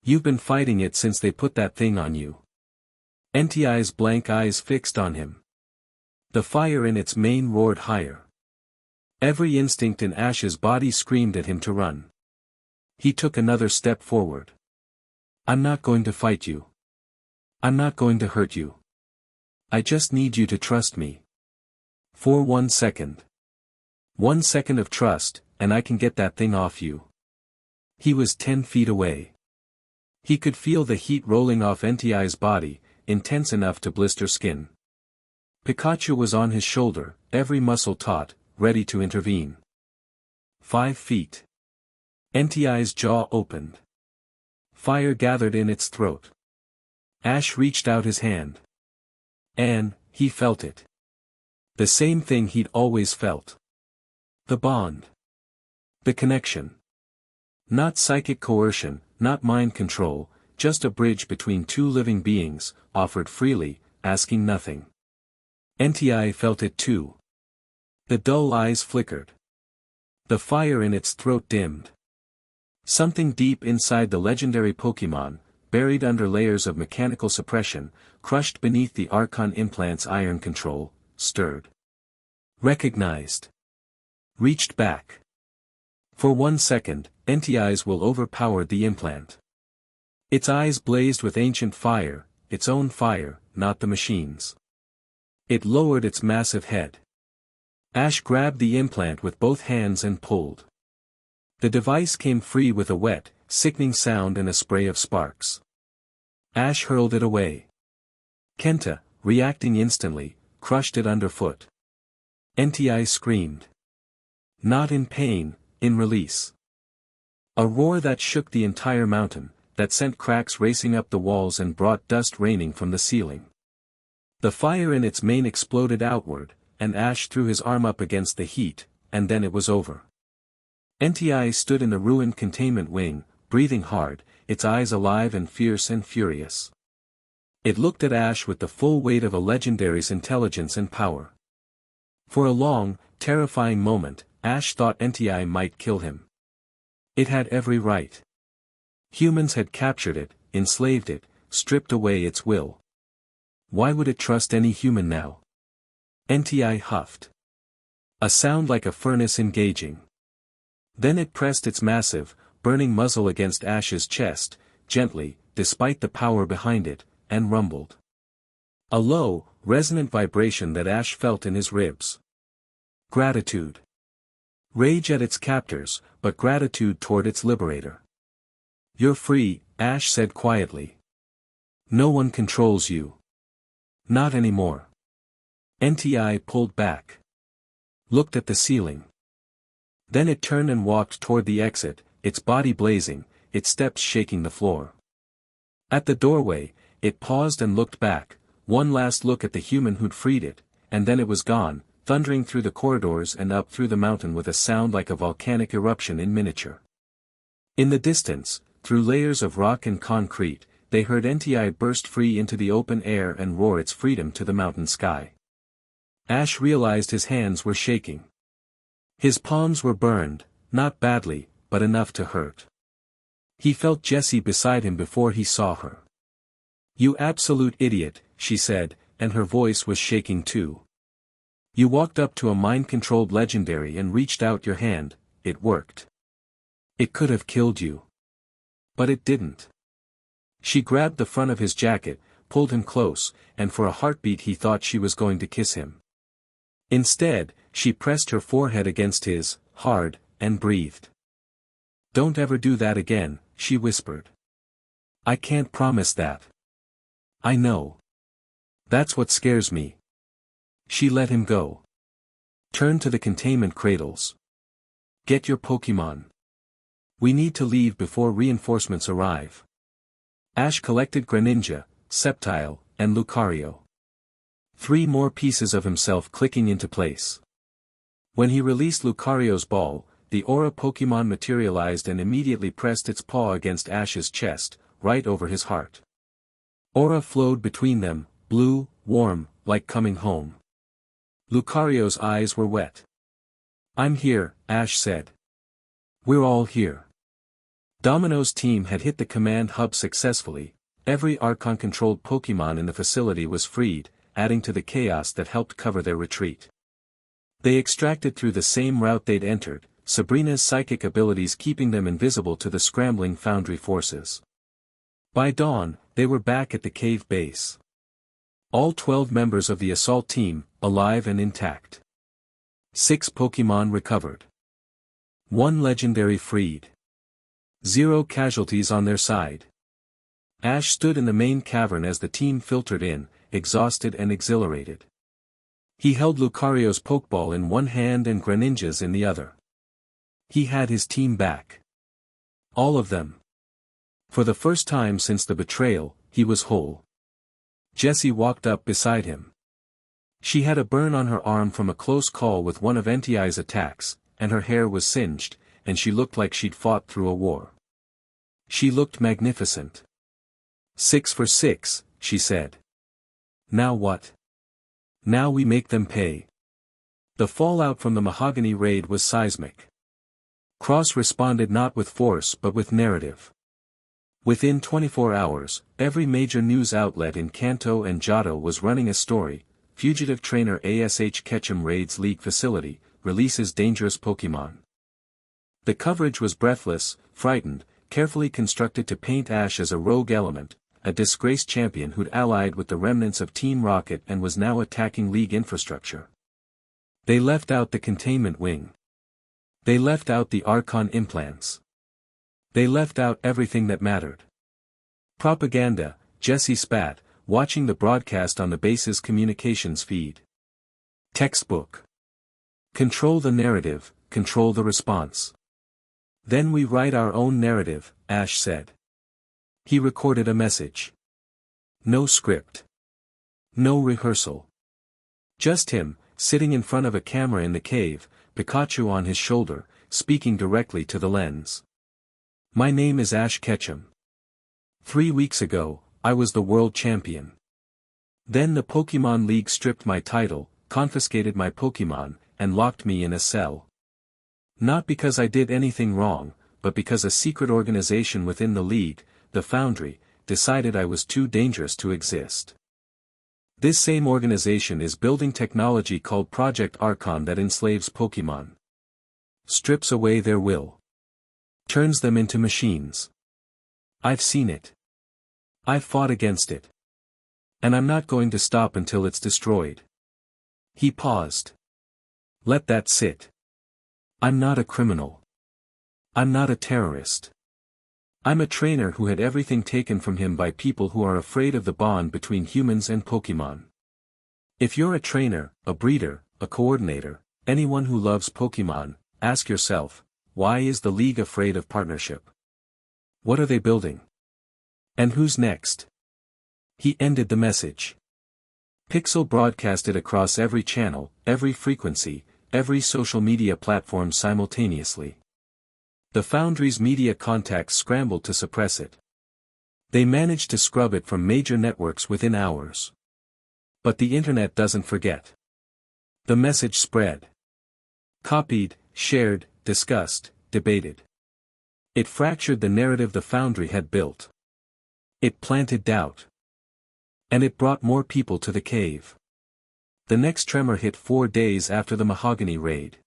You've been fighting it since they put that thing on you." NTI's blank eyes fixed on him. The fire in its mane roared higher. Every instinct in Ash's body screamed at him to run. He took another step forward. "I'm not going to fight you. I'm not going to hurt you. I just need you to trust me. For 1 second. 1 second of trust, and I can get that thing off you." He was 10 feet away. He could feel the heat rolling off NTI's body, intense enough to blister skin. Pikachu was on his shoulder, every muscle taut, ready to intervene. 5 feet. NTI's jaw opened. Fire gathered in its throat. Ash reached out his hand. And, he felt it. The same thing he'd always felt. The bond. The connection. Not psychic coercion, not mind control, just a bridge between two living beings, offered freely, asking nothing. NTI felt it too. The dull eyes flickered. The fire in its throat dimmed. Something deep inside the legendary Pokémon, buried under layers of mechanical suppression, crushed beneath the archon implant's iron control, stirred. Recognized. Reached back. For 1 second, NTI's will overpowered the implant. Its eyes blazed with ancient fire, its own fire, not the machine's. It lowered its massive head. Ash grabbed the implant with both hands and pulled. The device came free with a wet, sickening sound and a spray of sparks. Ash hurled it away. Kenta, reacting instantly, crushed it underfoot. NTI screamed. Not in pain, in release. A roar that shook the entire mountain, that sent cracks racing up the walls and brought dust raining from the ceiling. The fire in its mane exploded outward, and Ash threw his arm up against the heat, and then it was over. NTI stood in the ruined containment wing, breathing hard, its eyes alive and fierce and furious. It looked at Ash with the full weight of a legendary's intelligence and power. For a long, terrifying moment, Ash thought NTI might kill him. It had every right. Humans had captured it, enslaved it, stripped away its will. Why would it trust any human now? NTI huffed. A sound like a furnace engaging. Then it pressed its massive, burning muzzle against Ash's chest, gently, despite the power behind it, and rumbled. A low, resonant vibration that Ash felt in his ribs. Gratitude. Rage at its captors, but gratitude toward its liberator. "You're free," Ash said quietly. "No one controls you. Not anymore." NTI pulled back. Looked at the ceiling. Then it turned and walked toward the exit, its body blazing, its steps shaking the floor. At the doorway, it paused and looked back, one last look at the human who'd freed it, and then it was gone, thundering through the corridors and up through the mountain with a sound like a volcanic eruption in miniature. In the distance, through layers of rock and concrete, they heard NTI burst free into the open air and roar its freedom to the mountain sky. Ash realized his hands were shaking. His palms were burned, not badly, but enough to hurt. He felt Jessie beside him before he saw her. "You absolute idiot," she said, and her voice was shaking too. "You walked up to a mind-controlled legendary and reached out your hand. It worked. It could have killed you. But it didn't." She grabbed the front of his jacket, pulled him close, and for a heartbeat he thought she was going to kiss him. Instead, she pressed her forehead against his, hard, and breathed. "Don't ever do that again," she whispered. "I can't promise that. I know. That's what scares me." She let him go. "Turn to the containment cradles. Get your Pokemon. We need to leave before reinforcements arrive." Ash collected Greninja, Sceptile, and Lucario. 3 more pieces of himself clicking into place. When he released Lucario's ball, the aura Pokemon materialized and immediately pressed its paw against Ash's chest, right over his heart. Aura flowed between them, blue, warm, like coming home. Lucario's eyes were wet. "I'm here," Ash said. "We're all here." Domino's team had hit the command hub successfully. Every archon-controlled Pokemon in the facility was freed, adding to the chaos that helped cover their retreat. They extracted through the same route they'd entered, Sabrina's psychic abilities keeping them invisible to the scrambling foundry forces. By dawn, they were back at the cave base. All 12 members of the assault team, alive and intact. 6 Pokemon recovered. 1 legendary freed. 0 casualties on their side. Ash stood in the main cavern as the team filtered in, exhausted and exhilarated. He held Lucario's Pokeball in one hand and Greninja's in the other. He had his team back. All of them. For the first time since the betrayal, he was whole. Jessie walked up beside him. She had a burn on her arm from a close call with one of NTI's attacks, and her hair was singed, and she looked like she'd fought through a war. She looked magnificent. 6 for 6, she said. "Now what? Now we make them pay." The fallout from the Mahogany raid was seismic. Cross responded not with force but with narrative. Within 24 hours, every major news outlet in Kanto and Johto was running a story: fugitive trainer Ash Ketchum raids League facility, releases dangerous Pokemon. The coverage was breathless, frightened, carefully constructed to paint Ash as a rogue element, a disgraced champion who'd allied with the remnants of Team Rocket and was now attacking League infrastructure. They left out the containment wing. They left out the archon implants. They left out everything that mattered. Propaganda, Jessie spat, watching the broadcast on the base's communications feed. Textbook. Control the narrative, control the response. "Then we write our own narrative," Ash said. He recorded a message. No script. No rehearsal. Just him, sitting in front of a camera in the cave, Pikachu on his shoulder, speaking directly to the lens. "My name is Ash Ketchum. 3 weeks ago, I was the world champion. Then the Pokemon League stripped my title, confiscated my Pokemon, and locked me in a cell. Not because I did anything wrong, but because a secret organization within the League, the Foundry, decided I was too dangerous to exist. This same organization is building technology called Project Archon that enslaves Pokemon. Strips away their will. Turns them into machines. I've seen it. I've fought against it. And I'm not going to stop until it's destroyed." He paused. "Let that sit. I'm not a criminal. I'm not a terrorist. I'm a trainer who had everything taken from him by people who are afraid of the bond between humans and Pokemon. If you're a trainer, a breeder, a coordinator, anyone who loves Pokemon, ask yourself, why is the League afraid of partnership? What are they building? And who's next?" He ended the message. Pixel broadcasted across every channel, every frequency, every social media platform simultaneously. The Foundry's media contacts scrambled to suppress it. They managed to scrub it from major networks within hours. But the internet doesn't forget. The message spread. Copied, shared, discussed, debated. It fractured the narrative the Foundry had built. It planted doubt. And it brought more people to the cave. The next tremor hit 4 days after the Mahogany raid.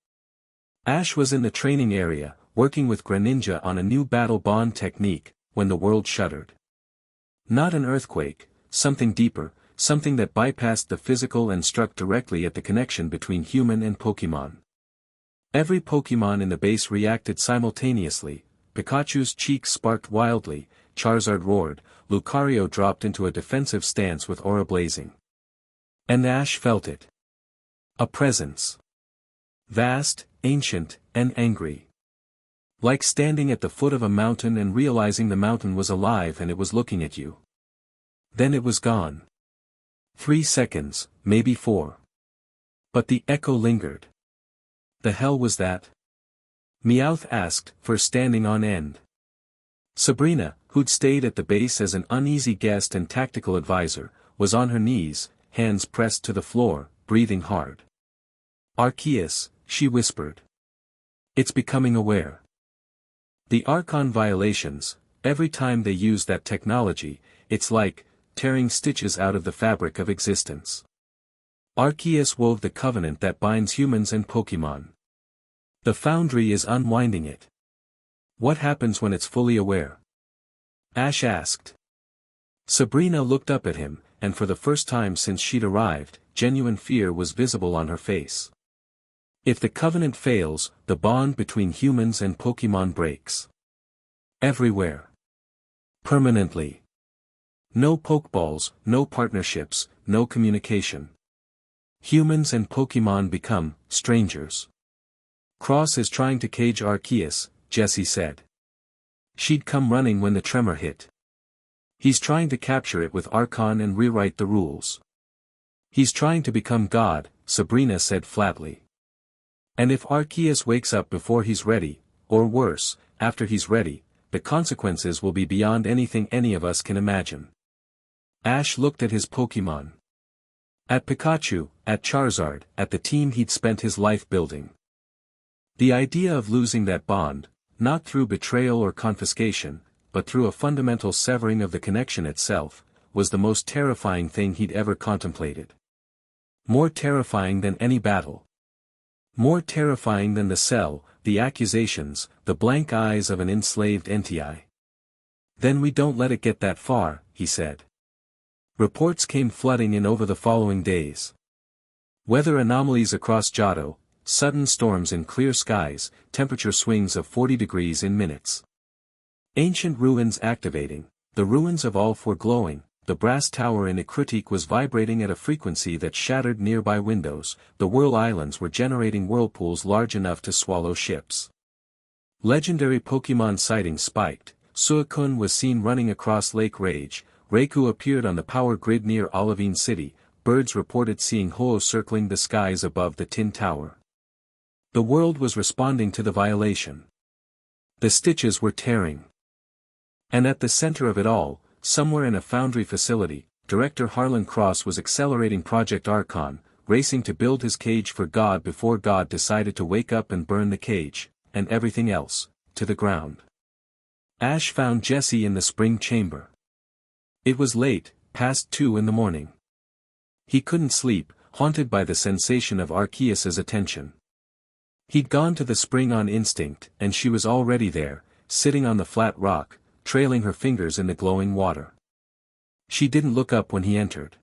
Ash was in the training area, working with Greninja on a new battle bond technique, when the world shuddered. Not an earthquake, something deeper, something that bypassed the physical and struck directly at the connection between human and Pokémon. Every Pokémon in the base reacted simultaneously. Pikachu's cheeks sparked wildly, Charizard roared, Lucario dropped into a defensive stance with aura blazing. And Ash felt it. A presence. Vast, ancient, and angry. Like standing at the foot of a mountain and realizing the mountain was alive and it was looking at you. Then it was gone. 3 seconds, maybe 4. But the echo lingered. The hell was that? Meowth asked, for standing on end. Sabrina, who'd stayed at the base as an uneasy guest and tactical advisor, was on her knees, hands pressed to the floor, breathing hard. Archus, she whispered. It's becoming aware. The archon violations, every time they use that technology, it's like tearing stitches out of the fabric of existence. Archus wove the covenant that binds humans and Pokémon. The Foundry is unwinding it. What happens when it's fully aware? Ash asked. Sabrina looked up at him, and for the first time since she'd arrived, genuine fear was visible on her face. If the covenant fails, the bond between humans and Pokémon breaks. Everywhere. Permanently. No Pokeballs, no partnerships, no communication. Humans and Pokémon become strangers. Cross is trying to cage Arceus, Jessie said. She'd come running when the tremor hit. He's trying to capture it with Archon and rewrite the rules. He's trying to become God, Sabrina said flatly. And if Arceus wakes up before he's ready, or worse, after he's ready, the consequences will be beyond anything any of us can imagine. Ash looked at his Pokémon. At Pikachu, at Charizard, at the team he'd spent his life building. The idea of losing that bond, not through betrayal or confiscation, but through a fundamental severing of the connection itself, was the most terrifying thing he'd ever contemplated. More terrifying than any battle. More terrifying than the cell, the accusations, the blank eyes of an enslaved entity. Then we don't let it get that far, he said. Reports came flooding in over the following days. Weather anomalies across Johto, sudden storms in clear skies, temperature swings of 40 degrees in minutes. Ancient ruins activating, the ruins of Ulf were glowing, the brass tower in Ikritik was vibrating at a frequency that shattered nearby windows, the Whirl Islands were generating whirlpools large enough to swallow ships. Legendary Pokémon sightings spiked, Suicune was seen running across Lake Rage, Raikou appeared on the power grid near Olivine City, birds reported seeing Ho-Oh circling the skies above the Tin Tower. The world was responding to the violation. The stitches were tearing. And at the center of it all, somewhere in a Foundry facility, Director Harlan Cross was accelerating Project Archon, racing to build his cage for God before God decided to wake up and burn the cage, and everything else, to the ground. Ash found Jessie in the spring chamber. It was late, past 2 in the morning. He couldn't sleep, haunted by the sensation of Arceus's attention. He'd gone to the spring on instinct, and she was already there, sitting on the flat rock, trailing her fingers in the glowing water. She didn't look up when he entered.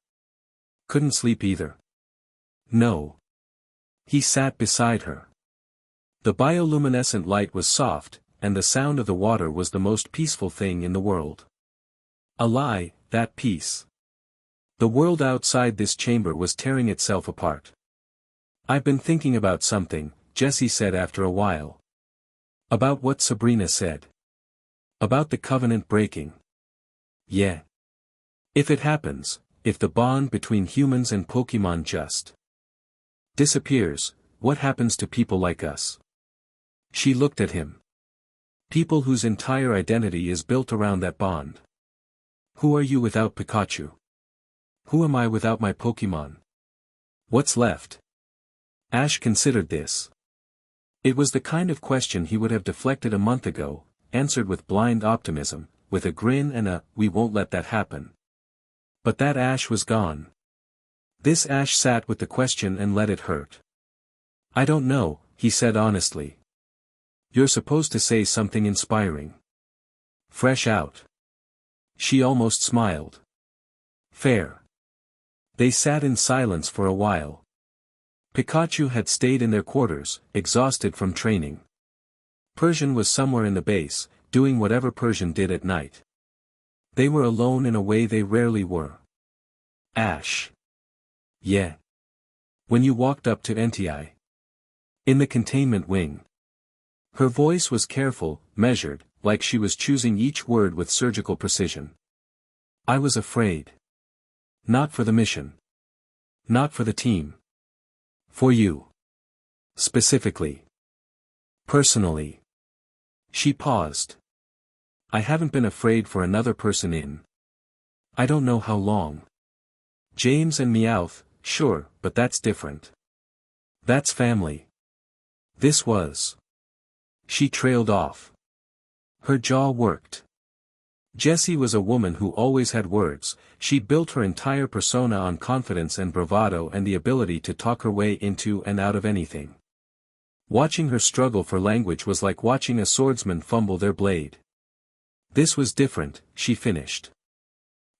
Couldn't sleep either. No. He sat beside her. The bioluminescent light was soft, and the sound of the water was the most peaceful thing in the world. A lie, that peace. The world outside this chamber was tearing itself apart. I've been thinking about something, Jessie said after a while. About what Sabrina said. About the covenant breaking. Yeah. If it happens, if the bond between humans and Pokemon just disappears, what happens to people like us? She looked at him. People whose entire identity is built around that bond. Who are you without Pikachu? Who am I without my Pokemon? What's left? Ash considered this. It was the kind of question he would have deflected a month ago, answered with blind optimism, with a grin and a, "we won't let that happen." But that Ash was gone. This Ash sat with the question and let it hurt. "I don't know," he said honestly. "You're supposed to say something inspiring. Fresh out." She almost smiled. "Fair." They sat in silence for a while. Pikachu had stayed in their quarters, exhausted from training. Persian was somewhere in the base, doing whatever Persian did at night. They were alone in a way they rarely were. "Ash." "Yeah." "When you walked up to NTI. In the containment wing." Her voice was careful, measured, like she was choosing each word with surgical precision. "I was afraid. Not for the mission. Not for the team. For you. Specifically. Personally." She paused. "I haven't been afraid for another person in I don't know how long. James and Meowth, sure, but that's different. That's family. This was." She trailed off. Her jaw worked. Jessie was a woman who always had words. She built her entire persona on confidence and bravado and the ability to talk her way into and out of anything. Watching her struggle for language was like watching a swordsman fumble their blade. This was different, she finished.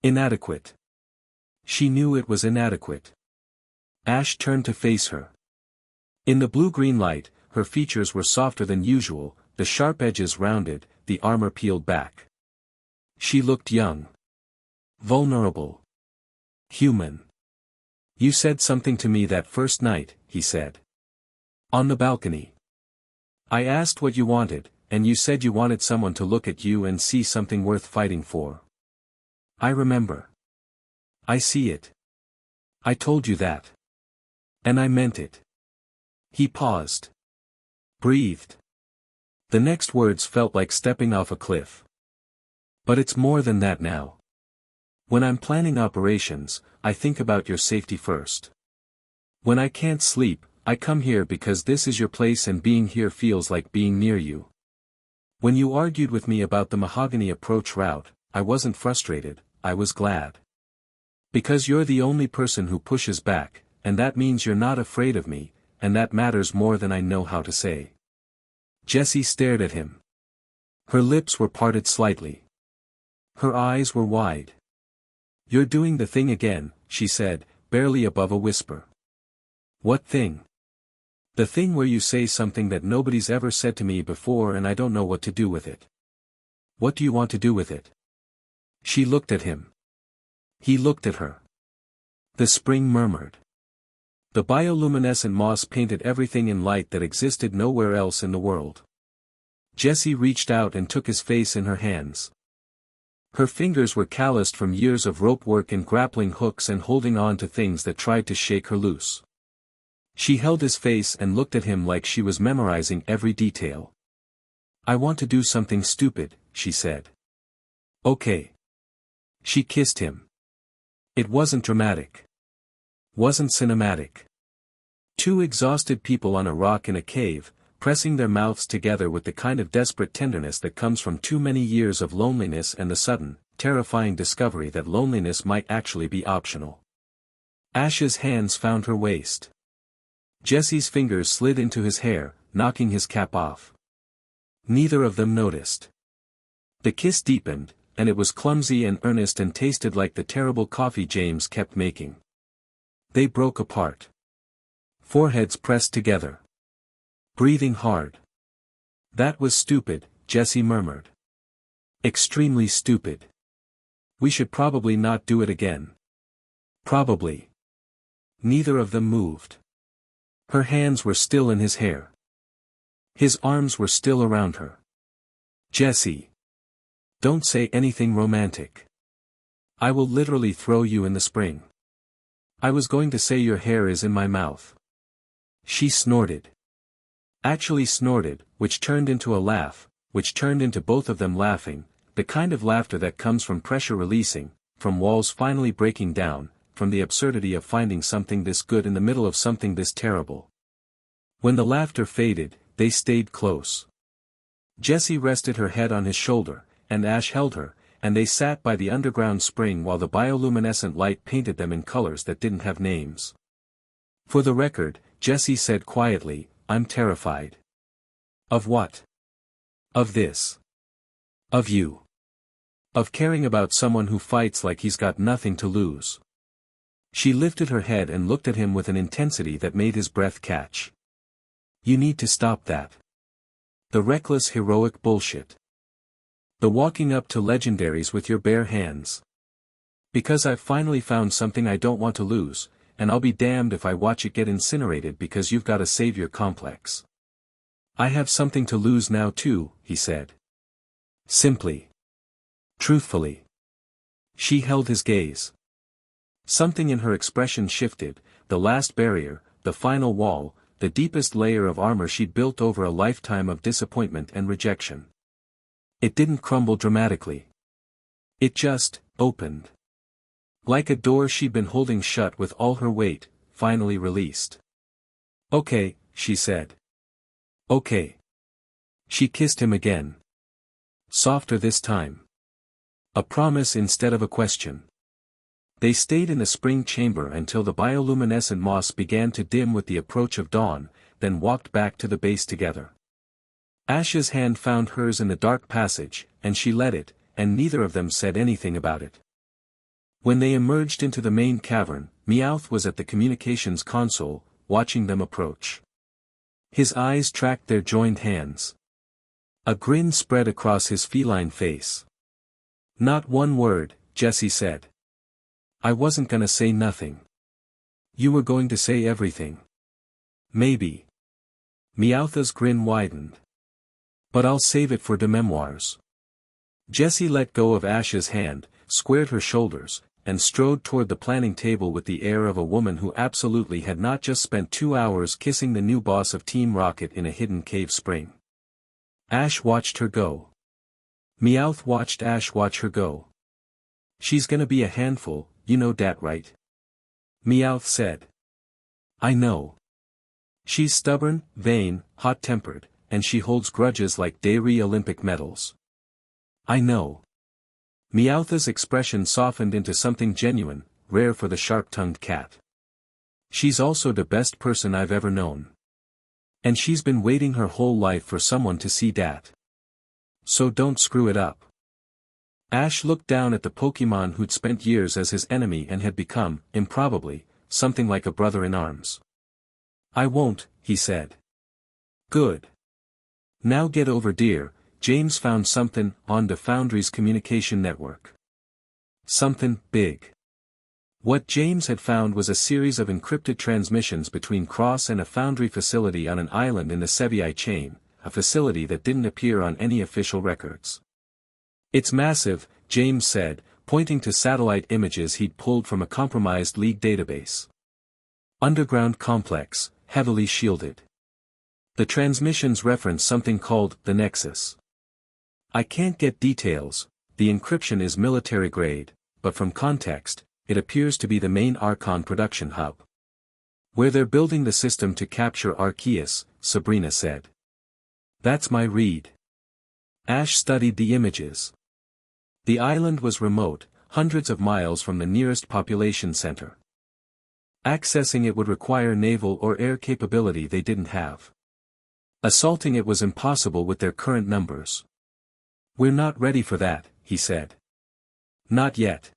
Inadequate. She knew it was inadequate. Ash turned to face her. In the blue-green light, her features were softer than usual, the sharp edges rounded, the armor peeled back. She looked young. Vulnerable. Human. "You said something to me that first night," he said. "On the balcony. I asked what you wanted, and you said you wanted someone to look at you and see something worth fighting for. I remember. I see it. I told you that. And I meant it." He paused. Breathed. The next words felt like stepping off a cliff. "But it's more than that now. When I'm planning operations, I think about your safety first. When I can't sleep, I come here because this is your place and being here feels like being near you. When you argued with me about the mahogany approach route, I wasn't frustrated, I was glad. Because you're the only person who pushes back, and that means you're not afraid of me, and that matters more than I know how to say." Jessie stared at him. Her lips were parted slightly. Her eyes were wide. "You're doing the thing again," she said, barely above a whisper. "What thing?" "The thing where you say something that nobody's ever said to me before and I don't know what to do with it." "What do you want to do with it?" She looked at him. He looked at her. The spring murmured. The bioluminescent moss painted everything in light that existed nowhere else in the world. Jessie reached out and took his face in her hands. Her fingers were calloused from years of rope work and grappling hooks and holding on to things that tried to shake her loose. She held his face and looked at him like she was memorizing every detail. "I want to do something stupid," she said. "Okay." She kissed him. It wasn't dramatic. Wasn't cinematic. Two exhausted people on a rock in a cave, pressing their mouths together with the kind of desperate tenderness that comes from too many years of loneliness and the sudden, terrifying discovery that loneliness might actually be optional. Ash's hands found her waist. Jessie's fingers slid into his hair, knocking his cap off. Neither of them noticed. The kiss deepened, and it was clumsy and earnest and tasted like the terrible coffee James kept making. They broke apart. Foreheads pressed together. Breathing hard. "That was stupid," Jessie murmured. "Extremely stupid. We should probably not do it again." "Probably." Neither of them moved. Her hands were still in his hair. His arms were still around her. "Jessie. Don't say anything romantic. I will literally throw you in the spring. I was going to say your hair is in my mouth. She snorted. Actually snorted, which turned into a laugh, which turned into both of them laughing, the kind of laughter that comes from pressure releasing, from walls finally breaking down, from the absurdity of finding something this good in the middle of something this terrible. When the laughter faded, they stayed close. Jessie rested her head on his shoulder, and Ash held her, and they sat by the underground spring while the bioluminescent light painted them in colors that didn't have names. For the record, Jessie said quietly, I'm terrified. Of what? Of this. Of you. Of caring about someone who fights like he's got nothing to lose. She lifted her head and looked at him with an intensity that made his breath catch. You need to stop that. The reckless heroic bullshit. The walking up to legendaries with your bare hands. Because I've finally found something I don't want to lose, and I'll be damned if I watch it get incinerated because you've got a savior complex. I have something to lose now too, he said. Simply. Truthfully. She held his gaze. Something in her expression shifted, the last barrier, the final wall, the deepest layer of armor she'd built over a lifetime of disappointment and rejection. It didn't crumble dramatically. It just opened. Like a door she'd been holding shut with all her weight, finally released. Okay, she said. Okay. She kissed him again. Softer this time. A promise instead of a question. They stayed in the spring chamber until the bioluminescent moss began to dim with the approach of dawn, then walked back to the base together. Ash's hand found hers in the dark passage, and she let it, and neither of them said anything about it. When they emerged into the main cavern, Meowth was at the communications console, watching them approach. His eyes tracked their joined hands. A grin spread across his feline face. Not one word, Jessie said. I wasn't gonna say nothing. You were going to say everything. Maybe. Meowth's grin widened. But I'll save it for the memoirs. Jessie let go of Ash's hand, squared her shoulders, and strode toward the planning table with the air of a woman who absolutely had not just spent 2 hours kissing the new boss of Team Rocket in a hidden cave spring. Ash watched her go. Meowth watched Ash watch her go. She's gonna be a handful, you know dat right? Meowth said. I know. She's stubborn, vain, hot-tempered, and she holds grudges like dairy Olympic medals. I know. Meowth's expression softened into something genuine, rare for the sharp-tongued cat. She's also the best person I've ever known. And she's been waiting her whole life for someone to see dat. So don't screw it up. Ash looked down at the Pokémon who'd spent years as his enemy and had become, improbably, something like a brother in arms. I won't, he said. Good. Now get over dear, James found something on the Foundry's communication network. Something big. What James had found was a series of encrypted transmissions between Cross and a Foundry facility on an island in the Sevii chain, a facility that didn't appear on any official records. It's massive, James said, pointing to satellite images he'd pulled from a compromised League database. Underground complex, heavily shielded. The transmissions reference something called the Nexus. I can't get details, the encryption is military grade, but from context, it appears to be the main archon production hub. Where they're building the system to capture Archus, Sabrina said. That's my read. Ash studied the images. The island was remote, hundreds of miles from the nearest population center. Accessing it would require naval or air capability they didn't have. Assaulting it was impossible with their current numbers. We're not ready for that, he said. Not yet.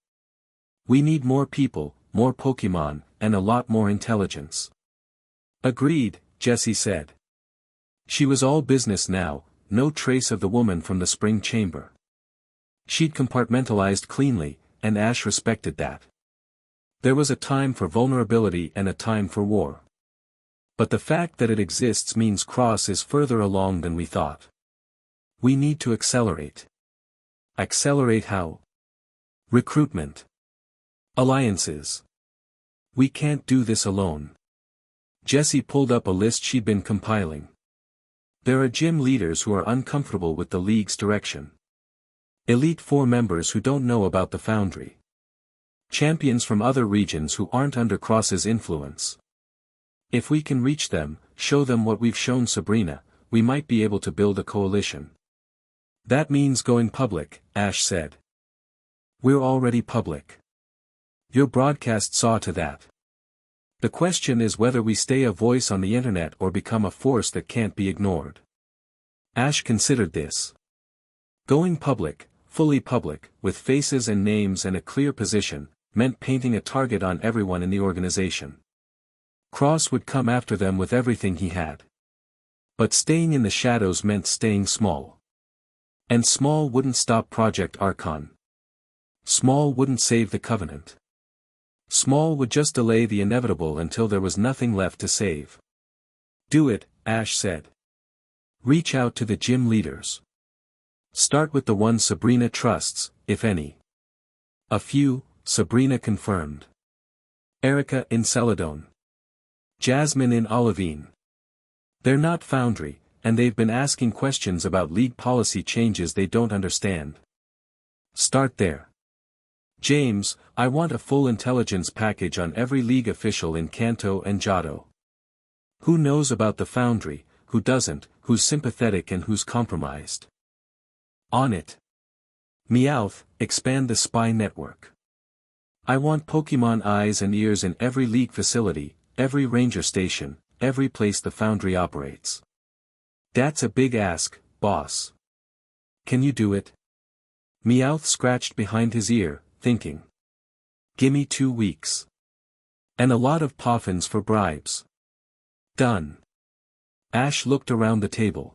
We need more people, more Pokémon, and a lot more intelligence. Agreed, Jessie said. She was all business now, no trace of the woman from the spring chamber. She'd compartmentalized cleanly, and Ash respected that. There was a time for vulnerability and a time for war. But the fact that it exists means Cross is further along than we thought. We need to accelerate. Accelerate how? Recruitment. Alliances. We can't do this alone. Jessie pulled up a list she'd been compiling. There are gym leaders who are uncomfortable with the League's direction. Elite Four members who don't know about the foundry. Champions from other regions who aren't under Cross's influence. If we can reach them, show them what we've shown Sabrina, we might be able to build a coalition. That means going public, Ash said. We're already public. Your broadcast saw to that. The question is whether we stay a voice on the internet or become a force that can't be ignored. Ash considered this. Going public, fully public, with faces and names and a clear position, meant painting a target on everyone in the organization. Cross would come after them with everything he had. But staying in the shadows meant staying small. And small wouldn't stop Project Archon. Small wouldn't save the Covenant. Small would just delay the inevitable until there was nothing left to save. Do it, Ash said. Reach out to the gym leaders. Start with the ones Sabrina trusts, if any. A few, Sabrina confirmed. Erica in Celadon. Jasmine in Olivine. They're not Foundry, and they've been asking questions about League policy changes they don't understand. Start there. James, I want a full intelligence package on every League official in Kanto and Johto. Who knows about the Foundry, who doesn't, who's sympathetic and who's compromised. On it. Meowth, expand the spy network. I want Pokemon eyes and ears in every League facility, every ranger station, every place the Foundry operates. That's a big ask, boss. Can you do it? Meowth scratched behind his ear, thinking. Gimme 2 weeks. And a lot of poffins for bribes. Done. Ash looked around the table.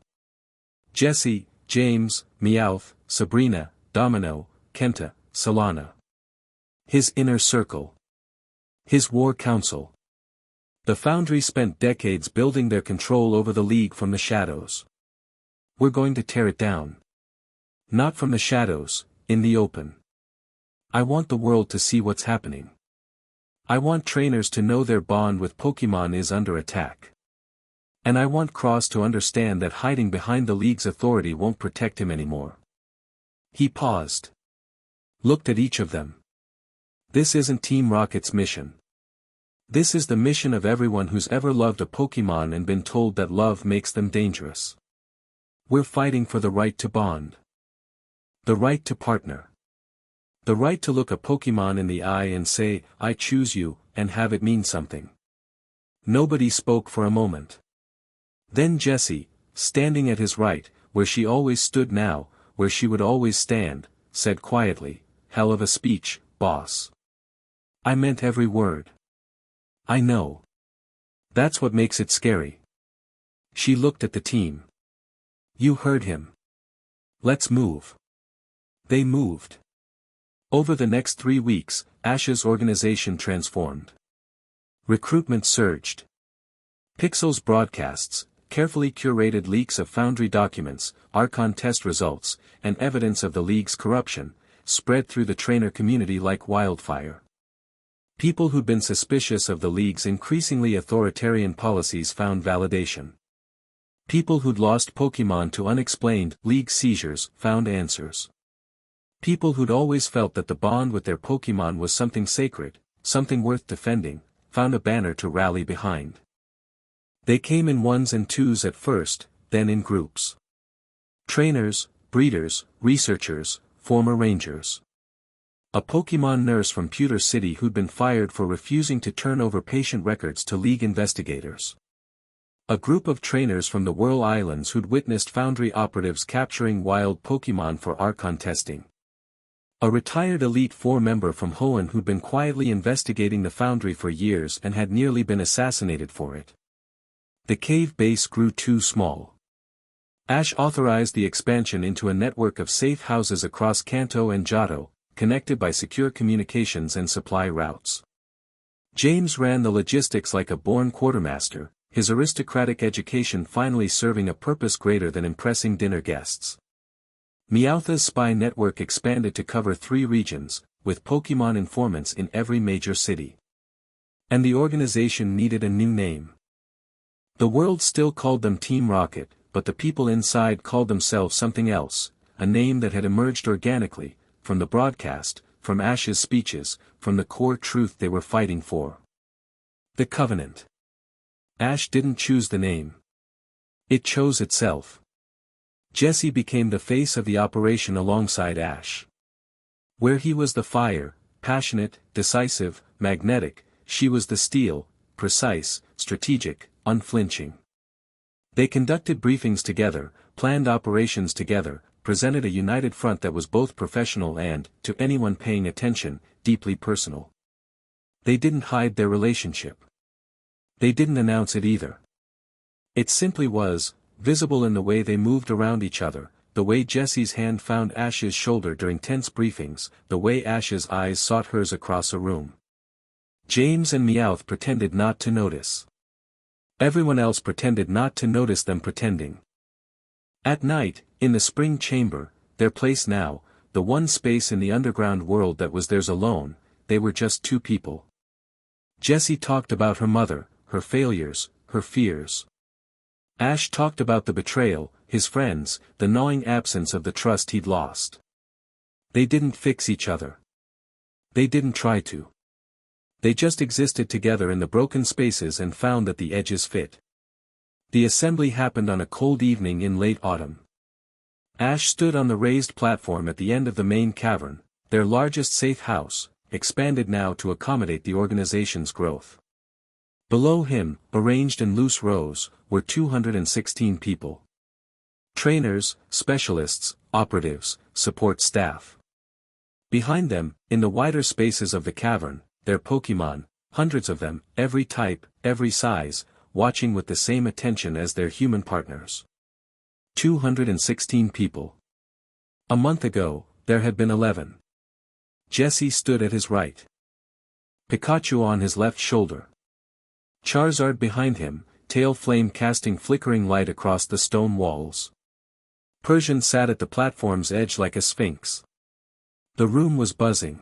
Jessie, James, Meowth, Sabrina, Domino, Kenta, Solana. His inner circle. His war council. The Foundry spent decades building their control over the League from the shadows. We're going to tear it down. Not from the shadows, in the open. I want the world to see what's happening. I want trainers to know their bond with Pokemon is under attack. And I want Cross to understand that hiding behind the League's authority won't protect him anymore. He paused. Looked at each of them. This isn't Team Rocket's mission. This is the mission of everyone who's ever loved a Pokemon and been told that love makes them dangerous. We're fighting for the right to bond. The right to partner. The right to look a Pokemon in the eye and say, I choose you, and have it mean something. Nobody spoke for a moment. Then Jessie, standing at his right, where she always stood now, where she would always stand, said quietly, hell of a speech, boss. I meant every word. I know. That's what makes it scary. She looked at the team. You heard him. Let's move. They moved. Over the next 3 weeks, Ash's organization transformed. Recruitment surged. Pixel's broadcasts, carefully curated leaks of Foundry documents, Archon test results, and evidence of the League's corruption, spread through the trainer community like wildfire. People who'd been suspicious of the League's increasingly authoritarian policies found validation. People who'd lost Pokemon to unexplained League seizures found answers. People who'd always felt that the bond with their Pokemon was something sacred, something worth defending, found a banner to rally behind. They came in ones and twos at first, then in groups. Trainers, breeders, researchers, former rangers. A Pokemon nurse from Pewter City who'd been fired for refusing to turn over patient records to League investigators. A group of trainers from the Whirl Islands who'd witnessed Foundry operatives capturing wild Pokemon for Archon testing. A retired Elite Four member from Hoenn who'd been quietly investigating the Foundry for years and had nearly been assassinated for it. The cave base grew too small. Ash authorized the expansion into a network of safe houses across Kanto and Johto, connected by secure communications and supply routes. James ran the logistics like a born quartermaster, his aristocratic education finally serving a purpose greater than impressing dinner guests. Meowth's spy network expanded to cover 3 regions, with Pokemon informants in every major city. And the organization needed a new name. The world still called them Team Rocket, but the people inside called themselves something else, a name that had emerged organically, from the broadcast, from Ash's speeches, from the core truth they were fighting for. The Covenant. Ash didn't choose the name. It chose itself. Jessie became the face of the operation alongside Ash. Where he was the fire, passionate, decisive, magnetic, she was the steel, precise, strategic, unflinching. They conducted briefings together, planned operations together, presented a united front that was both professional and, to anyone paying attention, deeply personal. They didn't hide their relationship. They didn't announce it either. It simply was, visible in the way they moved around each other, the way Jessie's hand found Ash's shoulder during tense briefings, the way Ash's eyes sought hers across a room. James and Meowth pretended not to notice. Everyone else pretended not to notice them pretending. At night, in the spring chamber, their place now, the one space in the underground world that was theirs alone, they were just two people. Jessie talked about her mother, her failures, her fears. Ash talked about the betrayal, his friends, the gnawing absence of the trust he'd lost. They didn't fix each other. They didn't try to. They just existed together in the broken spaces and found that the edges fit. The assembly happened on a cold evening in late autumn. Ash stood on the raised platform at the end of the main cavern, their largest safe house, expanded now to accommodate the organization's growth. Below him, arranged in loose rows, were 216 people. Trainers, specialists, operatives, support staff. Behind them, in the wider spaces of the cavern, their Pokemon, hundreds of them, every type, every size, watching with the same attention as their human partners. 216 people. A month ago, there had been 11. Jessie stood at his right. Pikachu on his left shoulder. Charizard behind him, tail flame casting flickering light across the stone walls. Persian sat at the platform's edge like a sphinx. The room was buzzing.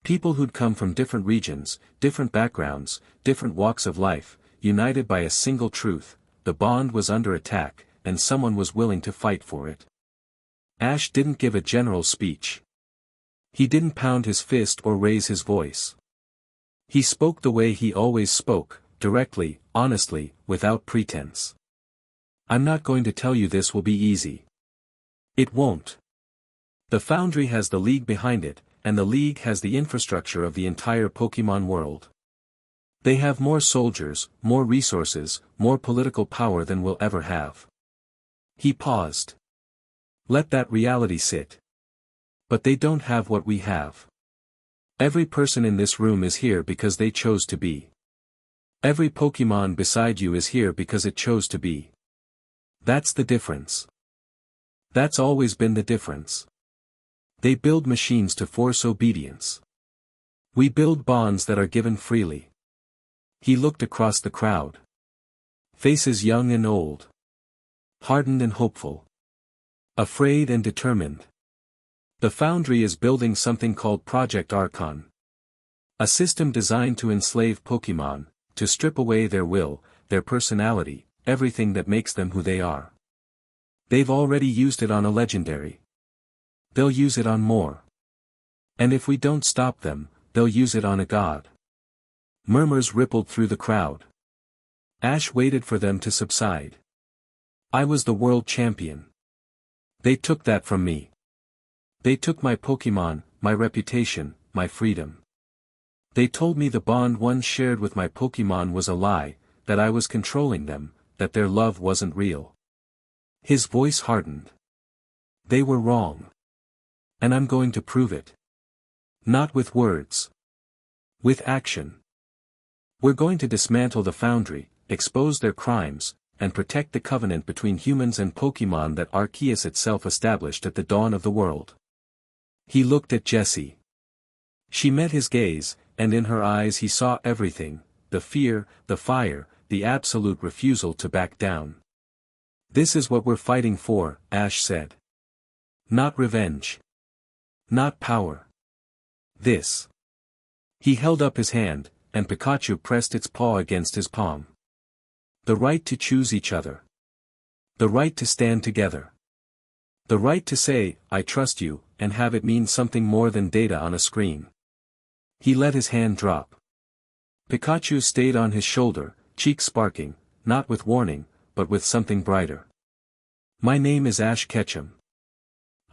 People who'd come from different regions, different backgrounds, different walks of life, united by a single truth: the bond was under attack, and someone was willing to fight for it. Ash didn't give a general speech. He didn't pound his fist or raise his voice. He spoke the way he always spoke, directly, honestly, without pretense. I'm not going to tell you this will be easy. It won't. The Foundry has the League behind it, and the League has the infrastructure of the entire Pokemon world. They have more soldiers, more resources, more political power than we'll ever have. He paused. Let that reality sit. But they don't have what we have. Every person in this room is here because they chose to be. Every Pokemon beside you is here because it chose to be. That's the difference. That's always been the difference. They build machines to force obedience. We build bonds that are given freely. He looked across the crowd. Faces young and old. Hardened and hopeful. Afraid and determined. The Foundry is building something called Project Archon. A system designed to enslave Pokemon, to strip away their will, their personality, everything that makes them who they are. They've already used it on a legendary. They'll use it on more. And if we don't stop them, they'll use it on a god. Murmurs rippled through the crowd. Ash waited for them to subside. I was the world champion. They took that from me. They took my Pokemon, my reputation, my freedom. They told me the bond one shared with my Pokemon was a lie, that I was controlling them, that their love wasn't real. His voice hardened. They were wrong. And I'm going to prove it. Not with words. With action. We're going to dismantle the Foundry, expose their crimes, and protect the covenant between humans and Pokemon that Arceus itself established at the dawn of the world. He looked at Jessie. She met his gaze, and in her eyes he saw everything: the fear, the fire, the absolute refusal to back down. This is what we're fighting for, Ash said. Not revenge. Not power. This. He held up his hand, and Pikachu pressed its paw against his palm. The right to choose each other. The right to stand together. The right to say, I trust you, and have it mean something more than data on a screen. He let his hand drop. Pikachu stayed on his shoulder, cheeks sparking, not with warning, but with something brighter. My name is Ash Ketchum.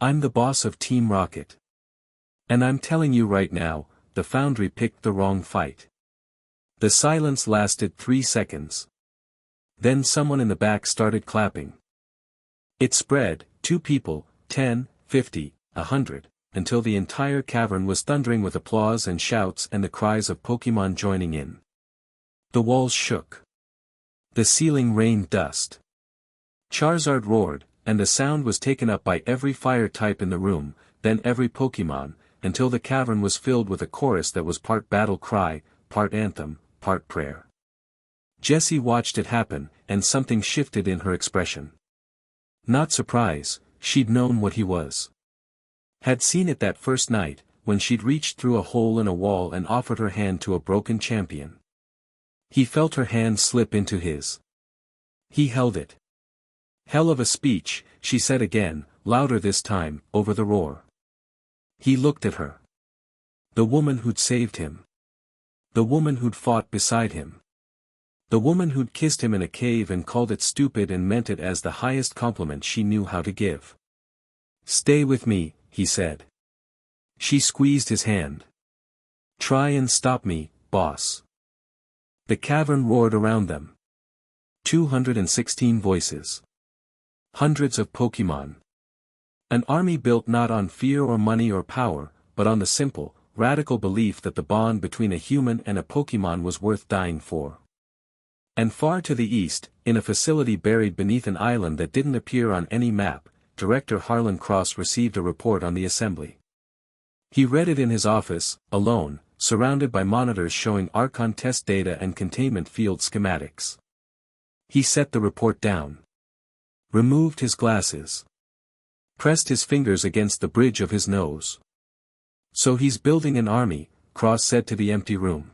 I'm the boss of Team Rocket. And I'm telling you right now, the Foundry picked the wrong fight. The silence lasted 3 seconds. Then someone in the back started clapping. It spread, 2 people, 10, 50, 100, until the entire cavern was thundering with applause and shouts and the cries of Pokémon joining in. The walls shook. The ceiling rained dust. Charizard roared, and the sound was taken up by every fire type in the room, then every Pokémon, until the cavern was filled with a chorus that was part battle cry, part anthem, part prayer. Jessie watched it happen, and something shifted in her expression. Not surprise, she'd known what he was. Had seen it that first night, when she'd reached through a hole in a wall and offered her hand to a broken champion. He felt her hand slip into his. He held it. Hell of a speech, she said again, louder this time, over the roar. He looked at her. The woman who'd saved him. The woman who'd fought beside him. The woman who'd kissed him in a cave and called it stupid and meant it as the highest compliment she knew how to give. Stay with me, he said. She squeezed his hand. Try and stop me, boss. The cavern roared around them. 216 voices. Hundreds of Pokémon. An army built not on fear or money or power, but on the simple, radical belief that the bond between a human and a Pokémon was worth dying for. And far to the east, in a facility buried beneath an island that didn't appear on any map, Director Harlan Cross received a report on the assembly. He read it in his office, alone, surrounded by monitors showing archon test data and containment field schematics. He set the report down. Removed his glasses. Pressed his fingers against the bridge of his nose. So he's building an army, Cross said to the empty room.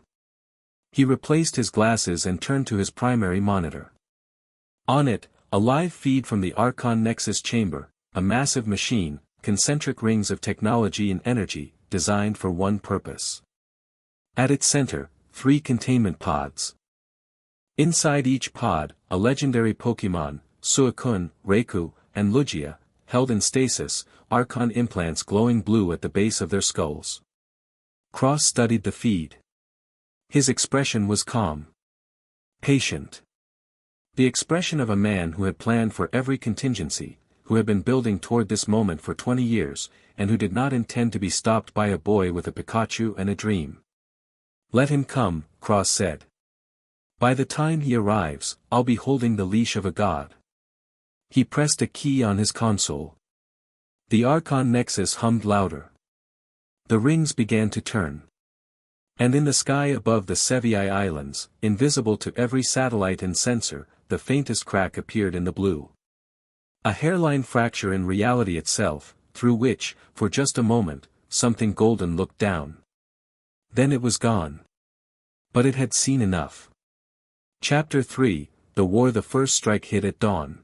He replaced his glasses and turned to his primary monitor. On it, a live feed from the Archon Nexus chamber, a massive machine, concentric rings of technology and energy, designed for one purpose. At its center, 3 containment pods. Inside each pod, a legendary Pokémon, Suicune, Raikou, and Lugia, held in stasis, Archon implants glowing blue at the base of their skulls. Cross studied the feed. His expression was calm. Patient. The expression of a man who had planned for every contingency, who had been building toward this moment for 20 years, and who did not intend to be stopped by a boy with a Pikachu and a dream. Let him come, Cross said. By the time he arrives, I'll be holding the leash of a god. He pressed a key on his console. The Archon Nexus hummed louder. The rings began to turn. And in the sky above the Sevii Islands, invisible to every satellite and sensor, the faintest crack appeared in the blue. A hairline fracture in reality itself, through which, for just a moment, something golden looked down. Then it was gone. But it had seen enough. Chapter 3, The War. The first strike hit at dawn.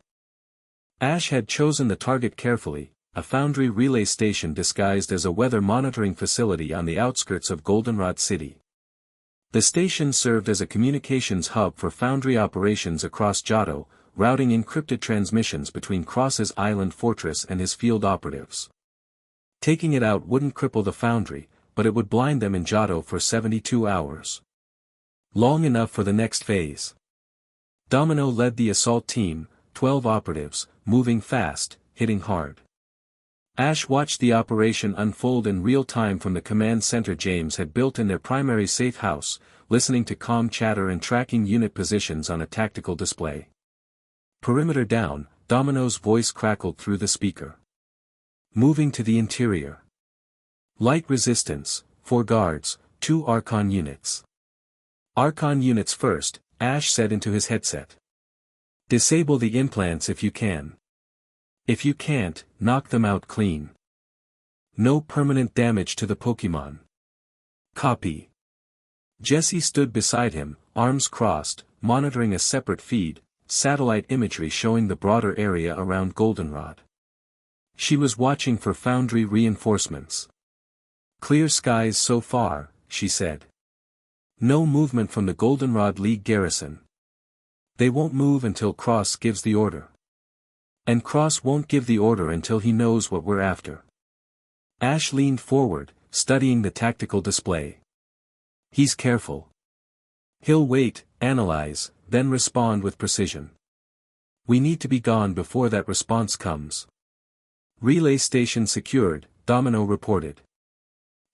Ash had chosen the target carefully, a foundry relay station disguised as a weather monitoring facility on the outskirts of Goldenrod City. The station served as a communications hub for foundry operations across Johto, routing encrypted transmissions between Cross's island fortress and his field operatives. Taking it out wouldn't cripple the foundry, but it would blind them in Johto for 72 hours. Long enough for the next phase. Domino led the assault team, 12 operatives, moving fast, hitting hard. Ash watched the operation unfold in real time from the command center James had built in their primary safe house, listening to calm chatter and tracking unit positions on a tactical display. Perimeter down, Domino's voice crackled through the speaker. Moving to the interior. Light resistance, 4 guards, 2 Archon units. Archon units first, Ash said into his headset. Disable the implants if you can. If you can't, knock them out clean. No permanent damage to the Pokémon. Copy. Jessie stood beside him, arms crossed, monitoring a separate feed, satellite imagery showing the broader area around Goldenrod. She was watching for foundry reinforcements. Clear skies so far, she said. No movement from the Goldenrod League garrison. They won't move until Cross gives the order. And Cross won't give the order until he knows what we're after. Ash leaned forward, studying the tactical display. He's careful. He'll wait, analyze, then respond with precision. We need to be gone before that response comes. Relay station secured, Domino reported.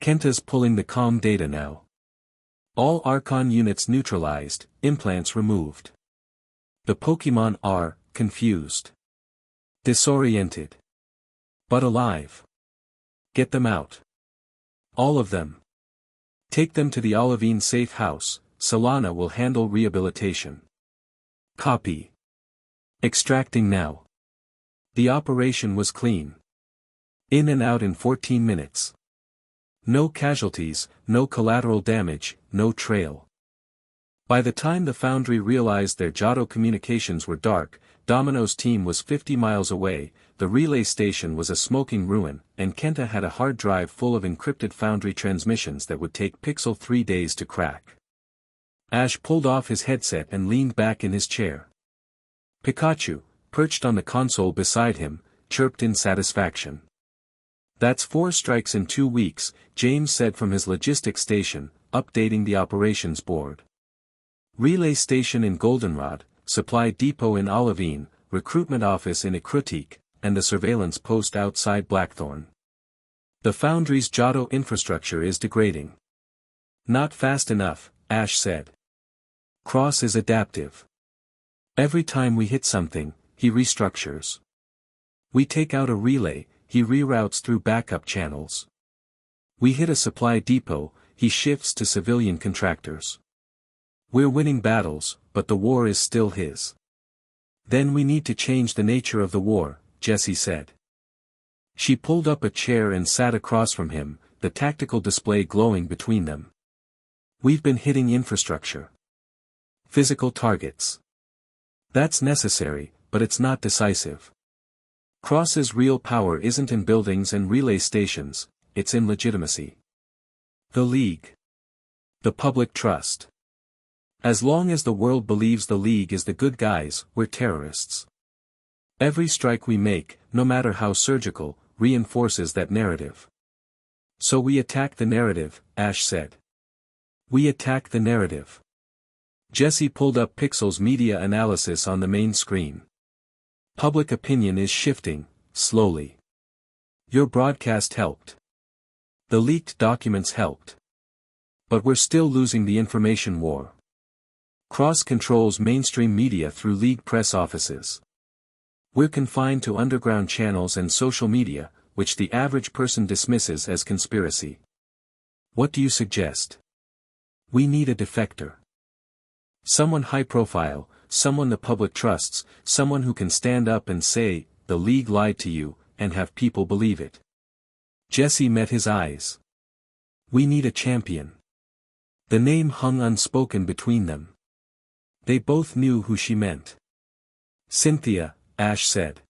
Kenta's pulling the comm data now. All archon units neutralized, implants removed. The Pokémon are confused. Disoriented. But alive. Get them out. All of them. Take them to the Olivine safe house, Solana will handle rehabilitation. Copy. Extracting now. The operation was clean. In and out in 14 minutes. No casualties, no collateral damage, no trail. By the time the Foundry realized their Johto communications were dark, Domino's team was 50 miles away, the relay station was a smoking ruin, and Kenta had a hard drive full of encrypted Foundry transmissions that would take Pixel 3 days to crack. Ash pulled off his headset and leaned back in his chair. Pikachu, perched on the console beside him, chirped in satisfaction. That's 4 strikes in 2 weeks, James said from his logistics station, updating the operations board. Relay station in Goldenrod, supply depot in Olivine, recruitment office in Ikrutik, and the surveillance post outside Blackthorn. The Foundry's Johto infrastructure is degrading. Not fast enough, Ash said. Cross is adaptive. Every time we hit something, he restructures. We take out a relay, he reroutes through backup channels. We hit a supply depot, he shifts to civilian contractors. We're winning battles, but the war is still his. Then we need to change the nature of the war, Jessie said. She pulled up a chair and sat across from him, the tactical display glowing between them. We've been hitting infrastructure. Physical targets. That's necessary, but it's not decisive. Cross's real power isn't in buildings and relay stations, it's in legitimacy. The League. The public trust. As long as the world believes the League is the good guys, we're terrorists. Every strike we make, no matter how surgical, reinforces that narrative. So we attack the narrative, Ash said. We attack the narrative. Jessie pulled up Pixel's media analysis on the main screen. Public opinion is shifting, slowly. Your broadcast helped. The leaked documents helped. But we're still losing the information war. Cross controls mainstream media through League press offices. We're confined to underground channels and social media, which the average person dismisses as conspiracy. What do you suggest? We need a defector. Someone high profile, someone the public trusts, someone who can stand up and say, the League lied to you, and have people believe it. Jessie met his eyes. We need a champion. The name hung unspoken between them. They both knew who she meant. Cynthia, Ash said.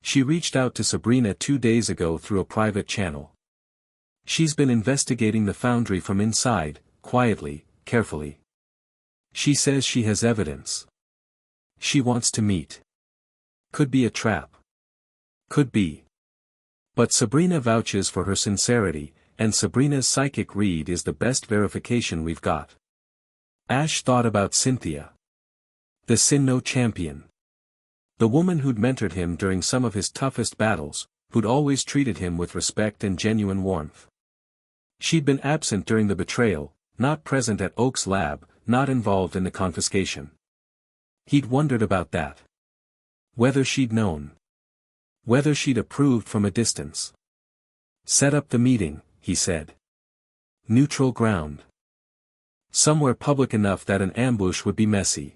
She reached out to Sabrina 2 days ago through a private channel. She's been investigating the Foundry from inside, quietly, carefully. She says she has evidence. She wants to meet. Could be a trap. Could be. But Sabrina vouches for her sincerity, and Sabrina's psychic read is the best verification we've got. Ash thought about Cynthia. The Sinnoh champion. The woman who'd mentored him during some of his toughest battles, who'd always treated him with respect and genuine warmth. She'd been absent during the betrayal, not present at Oak's lab, not involved in the confiscation. He'd wondered about that. Whether she'd known. Whether she'd approved from a distance. Set up the meeting, he said. Neutral ground. Somewhere public enough that an ambush would be messy.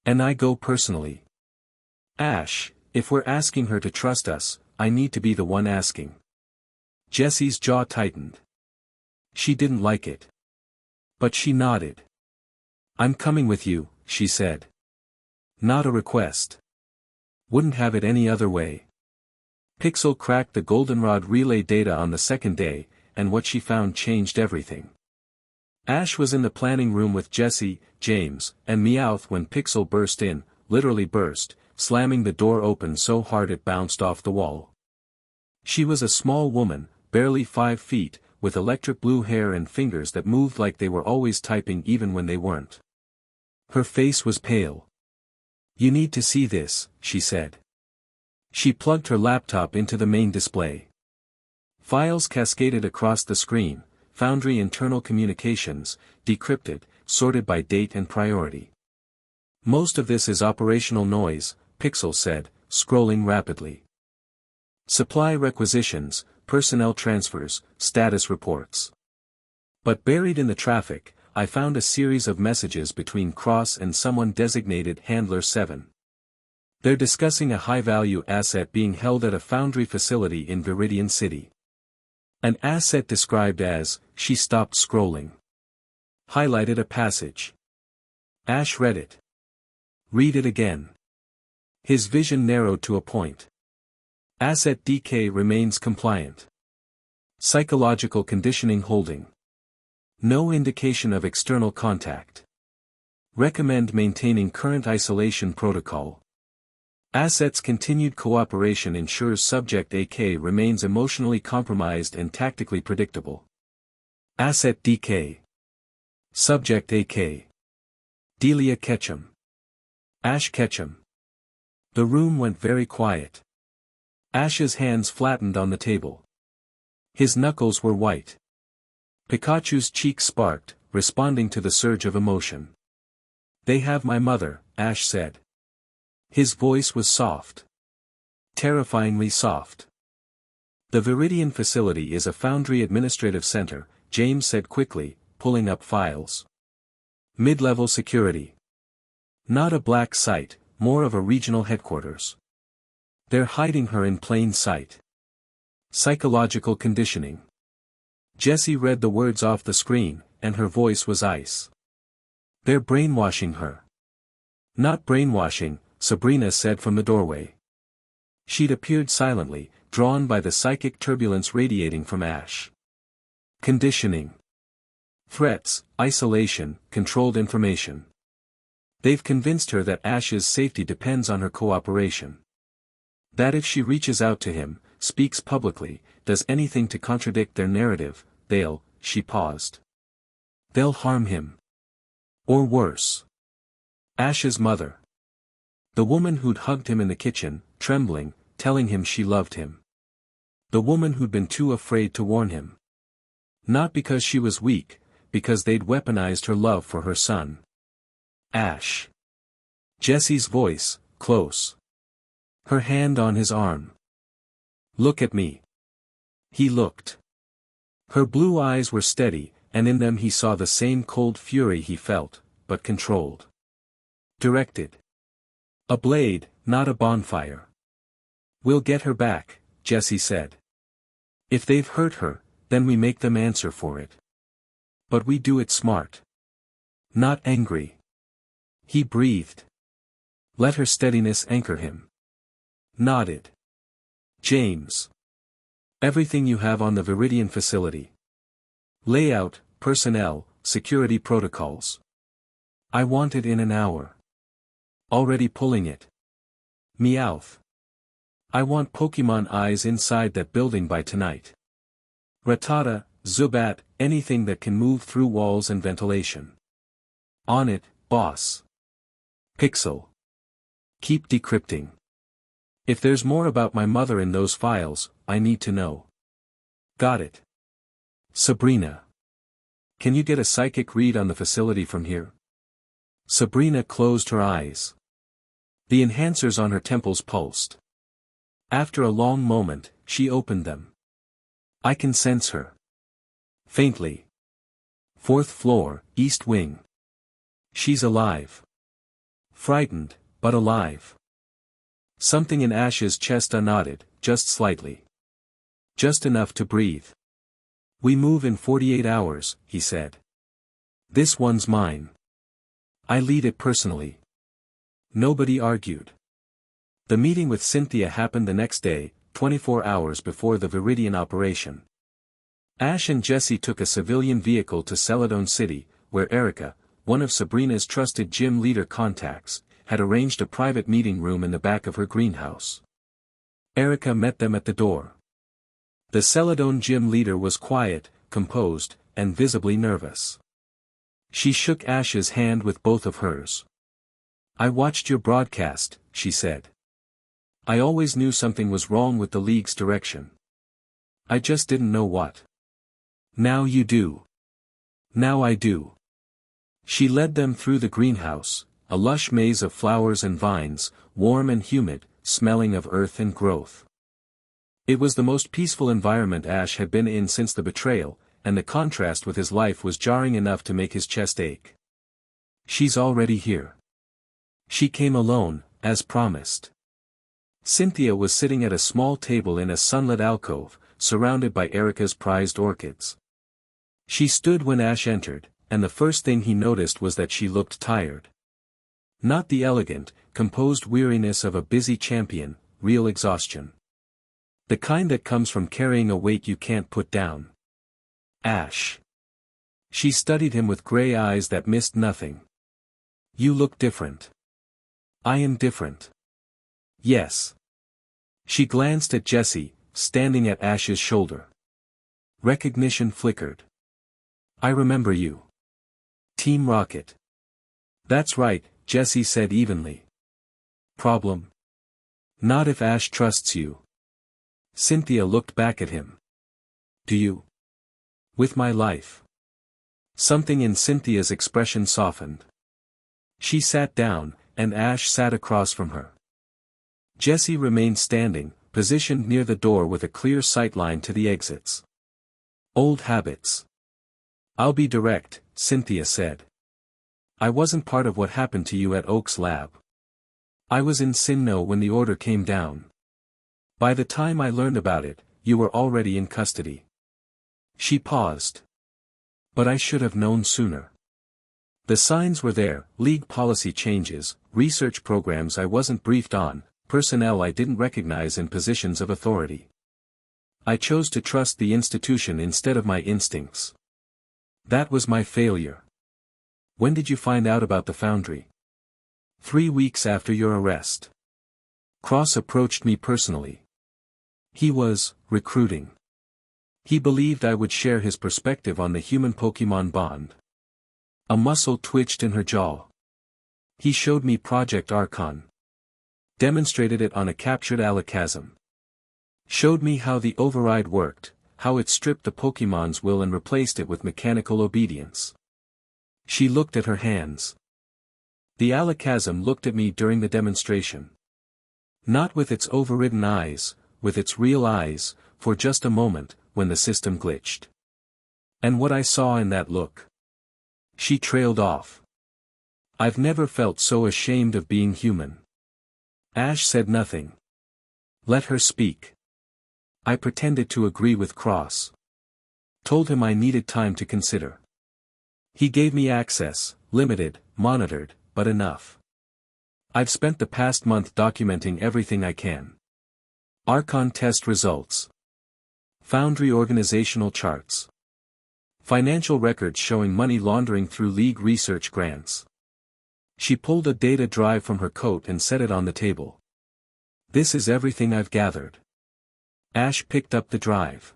And I go personally. Ash, if we're asking her to trust us, I need to be the one asking. Jessie's jaw tightened. She didn't like it. But she nodded. I'm coming with you, she said. Not a request. Wouldn't have it any other way. Pixel cracked the goldenrod relay data on the second day, and what she found changed everything. Ash was in the planning room with Jessie, James, and Meowth when Pixel burst in, literally burst, slamming the door open so hard it bounced off the wall. She was a small woman, barely 5 feet, with electric blue hair and fingers that moved like they were always typing even when they weren't. Her face was pale. You need to see this, she said. She plugged her laptop into the main display. Files cascaded across the screen, Foundry internal communications, decrypted, sorted by date and priority. Most of this is operational noise, Pixel said, scrolling rapidly. Supply requisitions, personnel transfers, status reports. But buried in the traffic, I found a series of messages between Cross and someone designated Handler 7. They're discussing a high-value asset being held at a foundry facility in Viridian City. An asset described as, she stopped scrolling. Highlighted a passage. Ash read it. Read it again. His vision narrowed to a point. Asset DK remains compliant. Psychological conditioning holding. No indication of external contact. Recommend maintaining current isolation protocol. Asset's continued cooperation ensures subject AK remains emotionally compromised and tactically predictable. Asset DK. Subject AK. Delia Ketchum. Ash Ketchum. The room went very quiet. Ash's hands flattened on the table. His knuckles were white. Pikachu's cheeks sparked, responding to the surge of emotion. They have my mother, Ash said. His voice was soft. Terrifyingly soft. The Viridian facility is a foundry administrative center, James said quickly, pulling up files. Mid-level security. Not a black site, more of a regional headquarters. They're hiding her in plain sight. Psychological conditioning. Jessie read the words off the screen, and her voice was ice. They're brainwashing her. Not brainwashing, Sabrina said from the doorway. She'd appeared silently, drawn by the psychic turbulence radiating from Ash. Conditioning. Threats, isolation, controlled information. They've convinced her that Ash's safety depends on her cooperation. That if she reaches out to him, speaks publicly, does anything to contradict their narrative, she paused. They'll harm him. Or worse. Ash's mother. The woman who'd hugged him in the kitchen, trembling, telling him she loved him. The woman who'd been too afraid to warn him. Not because she was weak, because they'd weaponized her love for her son. Ash. Jessie's voice, close. Her hand on his arm. Look at me. He looked. Her blue eyes were steady, and in them he saw the same cold fury he felt, but controlled. Directed. A blade, not a bonfire. We'll get her back, Jessie said. If they've hurt her, then we make them answer for it. But we do it smart. Not angry. He breathed. Let her steadiness anchor him. Nodded. James. Everything you have on the Viridian facility. Layout, personnel, security protocols. I want it in an hour. Already pulling it. Meowth. I want Pokemon eyes inside that building by tonight. Rattata, Zubat, anything that can move through walls and ventilation. On it, boss. Pixel. Keep decrypting. If there's more about my mother in those files, I need to know. Got it. Sabrina. Can you get a psychic read on the facility from here? Sabrina closed her eyes. The enhancers on her temples pulsed. After a long moment, she opened them. I can sense her. Faintly. 4th floor, east wing. She's alive. Frightened, but alive. Something in Ash's chest nodded, just slightly. Just enough to breathe. We move in 48 hours, he said. This one's mine. I lead it personally. Nobody argued. The meeting with Cynthia happened the next day, 24 hours before the Viridian operation. Ash and Jessie took a civilian vehicle to Celadon City, where Erica, one of Sabrina's trusted gym leader contacts, had arranged a private meeting room in the back of her greenhouse. Erica met them at the door. The Celadon gym leader was quiet, composed, and visibly nervous. She shook Ash's hand with both of hers. I watched your broadcast, she said. I always knew something was wrong with the league's direction. I just didn't know what. Now you do. Now I do. She led them through the greenhouse, a lush maze of flowers and vines, warm and humid, smelling of earth and growth. It was the most peaceful environment Ash had been in since the betrayal, and the contrast with his life was jarring enough to make his chest ache. She's already here. She came alone, as promised. Cynthia was sitting at a small table in a sunlit alcove, surrounded by Erica's prized orchids. She stood when Ash entered, and the first thing he noticed was that she looked tired. Not the elegant, composed weariness of a busy champion, real exhaustion. The kind that comes from carrying a weight you can't put down. Ash. She studied him with gray eyes that missed nothing. You look different. I am different. Yes. She glanced at Jessie, standing at Ash's shoulder. Recognition flickered. I remember you. Team Rocket. That's right, Jessie said evenly. Problem? Not if Ash trusts you. Cynthia looked back at him. Do you? With my life. Something in Cynthia's expression softened. She sat down, and Ash sat across from her. Jessie remained standing, positioned near the door with a clear sightline to the exits. Old habits. I'll be direct, Cynthia said. I wasn't part of what happened to you at Oak's lab. I was in Sinnoh when the order came down. By the time I learned about it, you were already in custody. She paused. But I should have known sooner. The signs were there, league policy changes, research programs I wasn't briefed on, personnel I didn't recognize in positions of authority. I chose to trust the institution instead of my instincts. That was my failure. When did you find out about the foundry? 3 weeks after your arrest. Cross approached me personally. He was recruiting. He believed I would share his perspective on the human-Pokemon bond. A muscle twitched in her jaw. He showed me Project Archon. Demonstrated it on a captured alakazam. Showed me how the override worked, how it stripped the Pokemon's will and replaced it with mechanical obedience. She looked at her hands. The alakazam looked at me during the demonstration. Not with its overridden eyes, with its real eyes, for just a moment, when the system glitched. And what I saw in that look. She trailed off. I've never felt so ashamed of being human. Ash said nothing. Let her speak. I pretended to agree with Cross. Told him I needed time to consider. He gave me access, limited, monitored, but enough. I've spent the past month documenting everything I can. Archon test results. Foundry organizational charts. Financial records showing money laundering through league research grants. She pulled a data drive from her coat and set it on the table. This is everything I've gathered. Ash picked up the drive.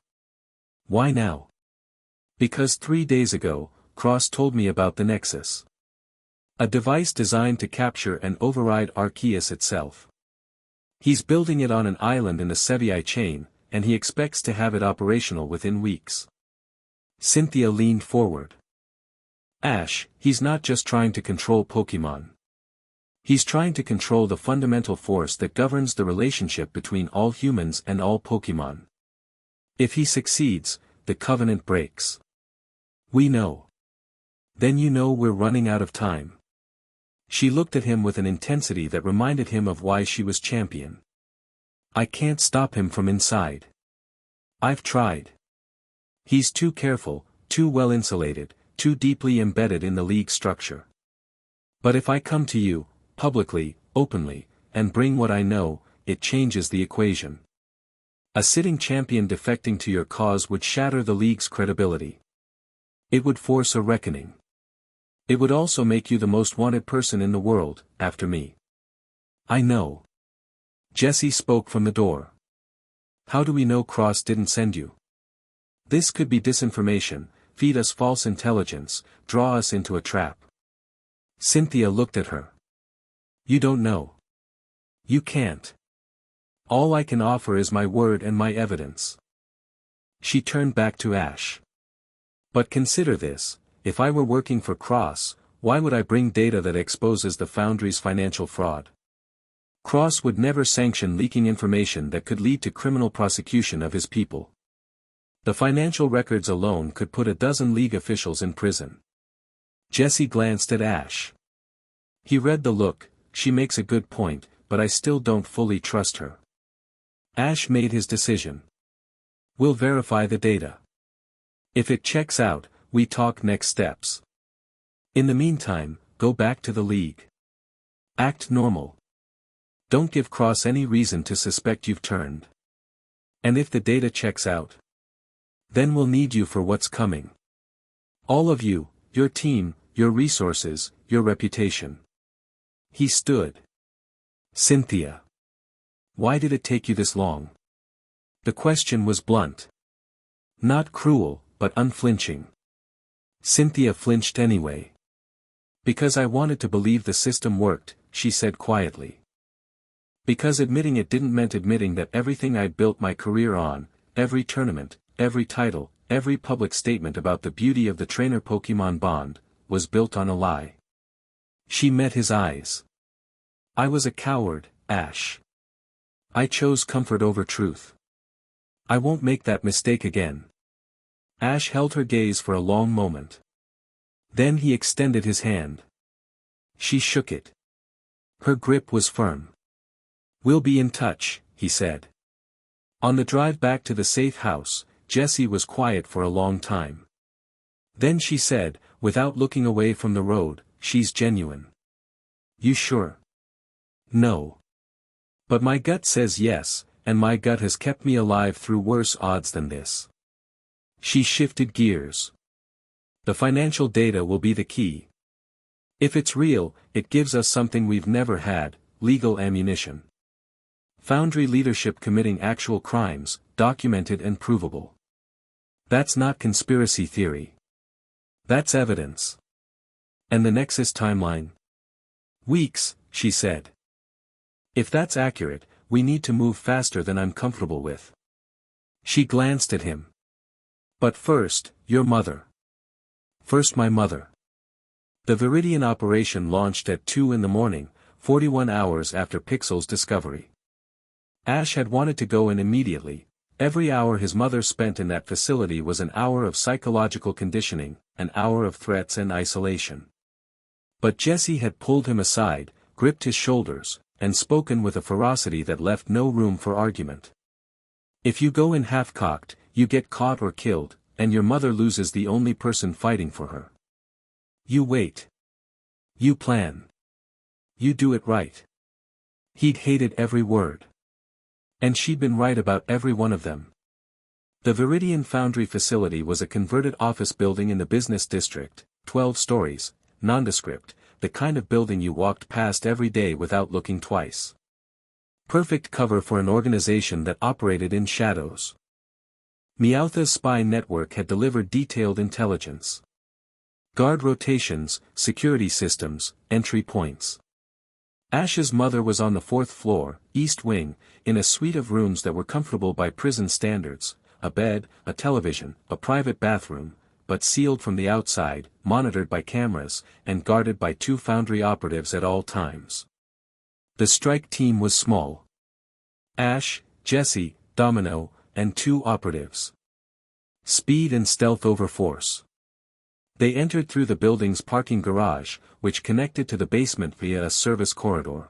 Why now? Because 3 days ago, Cross told me about the Nexus. A device designed to capture and override Archus itself. He's building it on an island in the Sevii chain, and he expects to have it operational within weeks. Cynthia leaned forward. Ash, he's not just trying to control Pokemon. He's trying to control the fundamental force that governs the relationship between all humans and all Pokemon. If he succeeds, the covenant breaks. We know. Then you know we're running out of time. She looked at him with an intensity that reminded him of why she was champion. I can't stop him from inside. I've tried. He's too careful, too well insulated, too deeply embedded in the League structure. But if I come to you, publicly, openly, and bring what I know, it changes the equation. A sitting champion defecting to your cause would shatter the League's credibility. It would force a reckoning. It would also make you the most wanted person in the world, after me. I know. Jessie spoke from the door. How do we know Cross didn't send you? This could be disinformation, feed us false intelligence, draw us into a trap. Cynthia looked at her. You don't know. You can't. All I can offer is my word and my evidence. She turned back to Ash. But consider this, if I were working for Cross, why would I bring data that exposes the Foundry's financial fraud? Cross would never sanction leaking information that could lead to criminal prosecution of his people. The financial records alone could put a dozen League officials in prison. Jessie glanced at Ash. He read the look. She makes a good point, but I still don't fully trust her. Ash made his decision. We'll verify the data. If it checks out, we talk next steps. In the meantime, go back to the League. Act normal. Don't give Cross any reason to suspect you've turned. And if the data checks out, then we'll need you for what's coming. All of you, your team, your resources, your reputation. He stood. Cynthia. Why did it take you this long? The question was blunt. Not cruel, but unflinching. Cynthia flinched anyway. Because I wanted to believe the system worked, she said quietly. Because admitting it didn't mean admitting that everything I'd built my career on, every tournament, every title, every public statement about the beauty of the trainer-Pokemon bond, was built on a lie. She met his eyes. I was a coward, Ash. I chose comfort over truth. I won't make that mistake again. Ash held her gaze for a long moment. Then he extended his hand. She shook it. Her grip was firm. We'll be in touch, he said. On the drive back to the safe house, Jessie was quiet for a long time. Then she said, without looking away from the road, she's genuine. You sure? No. But my gut says yes, and my gut has kept me alive through worse odds than this. She shifted gears. The financial data will be the key. If it's real, it gives us something we've never had, legal ammunition. Foundry leadership committing actual crimes, documented and provable. That's not conspiracy theory. That's evidence. And the Nexus timeline? Weeks, she said. If that's accurate, we need to move faster than I'm comfortable with. She glanced at him. But first, your mother. First my mother. The Viridian operation launched at 2 a.m, 41 hours after Pixel's discovery. Ash had wanted to go in immediately. Every hour his mother spent in that facility was an hour of psychological conditioning, an hour of threats and isolation. But Jessie had pulled him aside, gripped his shoulders, and spoken with a ferocity that left no room for argument. If you go in half-cocked, you get caught or killed, and your mother loses the only person fighting for her. You wait. You plan. You do it right. He'd hated every word. And she'd been right about every one of them. The Viridian Foundry facility was a converted office building in the business district, 12 stories, nondescript, the kind of building you walked past every day without looking twice. Perfect cover for an organization that operated in shadows. Meowth's spy network had delivered detailed intelligence. Guard rotations, security systems, entry points. Ash's mother was on the 4th floor, East Wing, in a suite of rooms that were comfortable by prison standards, a bed, a television, a private bathroom, but sealed from the outside, monitored by cameras, and guarded by 2 Foundry operatives at all times. The strike team was small. Ash, Jessie, Domino, and 2 operatives. Speed and stealth over force. They entered through the building's parking garage, which connected to the basement via a service corridor.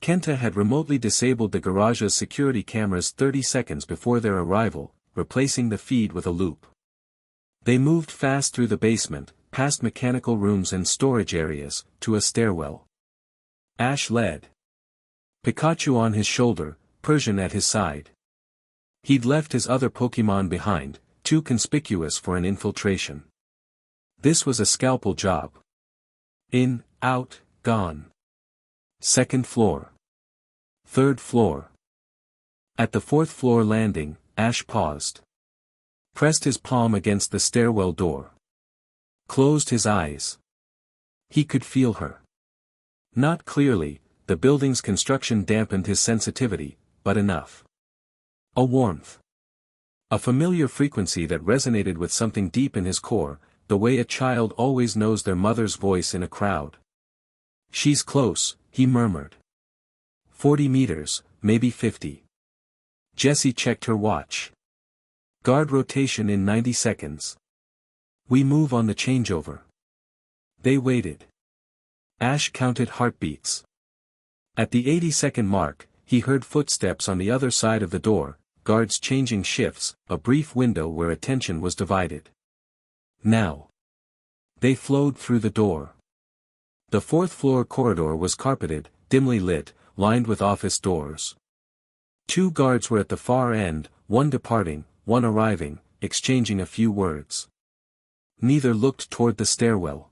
Kenta had remotely disabled the garage's security cameras 30 seconds before their arrival, replacing the feed with a loop. They moved fast through the basement, past mechanical rooms and storage areas, to a stairwell. Ash led. Pikachu on his shoulder, Persian at his side. He'd left his other Pokémon behind, too conspicuous for an infiltration. This was a scalpel job. In, out, gone. Second floor. Third floor. At the fourth floor landing, Ash paused. Pressed his palm against the stairwell door. Closed his eyes. He could feel her. Not clearly, the building's construction dampened his sensitivity, but enough. A warmth. A familiar frequency that resonated with something deep in his core, the way a child always knows their mother's voice in a crowd. "She's close," he murmured. 40 meters, maybe 50. Jessie checked her watch. Guard rotation in 90 seconds. We move on the changeover. They waited. Ash counted heartbeats. At the 80-second mark, he heard footsteps on the other side of the door, guards changing shifts, a brief window where attention was divided. Now. They flowed through the door. The fourth-floor corridor was carpeted, dimly lit, lined with office doors. 2 guards were at the far end, one departing, one arriving, exchanging a few words. Neither looked toward the stairwell.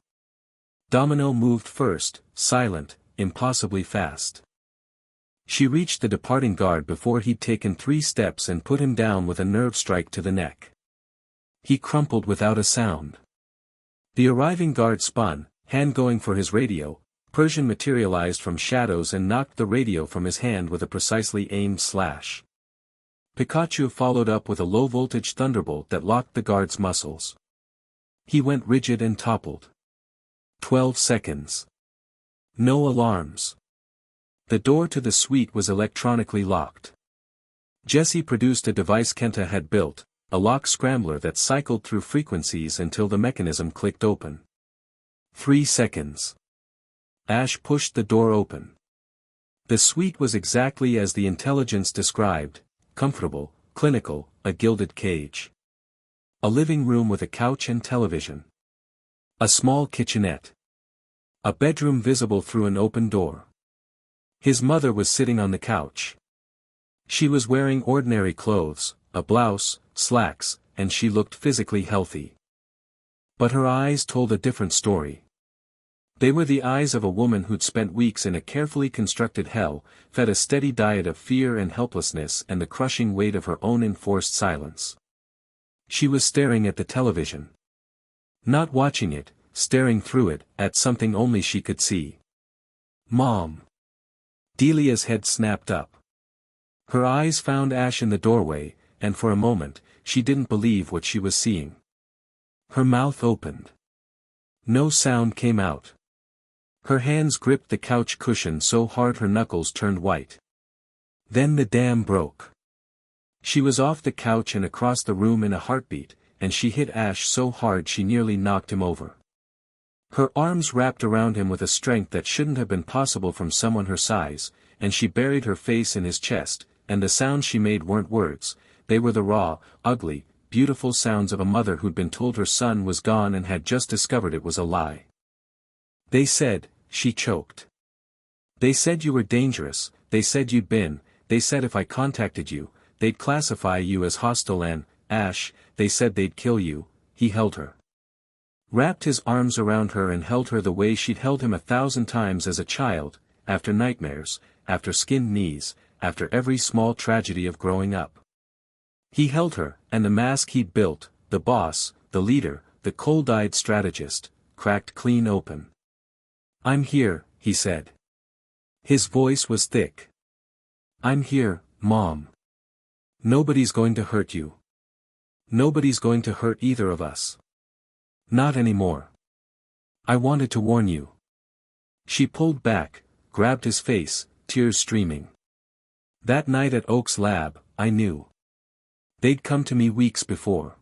Domino moved first, silent, impossibly fast. She reached the departing guard before he'd taken 3 steps and put him down with a nerve strike to the neck. He crumpled without a sound. The arriving guard spun, hand going for his radio. Persian materialized from shadows and knocked the radio from his hand with a precisely aimed slash. Pikachu followed up with a low-voltage thunderbolt that locked the guard's muscles. He went rigid and toppled. 12 seconds. No alarms. The door to the suite was electronically locked. Jessie produced a device Kenta had built, a lock scrambler that cycled through frequencies until the mechanism clicked open. 3 seconds. Ash pushed the door open. The suite was exactly as the intelligence described, comfortable, clinical, a gilded cage. A living room with a couch and television. A small kitchenette. A bedroom visible through an open door. His mother was sitting on the couch. She was wearing ordinary clothes, a blouse, slacks, and she looked physically healthy. But her eyes told a different story. They were the eyes of a woman who'd spent weeks in a carefully constructed hell, fed a steady diet of fear and helplessness and the crushing weight of her own enforced silence. She was staring at the television. Not watching it, staring through it, at something only she could see. "Mom." Delia's head snapped up. Her eyes found Ash in the doorway, and for a moment, she didn't believe what she was seeing. Her mouth opened. No sound came out. Her hands gripped the couch cushion so hard her knuckles turned white. Then the dam broke. She was off the couch and across the room in a heartbeat, and she hit Ash so hard she nearly knocked him over. Her arms wrapped around him with a strength that shouldn't have been possible from someone her size, and she buried her face in his chest, and the sounds she made weren't words, they were the raw, ugly, beautiful sounds of a mother who'd been told her son was gone and had just discovered it was a lie. "They said," she choked. "They said you were dangerous, they said you'd been, they said if I contacted you, they'd classify you as hostile and, Ash, they said they'd kill you." He held her. Wrapped his arms around her and held her the way she'd held him 1,000 times as a child, after nightmares, after skinned knees, after every small tragedy of growing up. He held her, and the mask he'd built, the boss, the leader, the cold-eyed strategist, cracked clean open. "I'm here," he said. His voice was thick. "I'm here, Mom. Nobody's going to hurt you. Nobody's going to hurt either of us. Not anymore. I wanted to warn you." She pulled back, grabbed his face, tears streaming. "That night at Oak's lab, I knew. They'd come to me weeks before.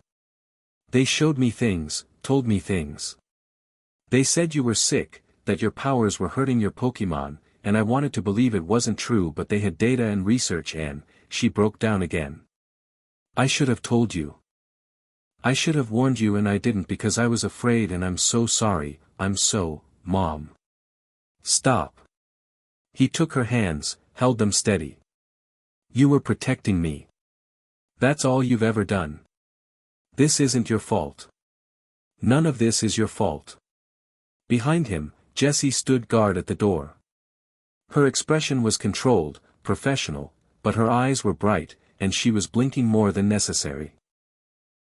They showed me things, told me things. They said you were sick, that your powers were hurting your Pokémon, and I wanted to believe it wasn't true, but they had data and research and," she broke down again. "I should have told you. I should have warned you and I didn't because I was afraid and I'm so sorry, Mom. Stop. He took her hands, held them steady. You were protecting me. That's all you've ever done. This isn't your fault. None of this is your fault. Behind him, Jessie stood guard at the door. Her expression was controlled, professional, but her eyes were bright, and she was blinking more than necessary.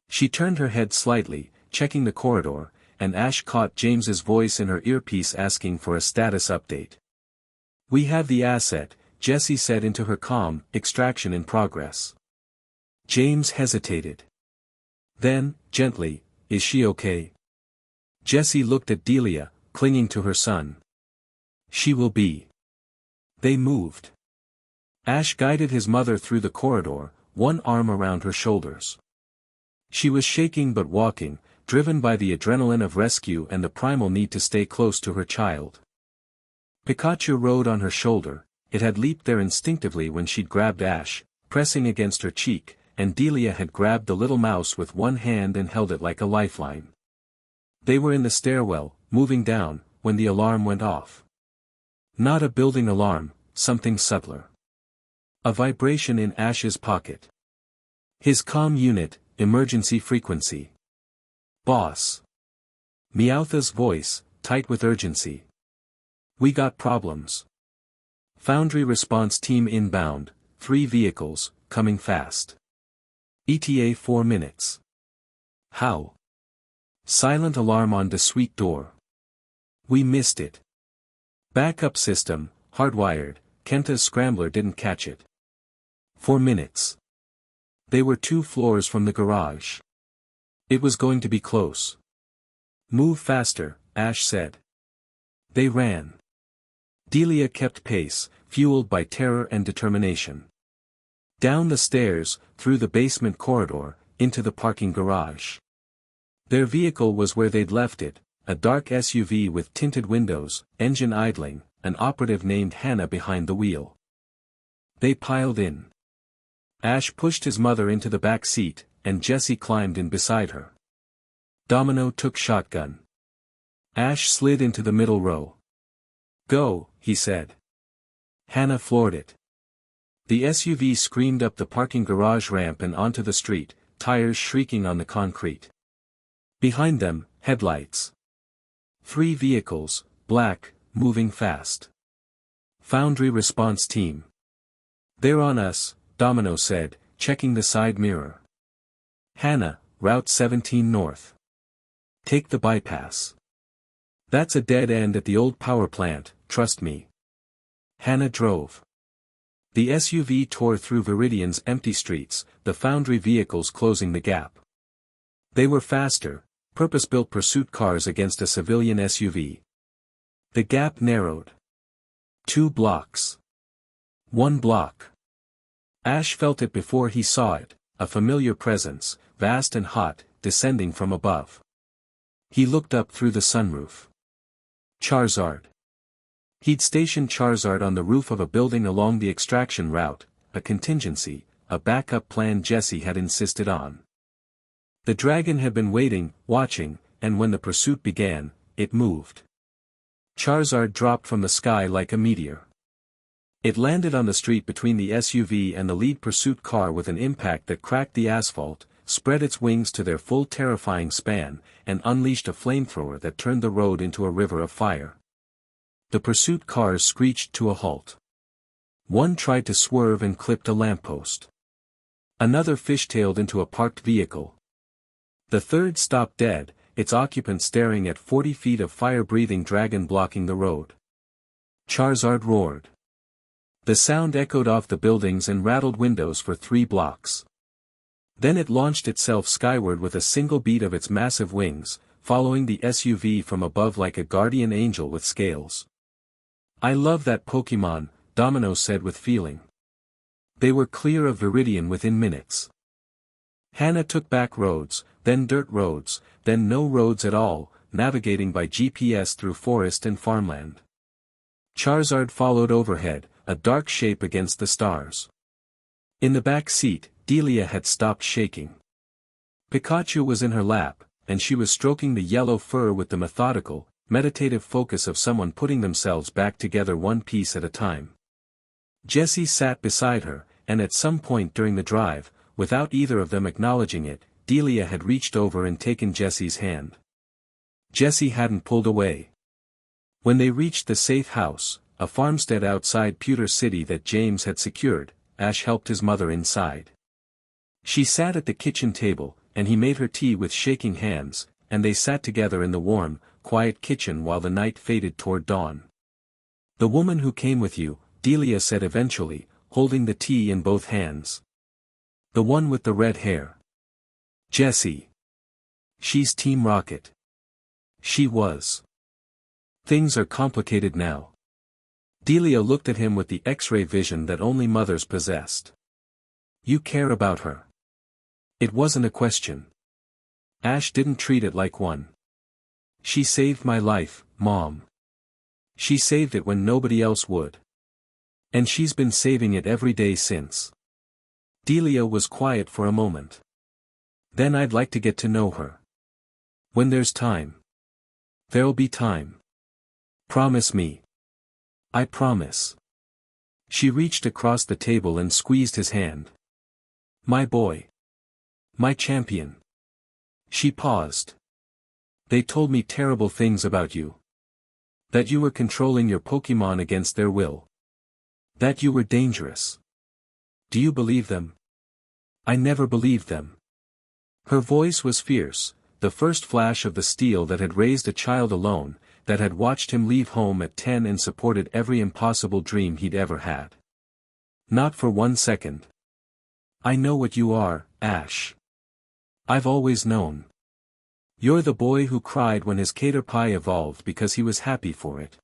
She turned her head slightly, checking the corridor, and Ash caught James's voice in her earpiece asking for a status update. We have the asset, Jessie said into her comm, extraction in progress. James hesitated. Then, gently, is she okay? Jessie looked at Delia, clinging to her son. She will be. They moved. Ash guided his mother through the corridor, one arm around her shoulders. She was shaking but walking, driven by the adrenaline of rescue and the primal need to stay close to her child. Pikachu rode on her shoulder, it had leaped there instinctively when she'd grabbed Ash, pressing against her cheek, and Delia had grabbed the little mouse with one hand and held it like a lifeline. They were in the stairwell, moving down, when the alarm went off. Not a building alarm, something subtler. A vibration in Ash's pocket. His comm unit, emergency frequency. Boss. Meowth's voice, tight with urgency. We got problems. Foundry response team inbound, 3 vehicles, coming fast. ETA 4 minutes. How? Silent alarm on the suite door. We missed it. Backup system, hardwired, Kenta's scrambler didn't catch it. 4 minutes. They were 2 floors from the garage. It was going to be close. Move faster, Ash said. They ran. Delia kept pace, fueled by terror and determination. Down the stairs, through the basement corridor, into the parking garage. Their vehicle was where they'd left it, a dark SUV with tinted windows, engine idling, an operative named Hannah behind the wheel. They piled in. Ash pushed his mother into the back seat, and Jessie climbed in beside her. Domino took shotgun. Ash slid into the middle row. Go, he said. Hannah floored it. The SUV screamed up the parking garage ramp and onto the street, tires shrieking on the concrete. Behind them, headlights. 3 vehicles, black, moving fast. Foundry response team. They're on us, Domino said, checking the side mirror. Hannah, Route 17 North. Take the bypass. That's a dead end at the old power plant, trust me. Hannah drove. The SUV tore through Viridian's empty streets, the Foundry vehicles closing the gap. They were faster, purpose-built pursuit cars against a civilian SUV. The gap narrowed. 2 blocks. 1 block. Ash felt it before he saw it, a familiar presence, vast and hot, descending from above. He looked up through the sunroof. Charizard. He'd stationed Charizard on the roof of a building along the extraction route, a contingency, a backup plan Jessie had insisted on. The dragon had been waiting, watching, and when the pursuit began, it moved. Charizard dropped from the sky like a meteor. It landed on the street between the SUV and the lead pursuit car with an impact that cracked the asphalt, spread its wings to their full terrifying span, and unleashed a flamethrower that turned the road into a river of fire. The pursuit cars screeched to a halt. One tried to swerve and clipped a lamppost. Another fishtailed into a parked vehicle. The third stopped dead, its occupant staring at 40 feet of fire-breathing dragon blocking the road. Charizard roared. The sound echoed off the buildings and rattled windows for 3 blocks. Then it launched itself skyward with a single beat of its massive wings, following the SUV from above like a guardian angel with scales. I love that Pokémon, Domino said with feeling. They were clear of Viridian within minutes. Hannah took back roads, then dirt roads, then no roads at all, navigating by GPS through forest and farmland. Charizard followed overhead, a dark shape against the stars. In the back seat, Delia had stopped shaking. Pikachu was in her lap, and she was stroking the yellow fur with the methodical, meditative focus of someone putting themselves back together one piece at a time. Jessie sat beside her, and at some point during the drive, without either of them acknowledging it, Delia had reached over and taken Jessie's hand. Jessie hadn't pulled away. When they reached the safe house, a farmstead outside Pewter City that James had secured, Ash helped his mother inside. She sat at the kitchen table, and he made her tea with shaking hands, and they sat together in the warm, quiet kitchen while the night faded toward dawn. "The woman who came with you," Delia said eventually, holding the tea in both hands. "The one with the red hair." "Jessie. She's Team Rocket." "She was." "Things are complicated now." Delia looked at him with the X-ray vision that only mothers possessed. "You care about her." It wasn't a question. Ash didn't treat it like one. "She saved my life, Mom. She saved it when nobody else would. And she's been saving it every day since." Delia was quiet for a moment. "Then I'd like to get to know her. When there's time." "There'll be time. Promise me." "I promise." She reached across the table and squeezed his hand. "My boy. My champion." She paused. "They told me terrible things about you. That you were controlling your Pokémon against their will. That you were dangerous. Do you believe them?" "I never believed them." Her voice was fierce, the first flash of the steel that had raised a child alone, that had watched him leave home at 10 and supported every impossible dream he'd ever had. "Not for 1 second. I know what you are, Ash. I've always known. You're the boy who cried when his Caterpie evolved because he was happy for it.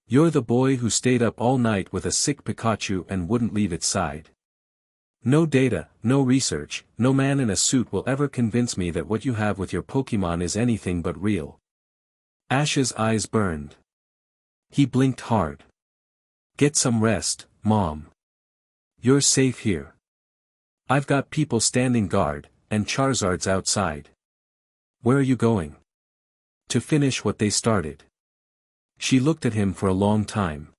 You're the boy who stayed up all night with a sick Pikachu and wouldn't leave its side. No data, no research, no man in a suit will ever convince me that what you have with your Pokémon is anything but real." Ash's eyes burned. He blinked hard. "Get some rest, Mom. You're safe here. I've got people standing guard, and Charizard's outside. Where are you going?" "To finish what they started." She looked at him for a long time.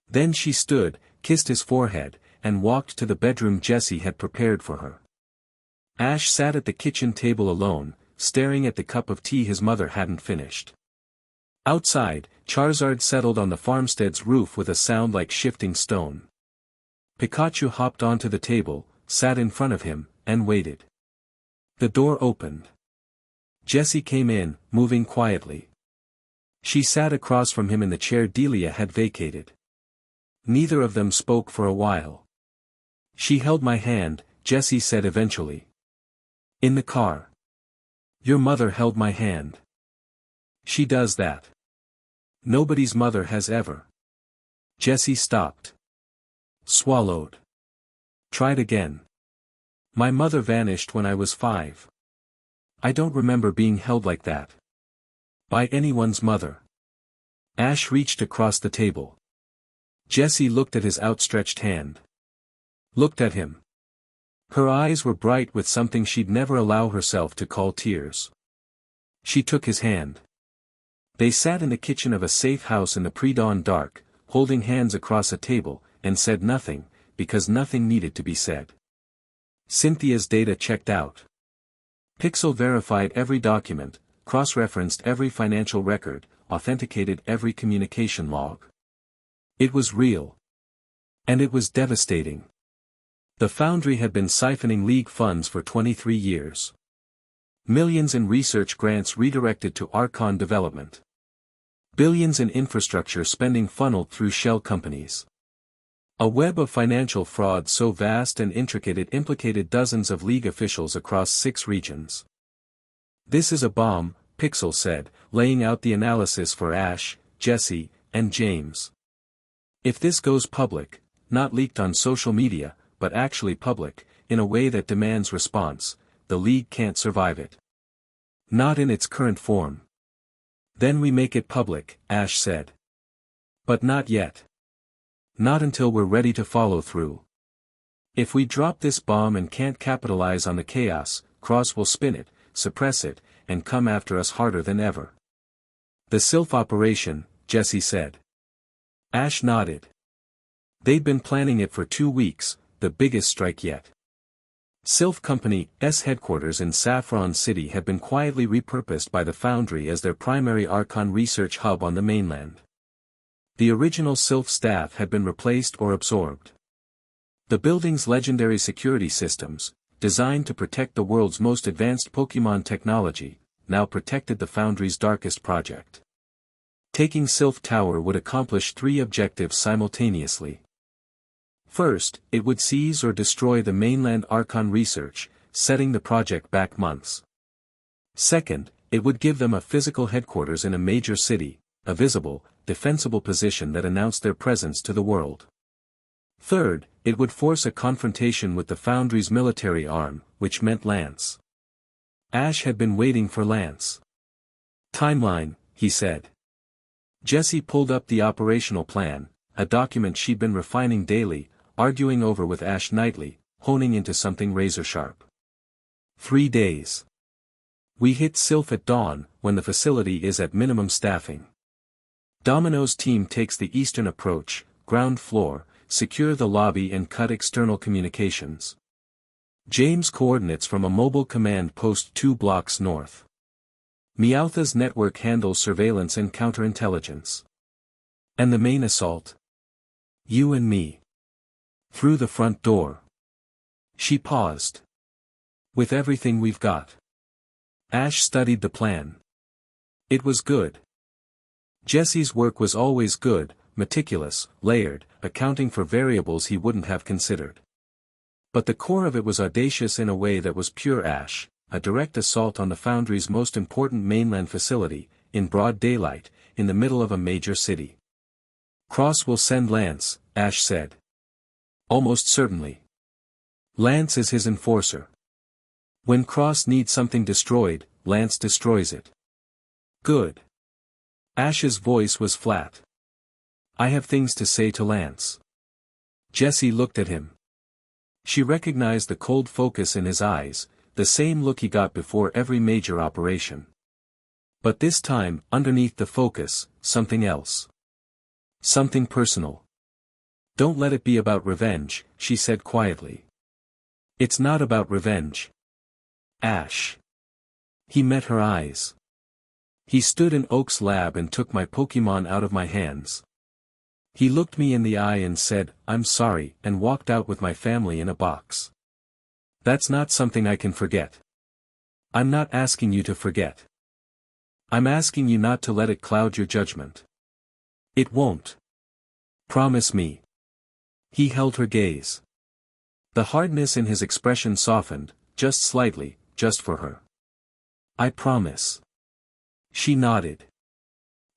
Then she stood, kissed his forehead, and walked to the bedroom Jessie had prepared for her. Ash sat at the kitchen table alone, staring at the cup of tea his mother hadn't finished. Outside, Charizard settled on the farmstead's roof with a sound like shifting stone. Pikachu hopped onto the table, sat in front of him, and waited. The door opened. Jessie came in, moving quietly. She sat across from him in the chair Delia had vacated. Neither of them spoke for a while. "She held my hand," Jessie said eventually. "In the car. Your mother held my hand. She does that. Nobody's mother has ever." Jessie stopped. Swallowed. Tried again. "My mother vanished when I was 5. I don't remember being held like that. By anyone's mother." Ash reached across the table. Jessie looked at his outstretched hand. Looked at him. Her eyes were bright with something she'd never allow herself to call tears. She took his hand. They sat in the kitchen of a safe house in the pre-dawn dark, holding hands across a table, and said nothing, because nothing needed to be said. Cynthia's data checked out. Pixel verified every document, cross-referenced every financial record, authenticated every communication log. It was real. And it was devastating. The Foundry had been siphoning League funds for 23 years. Millions in research grants redirected to Archon development. Billions in infrastructure spending funneled through shell companies. A web of financial fraud so vast and intricate it implicated dozens of League officials across 6 regions. "This is a bomb," Pixel said, laying out the analysis for Ash, Jessie, and James. "If this goes public, not leaked on social media, but actually public, in a way that demands response, the League can't survive it. Not in its current form." "Then we make it public," Ash said. "But not yet. Not until we're ready to follow through. If we drop this bomb and can't capitalize on the chaos, Cross will spin it, suppress it, and come after us harder than ever. The silf operation, Jessie said. Ash nodded. They'd been planning it for 2 weeks, the biggest strike yet. Silf Company's headquarters in Saffron City had been quietly repurposed by the foundry as their primary archon research hub on the mainland. The original silf staff had been replaced or absorbed. The building's legendary security systems, designed to protect the world's most advanced Pokemon technology, now protected the foundry's darkest project. Taking Silph Tower would accomplish 3 objectives simultaneously. First, it would seize or destroy the mainland archon research, setting the project back months. Second, it would give them a physical headquarters in a major city, a visible, defensible position that announced their presence to the world. Third, it would force a confrontation with the foundry's military arm, which meant Lance. Ash had been waiting for Lance. Timeline, he said. Jessie pulled up the operational plan, a document she'd been refining daily, arguing over with Ash nightly, honing into something razor-sharp. 3 days. We hit Silph at dawn, when the facility is at minimum staffing. Domino's team takes the eastern approach, ground floor, secure the lobby and cut external communications. James coordinates from a mobile command post 2 blocks north. Meowth's network handles surveillance and counterintelligence. And the main assault? You and me. Through the front door. She paused. With everything we've got. Ash studied the plan. It was good. Jessie's work was always good, meticulous, layered, accounting for variables he wouldn't have considered. But the core of it was audacious in a way that was pure Ash, a direct assault on the foundry's most important mainland facility, in broad daylight, in the middle of a major city. Cross will send Lance, Ash said. Almost certainly. Lance is his enforcer. When Cross needs something destroyed, Lance destroys it. Good. Ash's voice was flat. I have things to say to Lance. Jessie looked at him. She recognized the cold focus in his eyes, the same look he got before every major operation. But this time, underneath the focus, something else. Something personal. Don't let it be about revenge, she said quietly. It's not about revenge. Ash. He met her eyes. He stood in Oak's lab and took my Pokemon out of my hands. He looked me in the eye and said, I'm sorry, and walked out with my family in a box. That's not something I can forget. I'm not asking you to forget. I'm asking you not to let it cloud your judgment. It won't. Promise me. He held her gaze. The hardness in his expression softened, just slightly, just for her. I promise. She nodded.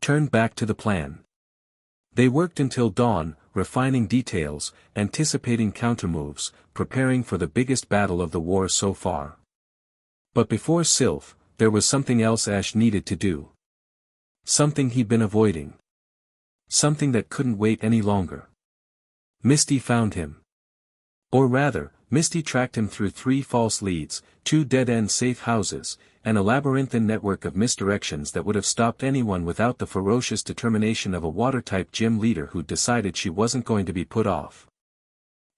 Turned back to the plan. They worked until dawn, refining details, anticipating countermoves, preparing for the biggest battle of the war so far. But before Silph, there was something else Ash needed to do. Something he'd been avoiding. Something that couldn't wait any longer. Misty found him. Or rather, Misty tracked him through 3 false leads, 2 dead-end safe houses, and a labyrinthine network of misdirections that would have stopped anyone without the ferocious determination of a water-type gym leader who'd decided she wasn't going to be put off.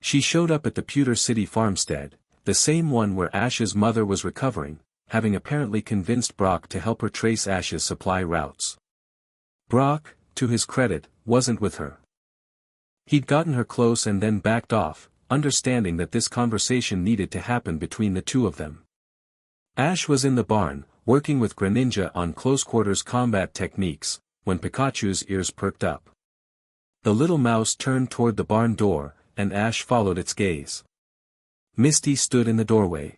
She showed up at the Pewter City farmstead, the same one where Ash's mother was recovering, having apparently convinced Brock to help her trace Ash's supply routes. Brock, to his credit, wasn't with her. He'd gotten her close and then backed off, understanding that this conversation needed to happen between the two of them. Ash was in the barn, working with Greninja on close-quarters combat techniques, when Pikachu's ears perked up. The little mouse turned toward the barn door, and Ash followed its gaze. Misty stood in the doorway.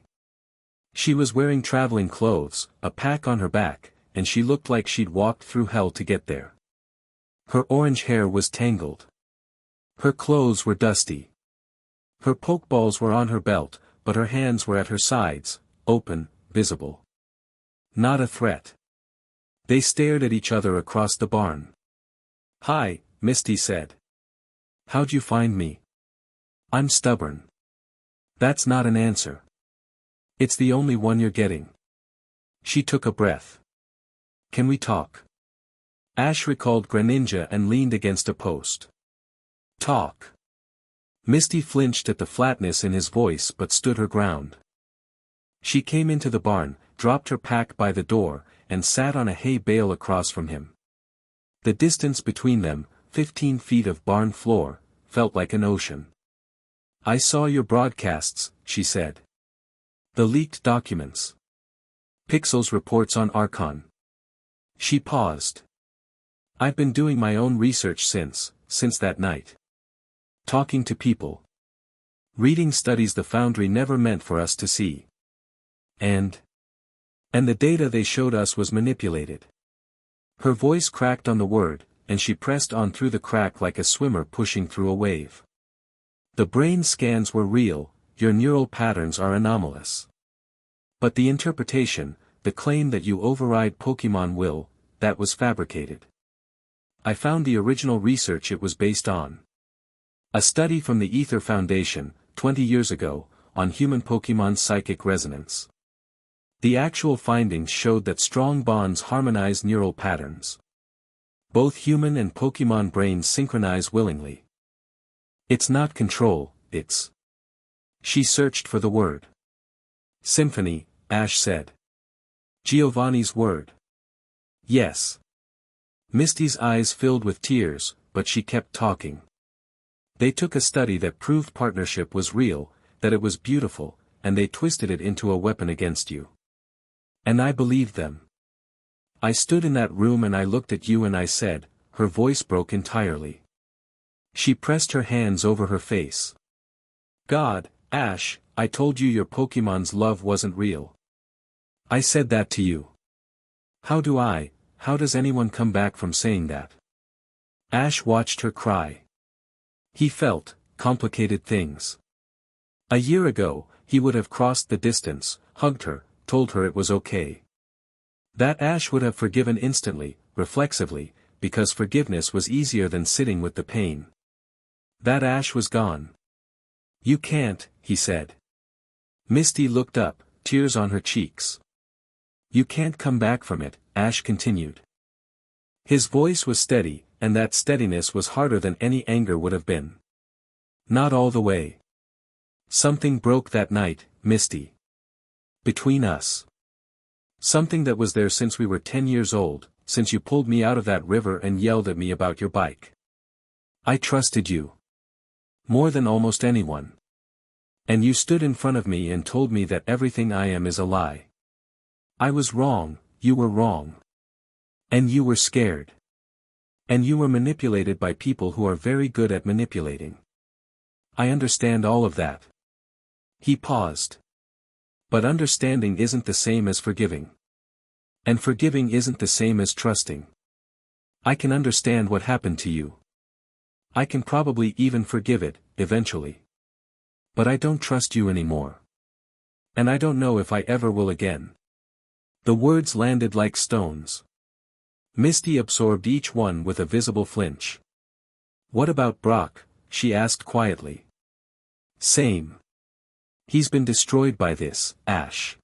She was wearing traveling clothes, a pack on her back, and she looked like she'd walked through hell to get there. Her orange hair was tangled. Her clothes were dusty. Her pokeballs were on her belt, but her hands were at her sides, open, visible. Not a threat. They stared at each other across the barn. Hi, Misty said. How'd you find me? I'm stubborn. That's not an answer. It's the only one you're getting. She took a breath. Can we talk? Ash recalled Greninja and leaned against a post. Talk. Misty flinched at the flatness in his voice but stood her ground. She came into the barn, dropped her pack by the door, and sat on a hay bale across from him. The distance between them, 15 feet of barn floor, felt like an ocean. I saw your broadcasts, she said. The leaked documents. Pixel's reports on Archon. She paused. I've been doing my own research since that night. Talking to people. Reading studies the foundry never meant for us to see. And the data they showed us was manipulated. Her voice cracked on the word, and she pressed on through the crack like a swimmer pushing through a wave. The brain scans were real, your neural patterns are anomalous. But the interpretation, the claim that you override Pokémon will, that was fabricated. I found the original research it was based on. A study from the Ether Foundation, 20 years ago, on human Pokémon psychic resonance. The actual findings showed that strong bonds harmonize neural patterns. Both human and Pokémon brains synchronize willingly. It's not control, it's... She searched for the word. Symphony, Ash said. Giovanni's word. Yes. Misty's eyes filled with tears, but she kept talking. They took a study that proved partnership was real, that it was beautiful, and they twisted it into a weapon against you. And I believed them. I stood in that room and I looked at you and I said, her voice broke entirely. She pressed her hands over her face. God, Ash, I told you your Pokémon's love wasn't real. I said that to you. How does anyone come back from saying that? Ash watched her cry. He felt complicated things. A year ago, he would have crossed the distance, hugged her, told her it was okay. That Ash would have forgiven instantly, reflexively, because forgiveness was easier than sitting with the pain. That Ash was gone. You can't, he said. Misty looked up, tears on her cheeks. You can't come back from it, Ash continued. His voice was steady, and that steadiness was harder than any anger would have been. Not all the way. Something broke that night, Misty. Between us. Something that was there since we were 10 years old, since you pulled me out of that river and yelled at me about your bike. I trusted you. More than almost anyone. And you stood in front of me and told me that everything I am is a lie. I was wrong, you were wrong. And you were scared. And you were manipulated by people who are very good at manipulating. I understand all of that. He paused. But understanding isn't the same as forgiving. And forgiving isn't the same as trusting. I can understand what happened to you. I can probably even forgive it, eventually. But I don't trust you anymore. And I don't know if I ever will again. The words landed like stones. Misty absorbed each one with a visible flinch. What about Brock? She asked quietly. Same. He's been destroyed by this, Ash.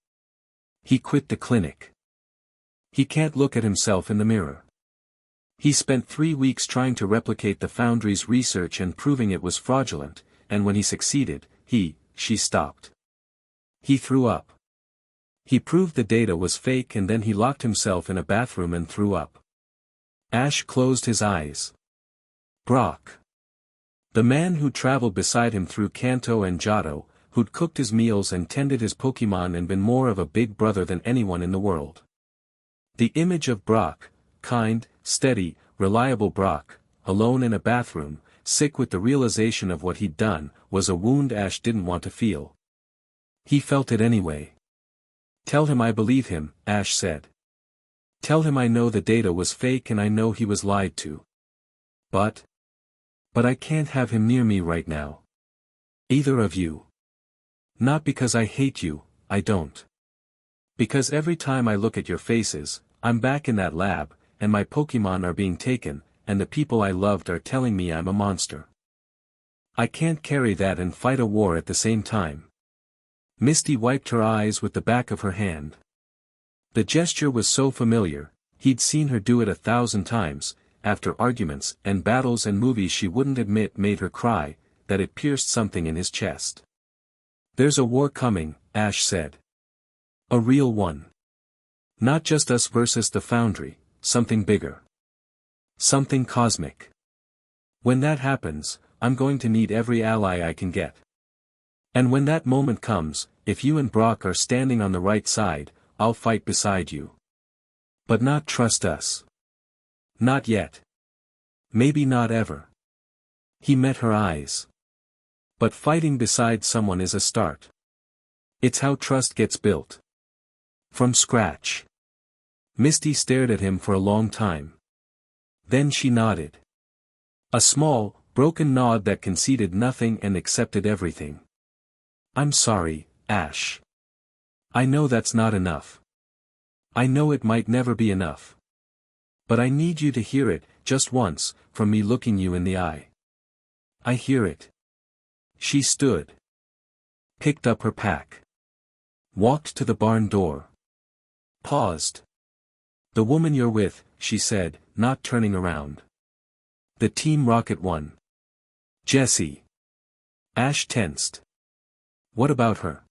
He quit the clinic. He can't look at himself in the mirror. He spent 3 weeks trying to replicate the Foundry's research and proving it was fraudulent, and when he succeeded, she stopped. He threw up. He proved the data was fake and then he locked himself in a bathroom and threw up. Ash closed his eyes. Brock. The man who traveled beside him through Kanto and Johto, who'd cooked his meals and tended his Pokémon and been more of a big brother than anyone in the world. The image of Brock, kind, steady, reliable Brock, alone in a bathroom, sick with the realization of what he'd done, was a wound Ash didn't want to feel. He felt it anyway. Tell him I believe him, Ash said. Tell him I know the data was fake and I know he was lied to. But I can't have him near me right now. Either of you. Not because I hate you, I don't. Because every time I look at your faces, I'm back in that lab, and my Pokémon are being taken, and the people I loved are telling me I'm a monster. I can't carry that and fight a war at the same time. Misty wiped her eyes with the back of her hand. The gesture was so familiar, he'd seen her do it 1,000 times, after arguments and battles and movies she wouldn't admit made her cry, that it pierced something in his chest. "There's a war coming," Ash said. "A real one. Not just us versus the foundry, something bigger. Something cosmic. When that happens, I'm going to need every ally I can get. And when that moment comes, if you and Brock are standing on the right side, I'll fight beside you. But not trust us. Not yet. Maybe not ever." He met her eyes. "But fighting beside someone is a start. It's how trust gets built. From scratch." Misty stared at him for a long time. Then she nodded. A small, broken nod that conceded nothing and accepted everything. "I'm sorry, Ash. I know that's not enough. I know it might never be enough. But I need you to hear it, just once, from me looking you in the eye." "I hear it." She stood. Picked up her pack. Walked to the barn door. Paused. "The woman you're with," she said, not turning around. "The Team Rocket one. Jessie." Ash tensed. "What about her?"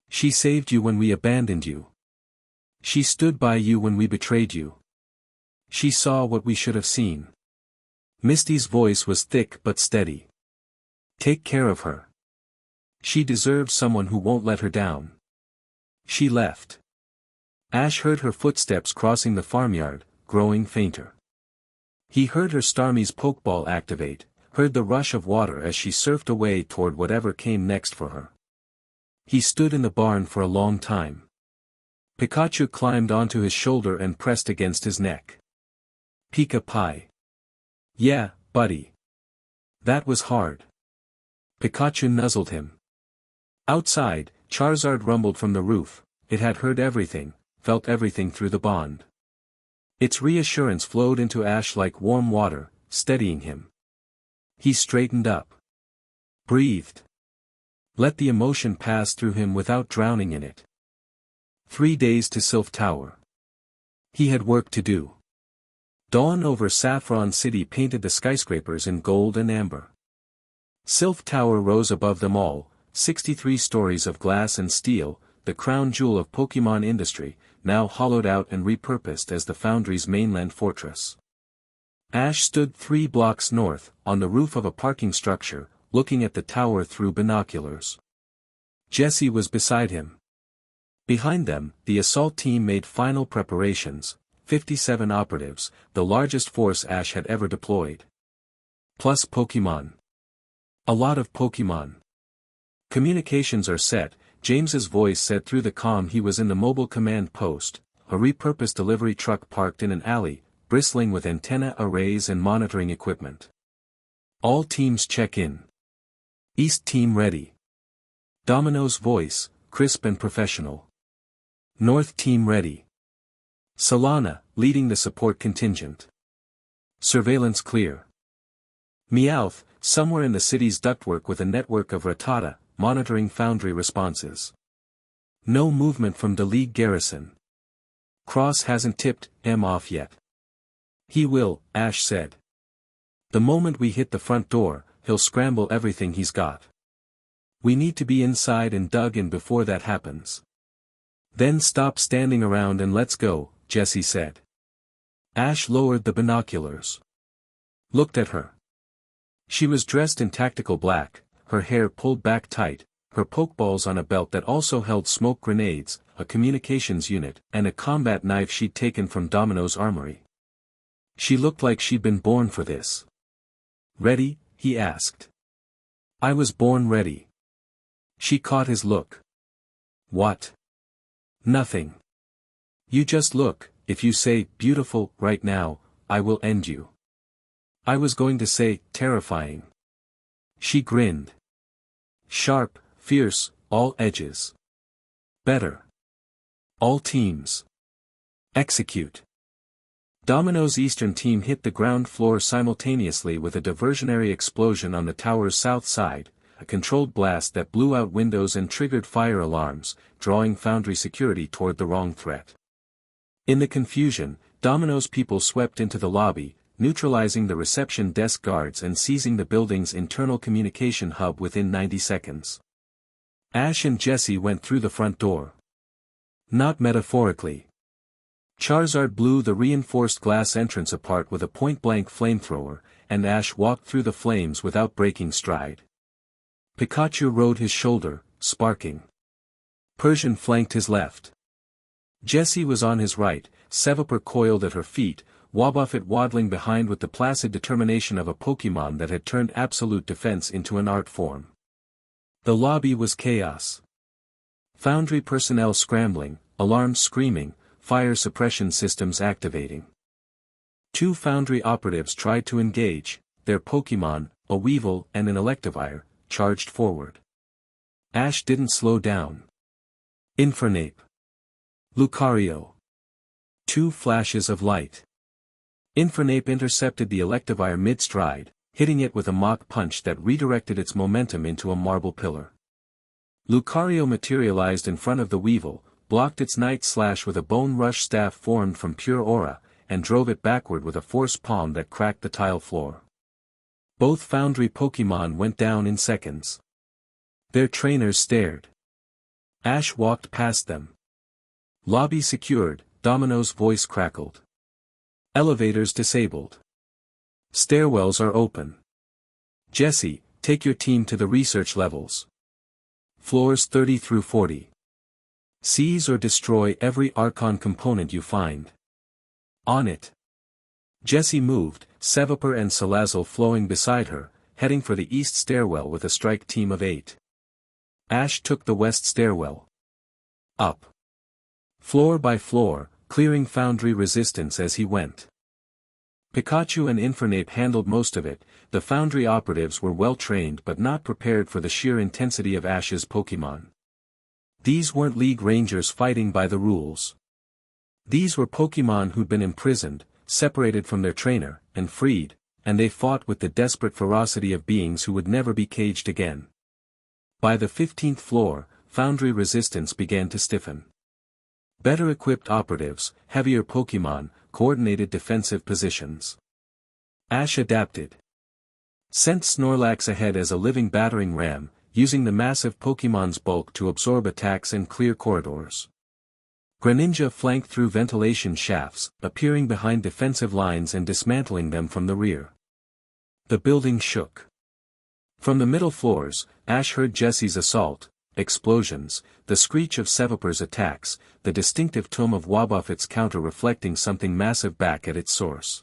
"She saved you when we abandoned you. She stood by you when we betrayed you. She saw what we should have seen." Misty's voice was thick but steady. "Take care of her. She deserves someone who won't let her down." She left. Ash heard her footsteps crossing the farmyard, growing fainter. He heard her Starmie's pokeball activate, heard the rush of water as she surfed away toward whatever came next for her. He stood in the barn for a long time. Pikachu climbed onto his shoulder and pressed against his neck. "Pika Pie. Yeah, buddy. That was hard." Pikachu nuzzled him. Outside, Charizard rumbled from the roof. It had heard everything, felt everything through the bond. Its reassurance flowed into Ash like warm water, steadying him. He straightened up. Breathed. Let the emotion pass through him without drowning in it. 3 days to Silph Tower. He had work to do. Dawn over Saffron City painted the skyscrapers in gold and amber. Silph Tower rose above them all, 63 stories of glass and steel, the crown jewel of Pokemon industry, now hollowed out and repurposed as the Foundry's mainland fortress. Ash stood 3 blocks north, on the roof of a parking structure, looking at the tower through binoculars. Jessie was beside him. Behind them, the assault team made final preparations, 57 operatives, the largest force Ash had ever deployed. Plus Pokemon. A lot of Pokemon. "Communications are set," James's voice said through the comm. He was in the mobile command post, a repurposed delivery truck parked in an alley, bristling with antenna arrays and monitoring equipment. "All teams check in. East team ready." Domino's voice, crisp and professional. "North team ready. Solana, leading the support contingent. Surveillance clear. Meowth, somewhere in the city's ductwork with a network of Rattata, monitoring Foundry responses. No movement from the League garrison. Cross hasn't tipped M off yet." "He will," Ash said. "The moment we hit the front door, he'll scramble everything he's got. We need to be inside and dug in before that happens." "Then stop standing around and let's go," Jessie said. Ash lowered the binoculars. Looked at her. She was dressed in tactical black, her hair pulled back tight, her pokeballs on a belt that also held smoke grenades, a communications unit, and a combat knife she'd taken from Domino's armory. She looked like she'd been born for this. "Ready?" he asked. "I was born ready." She caught his look. "What?" "Nothing. You just look. If you say, 'beautiful,' right now, I will end you." "I was going to say, 'terrifying.'" She grinned. "Sharp, fierce, all edges. Better. All teams. Execute." Domino's eastern team hit the ground floor simultaneously with a diversionary explosion on the tower's south side, a controlled blast that blew out windows and triggered fire alarms, drawing Foundry security toward the wrong threat. In the confusion, Domino's people swept into the lobby, neutralizing the reception desk guards and seizing the building's internal communication hub within 90 seconds. Ash and Jessie went through the front door. Not metaphorically. Charizard blew the reinforced glass entrance apart with a point-blank flamethrower, and Ash walked through the flames without breaking stride. Pikachu rode his shoulder, sparking. Persian flanked his left. Jessie was on his right, Sevaper coiled at her feet, Wobbuffet waddling behind with the placid determination of a Pokémon that had turned absolute defense into an art form. The lobby was chaos. Foundry personnel scrambling, alarms screaming, fire suppression systems activating. 2 Foundry operatives tried to engage, their Pokémon, a Weevil and an Electivire, charged forward. Ash didn't slow down. Infernape. Lucario. 2 flashes of light. Infernape intercepted the Electivire mid-stride, hitting it with a Mach Punch that redirected its momentum into a marble pillar. Lucario materialized in front of the Weevil, blocked its Night Slash with a Bone Rush staff formed from pure aura, and drove it backward with a force palm that cracked the tile floor. Both Foundry Pokémon went down in seconds. Their trainers stared. Ash walked past them. Lobby secured, Domino's voice crackled. Elevators disabled. Stairwells are open. Jessie, take your team to the research levels. Floors 30 through 40. Seize or destroy every archon component you find. On it. Jessie moved, Sevaper and Salazzle flowing beside her, heading for the east stairwell with a strike team of 8. Ash took the west stairwell. Up. Floor by floor, clearing Foundry resistance as he went. Pikachu and Infernape handled most of it. The Foundry operatives were well trained but not prepared for the sheer intensity of Ash's Pokémon. These weren't League Rangers fighting by the rules. These were Pokémon who'd been imprisoned, separated from their trainer, and freed, and they fought with the desperate ferocity of beings who would never be caged again. By the 15th floor, Foundry resistance began to stiffen. Better equipped operatives, heavier Pokémon, coordinated defensive positions. Ash adapted. Sent Snorlax ahead as a living battering ram, using the massive Pokémon's bulk to absorb attacks and clear corridors. Greninja flanked through ventilation shafts, appearing behind defensive lines and dismantling them from the rear. The building shook. From the middle floors, Ash heard Jessie's assault, explosions, the screech of Sevaper's attacks, the distinctive tone of Wobbuffet's counter reflecting something massive back at its source.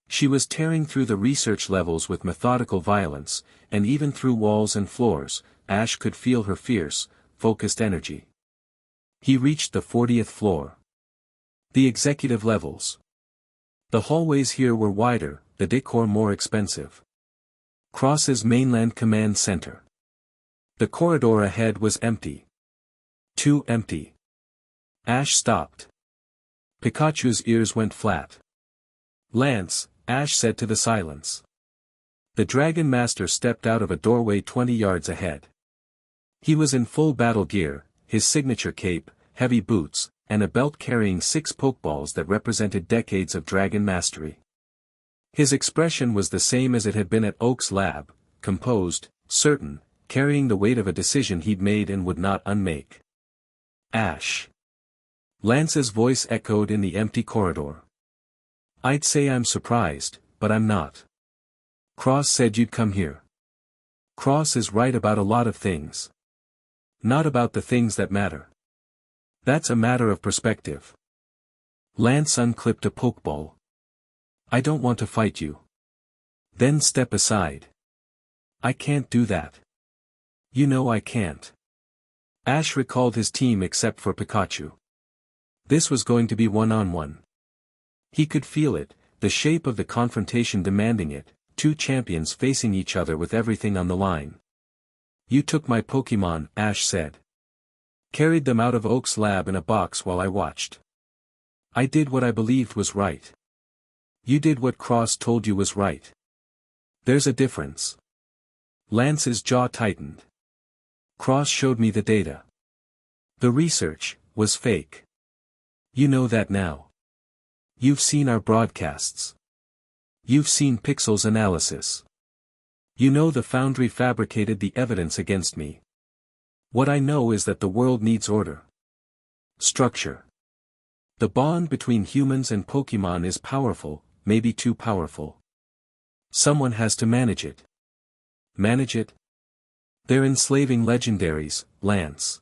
She was tearing through the research levels with methodical violence, and even through walls and floors, Ash could feel her fierce, focused energy. He reached the 40th floor. The executive levels. The hallways here were wider, the decor more expensive. Cross's mainland command center. The corridor ahead was empty. Too empty. Ash stopped. Pikachu's ears went flat. Lance, Ash said to the silence. The Dragon Master stepped out of a doorway 20 yards ahead. He was in full battle gear, his signature cape, heavy boots, and a belt carrying 6 Pokeballs that represented decades of dragon mastery. His expression was the same as it had been at Oak's lab, composed, certain, carrying the weight of a decision he'd made and would not unmake. Ash. Lance's voice echoed in the empty corridor. I'd say I'm surprised, but I'm not. Cross said you'd come here. Cross is right about a lot of things. Not about the things that matter. That's a matter of perspective. Lance unclipped a Pokeball. I don't want to fight you. Then step aside. I can't do that. You know I can't. Ash recalled his team except for Pikachu. This was going to be one-on-one. He could feel it, the shape of the confrontation demanding it, 2 champions facing each other with everything on the line. You took my Pokémon, Ash said. Carried them out of Oak's lab in a box while I watched. I did what I believed was right. You did what Cross told you was right. There's a difference. Lance's jaw tightened. Cross showed me the data. The research was fake. You know that now. You've seen our broadcasts. You've seen Pixel's analysis. You know the foundry fabricated the evidence against me. What I know is that the world needs order. Structure. The bond between humans and Pokemon is powerful, maybe too powerful. Someone has to manage it. Manage it? They're enslaving legendaries, Lance.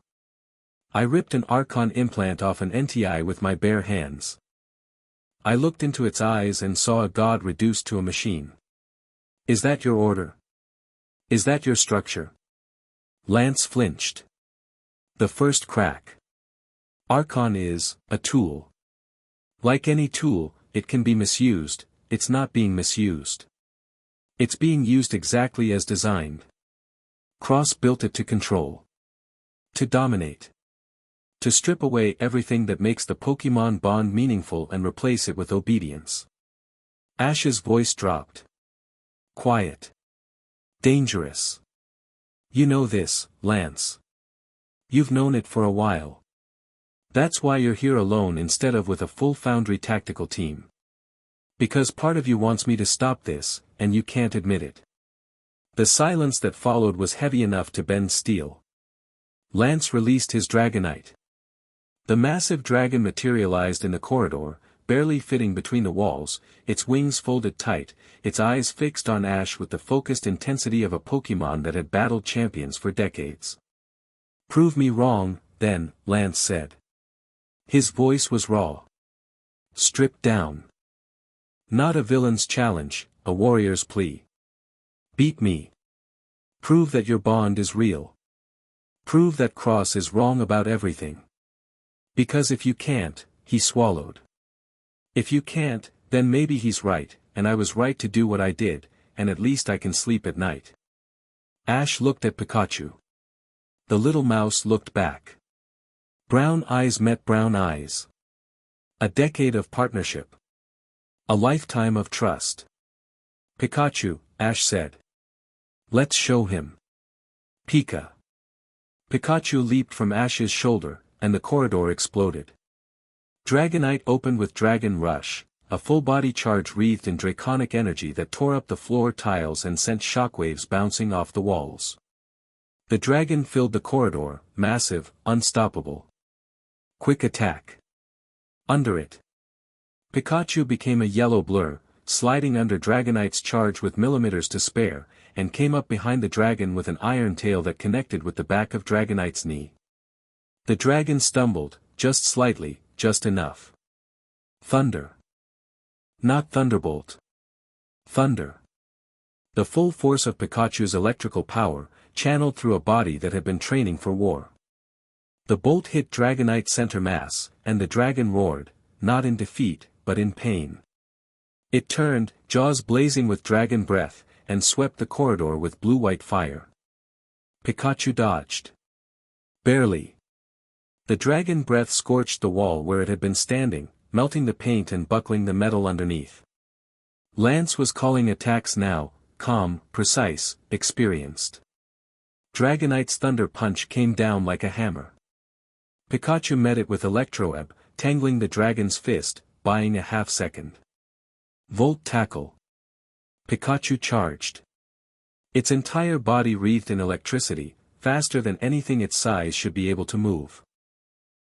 I ripped an archon implant off an NTI with my bare hands. I looked into its eyes and saw a god reduced to a machine. Is that your order? Is that your structure? Lance flinched. The first crack. Archon is a tool. Like any tool, it can be misused. It's not being misused. It's being used exactly as designed. Cross built it to control. To dominate. To strip away everything that makes the Pokemon bond meaningful and replace it with obedience. Ash's voice dropped. Quiet. Dangerous. You know this, Lance. You've known it for a while. That's why you're here alone instead of with a full foundry tactical team. Because part of you wants me to stop this, and you can't admit it. The silence that followed was heavy enough to bend steel. Lance released his Dragonite. The massive dragon materialized in the corridor, barely fitting between the walls, its wings folded tight, its eyes fixed on Ash with the focused intensity of a Pokemon that had battled champions for decades. Prove me wrong, then, Lance said. His voice was raw. Stripped down. Not a villain's challenge, a warrior's plea. Beat me. Prove that your bond is real. Prove that Cross is wrong about everything. Because if you can't, he swallowed. If you can't, then maybe he's right, and I was right to do what I did, and at least I can sleep at night. Ash looked at Pikachu. The little mouse looked back. Brown eyes met brown eyes. A decade of partnership. A lifetime of trust. Pikachu, Ash said. Let's show him. Pika. Pikachu leaped from Ash's shoulder, and the corridor exploded. Dragonite opened with Dragon Rush, a full-body charge wreathed in draconic energy that tore up the floor tiles and sent shockwaves bouncing off the walls. The dragon filled the corridor, massive, unstoppable. Quick attack. Under it. Pikachu became a yellow blur, sliding under Dragonite's charge with millimeters to spare, and came up behind the dragon with an iron tail that connected with the back of Dragonite's knee. The dragon stumbled, just slightly, just enough. Thunder. Not thunderbolt. Thunder. The full force of Pikachu's electrical power, channeled through a body that had been training for war. The bolt hit Dragonite's center mass, and the dragon roared, not in defeat, but in pain. It turned, jaws blazing with dragon breath, and swept the corridor with blue-white fire. Pikachu dodged. Barely. The dragon breath scorched the wall where it had been standing, melting the paint and buckling the metal underneath. Lance was calling attacks now, calm, precise, experienced. Dragonite's thunder punch came down like a hammer. Pikachu met it with Electroweb, tangling the dragon's fist, buying a half-second. Volt tackle. Pikachu charged. Its entire body wreathed in electricity, faster than anything its size should be able to move.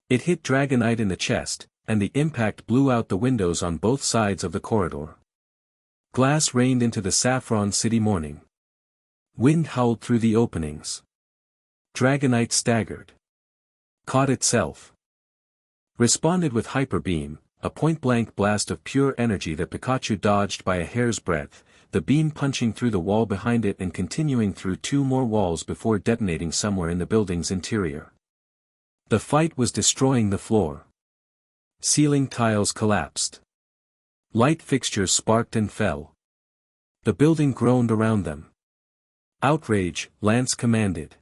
It hit Dragonite in the chest, and the impact blew out the windows on both sides of the corridor. Glass rained into the Saffron City morning. Wind howled through the openings. Dragonite staggered. Caught itself. Responded with Hyper Beam, a point-blank blast of pure energy that Pikachu dodged by a hair's breadth, the beam punching through the wall behind it and continuing through 2 more walls before detonating somewhere in the building's interior. The fight was destroying the floor. Ceiling tiles collapsed. Light fixtures sparked and fell. The building groaned around them. Outrage, Lance commanded.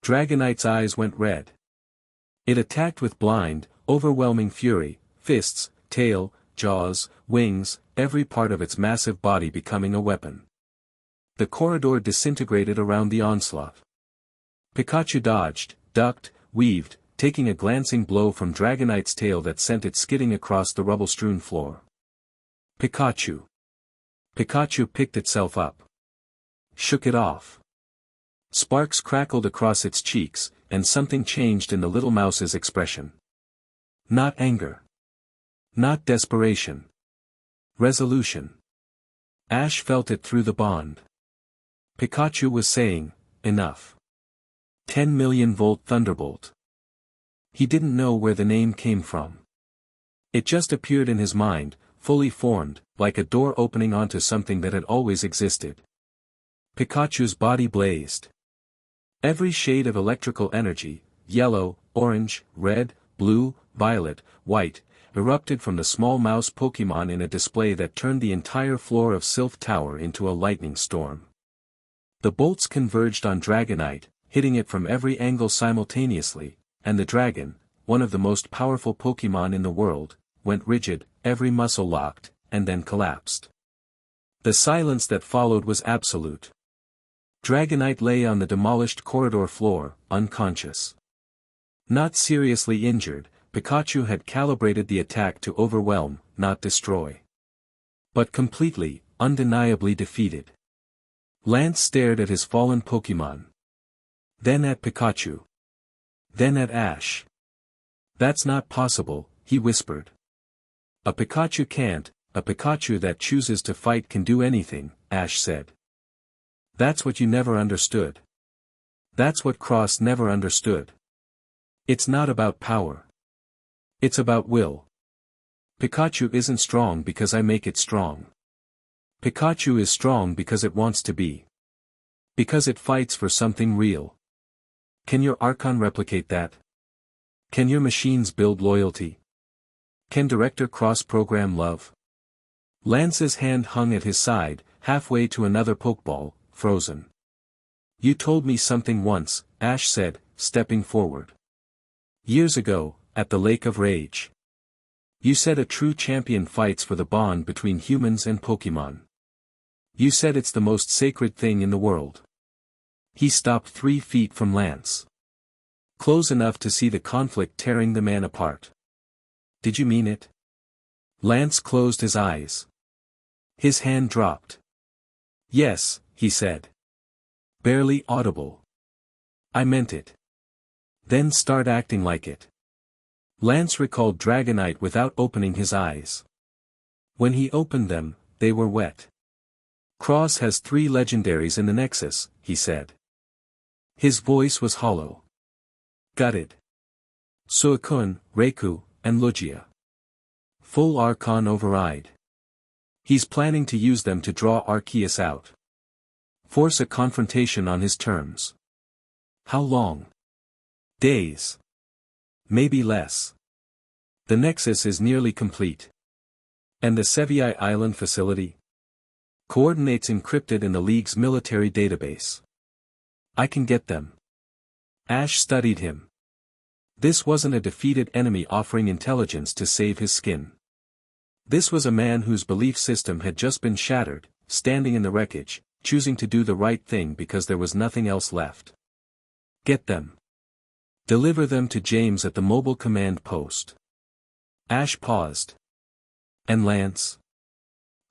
Dragonite's eyes went red. It attacked with blind, overwhelming fury, fists, tail, jaws, wings, every part of its massive body becoming a weapon. The corridor disintegrated around the onslaught. Pikachu dodged, ducked, weaved, taking a glancing blow from Dragonite's tail that sent it skidding across the rubble-strewn floor. Pikachu. Pikachu picked itself up. Shook it off. Sparks crackled across its cheeks, and something changed in the little mouse's expression. Not anger. Not desperation. Resolution. Ash felt it through the bond. Pikachu was saying, enough. 10 million volt thunderbolt. He didn't know where the name came from. It just appeared in his mind, fully formed, like a door opening onto something that had always existed. Pikachu's body blazed. Every shade of electrical energy, yellow, orange, red, blue, violet, white, erupted from the small mouse Pokémon in a display that turned the entire floor of Silph Tower into a lightning storm. The bolts converged on Dragonite, hitting it from every angle simultaneously, and the dragon, one of the most powerful Pokémon in the world, went rigid, every muscle locked, and then collapsed. The silence that followed was absolute. Dragonite lay on the demolished corridor floor, unconscious. Not seriously injured, Pikachu had calibrated the attack to overwhelm, not destroy. But completely, undeniably defeated. Lance stared at his fallen Pokémon. Then at Pikachu. Then at Ash. That's not possible, he whispered. A Pikachu can't, a Pikachu that chooses to fight can do anything, Ash said. That's what you never understood. That's what Cross never understood. It's not about power. It's about will. Pikachu isn't strong because I make it strong. Pikachu is strong because it wants to be. Because it fights for something real. Can your Archon replicate that? Can your machines build loyalty? Can Director cross-program love? Lance's hand hung at his side, halfway to another Pokeball, frozen. You told me something once, Ash said, stepping forward. Years ago, at the Lake of Rage. You said a true champion fights for the bond between humans and Pokémon. You said it's the most sacred thing in the world. He stopped 3 feet from Lance. Close enough to see the conflict tearing the man apart. Did you mean it? Lance closed his eyes. His hand dropped. Yes, he said. Barely audible. I meant it. Then start acting like it. Lance recalled Dragonite without opening his eyes. When he opened them, they were wet. Cross has 3 legendaries in the Nexus, he said. His voice was hollow. Gutted. Suicune, Raikou, and Lugia. Full Archon override. He's planning to use them to draw Arceus out. Force a confrontation on his terms. How long? Days. Maybe less. The Nexus is nearly complete. And the Sevii Island facility? Coordinates encrypted in the League's military database. I can get them. Ash studied him. This wasn't a defeated enemy offering intelligence to save his skin. This was a man whose belief system had just been shattered, standing in the wreckage, choosing to do the right thing because there was nothing else left. Get them. Deliver them to James at the mobile command post. Ash paused. And Lance?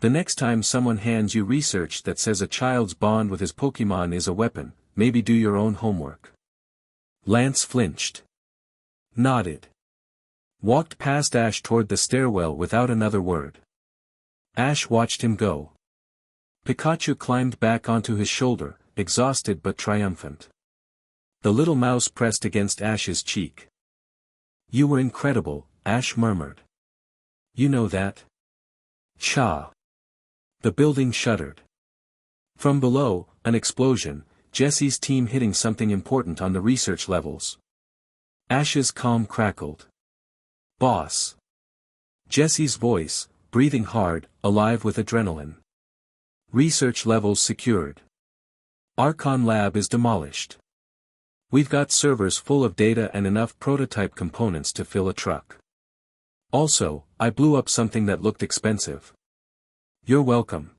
The next time someone hands you research that says a child's bond with his Pokémon is a weapon, maybe do your own homework. Lance flinched. Nodded. Walked past Ash toward the stairwell without another word. Ash watched him go. Pikachu climbed back onto his shoulder, exhausted but triumphant. The little mouse pressed against Ash's cheek. You were incredible, Ash murmured. You know that? Cha. The building shuddered. From below, an explosion, Jessie's team hitting something important on the research levels. Ash's calm crackled. Boss. Jessie's voice, breathing hard, alive with adrenaline. Research levels secured. Archon lab is demolished. We've got servers full of data and enough prototype components to fill a truck. Also, I blew up something that looked expensive. You're welcome.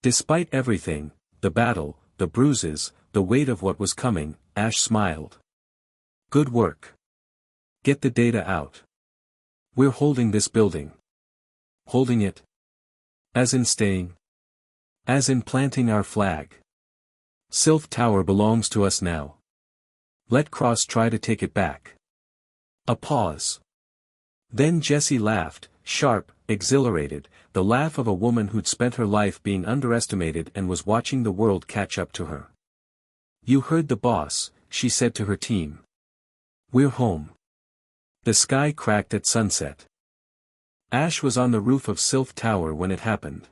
Despite everything, the battle, the bruises, the weight of what was coming, Ash smiled. Good work. Get the data out. We're holding this building. Holding it? As in staying? As in planting our flag. Silf Tower belongs to us now. Let Cross try to take it back. A pause. Then Jessie laughed, sharp, exhilarated, the laugh of a woman who'd spent her life being underestimated and was watching the world catch up to her. You heard the boss, she said to her team. We're home. The sky cracked at sunset. Ash was on the roof of Silf Tower when it happened.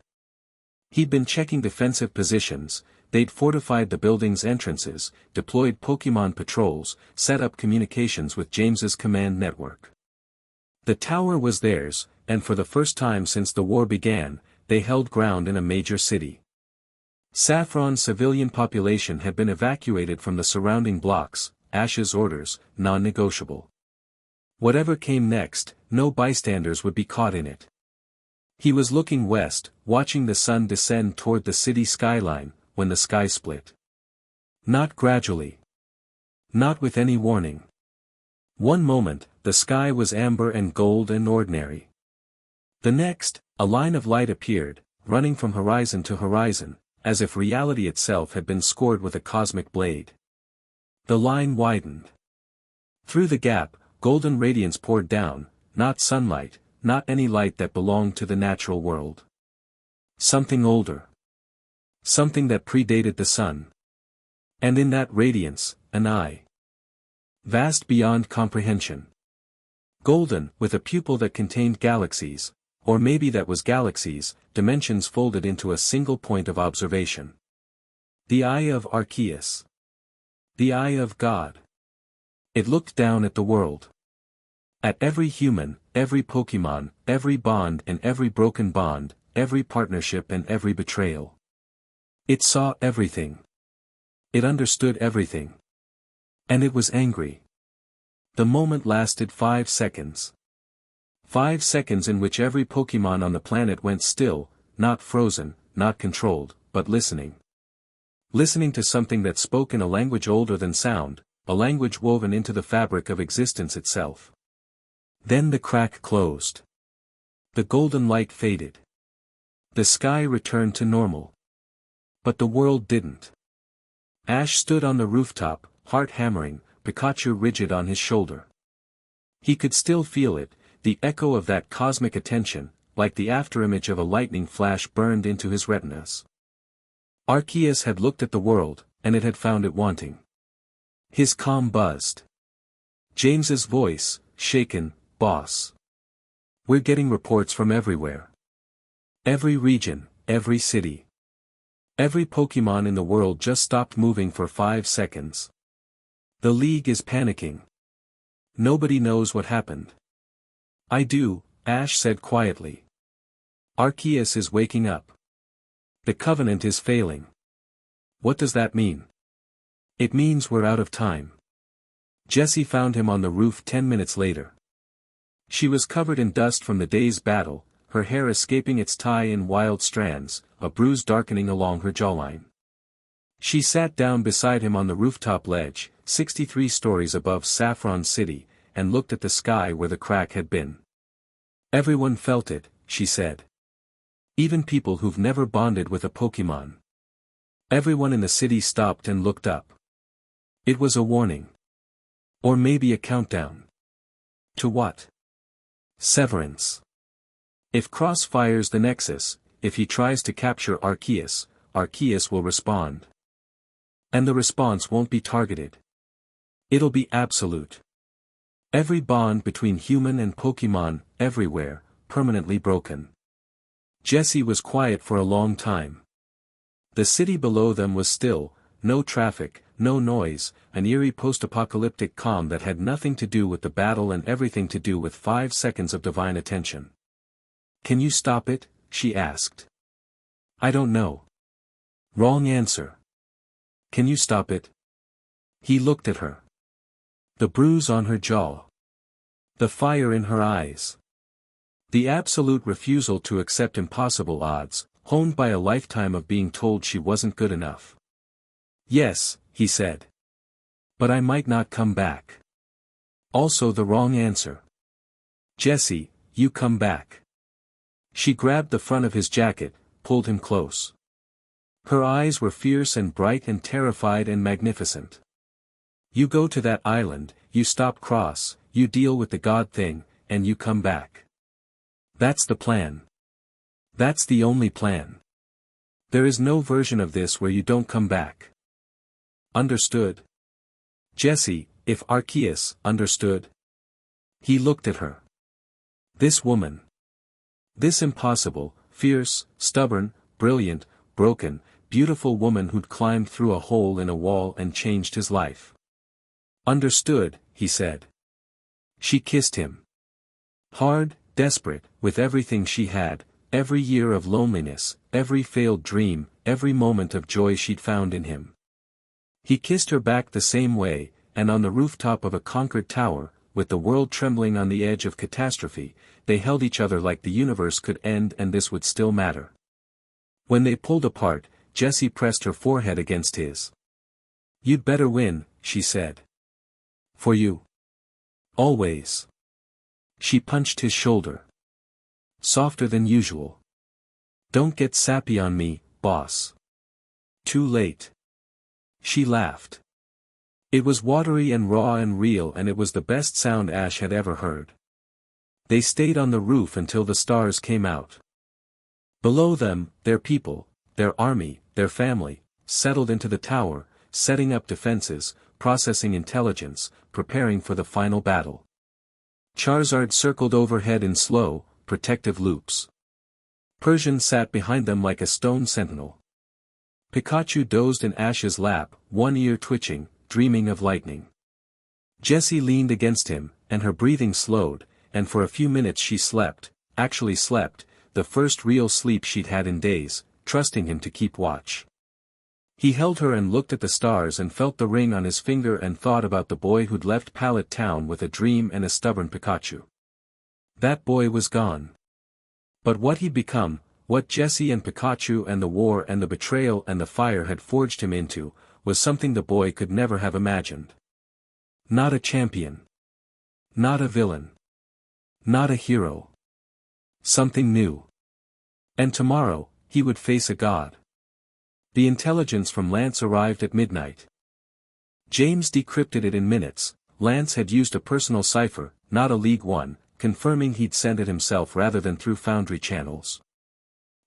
He'd been checking defensive positions, they'd fortified the building's entrances, deployed Pokemon patrols, set up communications with James's command network. The tower was theirs, and for the first time since the war began, they held ground in a major city. Saffron's civilian population had been evacuated from the surrounding blocks, Ash's orders, non-negotiable. Whatever came next, no bystanders would be caught in it. He was looking west, watching the sun descend toward the city skyline, when the sky split. Not gradually. Not with any warning. One moment, the sky was amber and gold and ordinary. The next, a line of light appeared, running from horizon to horizon, as if reality itself had been scored with a cosmic blade. The line widened. Through the gap, golden radiance poured down, not sunlight, not any light that belonged to the natural world. Something older. Something that predated the sun. And in that radiance, an eye. Vast beyond comprehension. Golden, with a pupil that contained galaxies, or maybe that was galaxies, dimensions folded into a single point of observation. The eye of Archus. The eye of God. It looked down at the world. At every human, every Pokemon, every bond and every broken bond, every partnership and every betrayal. It saw everything. It understood everything. And it was angry. The moment lasted 5 seconds. 5 seconds in which every Pokemon on the planet went still, not frozen, not controlled, but listening. Listening to something that spoke in a language older than sound, a language woven into the fabric of existence itself. Then the crack closed. The golden light faded. The sky returned to normal. But the world didn't. Ash stood on the rooftop, heart hammering, Pikachu rigid on his shoulder. He could still feel it, the echo of that cosmic attention, like the afterimage of a lightning flash burned into his retinas. Archus had looked at the world, and it had found it wanting. His calm buzzed. James's voice, shaken, boss. We're getting reports from everywhere. Every region, every city. Every Pokemon in the world just stopped moving for 5 seconds. The League is panicking. Nobody knows what happened. I do, Ash said quietly. Archus is waking up. The Covenant is failing. What does that mean? It means we're out of time. Jessie found him on the roof 10 minutes later. She was covered in dust from the day's battle, her hair escaping its tie in wild strands, a bruise darkening along her jawline. She sat down beside him on the rooftop ledge, 63 stories above Saffron City, and looked at the sky where the crack had been. Everyone felt it, she said. Even people who've never bonded with a Pokemon. Everyone in the city stopped and looked up. It was a warning. Or maybe a countdown. To what? Severance. If Cross fires the Nexus, if he tries to capture Archus, Archus will respond. And the response won't be targeted. It'll be absolute. Every bond between human and Pokemon, everywhere, permanently broken. Jessie was quiet for a long time. The city below them was still, no traffic, no noise, an eerie post-apocalyptic calm that had nothing to do with the battle and everything to do with 5 seconds of divine attention. Can you stop it? She asked. I don't know. Wrong answer. Can you stop it? He looked at her. The bruise on her jaw. The fire in her eyes. The absolute refusal to accept impossible odds, honed by a lifetime of being told she wasn't good enough. Yes, he said. But I might not come back. Also the wrong answer. Jessie, you come back. She grabbed the front of his jacket, pulled him close. Her eyes were fierce and bright and terrified and magnificent. You go to that island, you stop Cross, you deal with the God thing, and you come back. That's the plan. That's the only plan. There is no version of this where you don't come back. Understood? Jessie, if Archus understood. He looked at her. This woman. This impossible, fierce, stubborn, brilliant, broken, beautiful woman who'd climbed through a hole in a wall and changed his life. Understood, he said. She kissed him. Hard, desperate, with everything she had, every year of loneliness, every failed dream, every moment of joy she'd found in him. He kissed her back the same way, and on the rooftop of a conquered tower, with the world trembling on the edge of catastrophe, they held each other like the universe could end and this would still matter. When they pulled apart, Jessie pressed her forehead against his. You'd better win, she said. For you. Always. She punched his shoulder. Softer than usual. Don't get sappy on me, boss. Too late. She laughed. It was watery and raw and real, and it was the best sound Ash had ever heard. They stayed on the roof until the stars came out. Below them, their people, their army, their family, settled into the tower, setting up defenses, processing intelligence, preparing for the final battle. Charizard circled overhead in slow, protective loops. Persian sat behind them like a stone sentinel. Pikachu dozed in Ash's lap, one ear twitching, dreaming of lightning. Jessie leaned against him, and her breathing slowed, and for a few minutes she slept, actually slept, the first real sleep she'd had in days, trusting him to keep watch. He held her and looked at the stars and felt the ring on his finger and thought about the boy who'd left Pallet Town with a dream and a stubborn Pikachu. That boy was gone. But what he'd become, what Jessie and Pikachu and the war and the betrayal and the fire had forged him into, was something the boy could never have imagined. Not a champion. Not a villain. Not a hero. Something new. And tomorrow, he would face a god. The intelligence from Lance arrived at midnight. James decrypted it in minutes. Lance had used a personal cipher, not a League One, confirming he'd sent it himself rather than through foundry channels.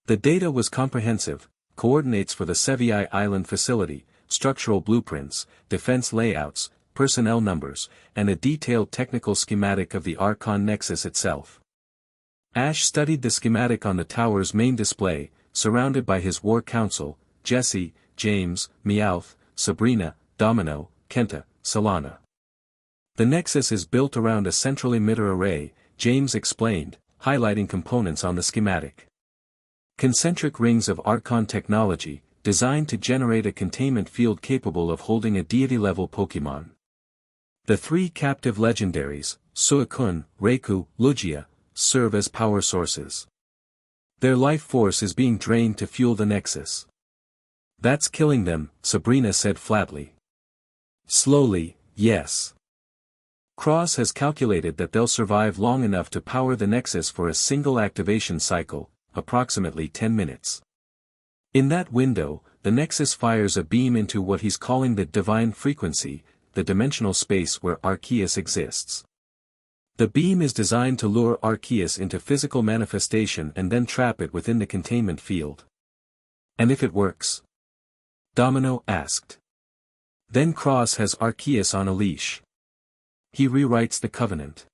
The data was comprehensive: coordinates for the Sevii Island facility, structural blueprints, defense layouts, personnel numbers, and a detailed technical schematic of the Archon Nexus itself. Ash studied the schematic on the tower's main display, surrounded by his war council, Jessie, James, Meowth, Sabrina, Domino, Kenta, Solana. The Nexus is built around a central emitter array, James explained, highlighting components on the schematic. Concentric rings of archon technology, designed to generate a containment field capable of holding a deity-level Pokémon. The three captive legendaries, Suicune, Raikou, Lugia, serve as power sources. Their life force is being drained to fuel the Nexus. That's killing them, Sabrina said flatly. Slowly, yes. Cross has calculated that they'll survive long enough to power the Nexus for a single activation cycle, approximately 10 minutes. In that window, the Nexus fires a beam into what he's calling the divine frequency, the dimensional space where Archus exists. The beam is designed to lure Archus into physical manifestation and then trap it within the containment field. And if it works? Domino asked. Then Cross has Archus on a leash. He rewrites the covenant.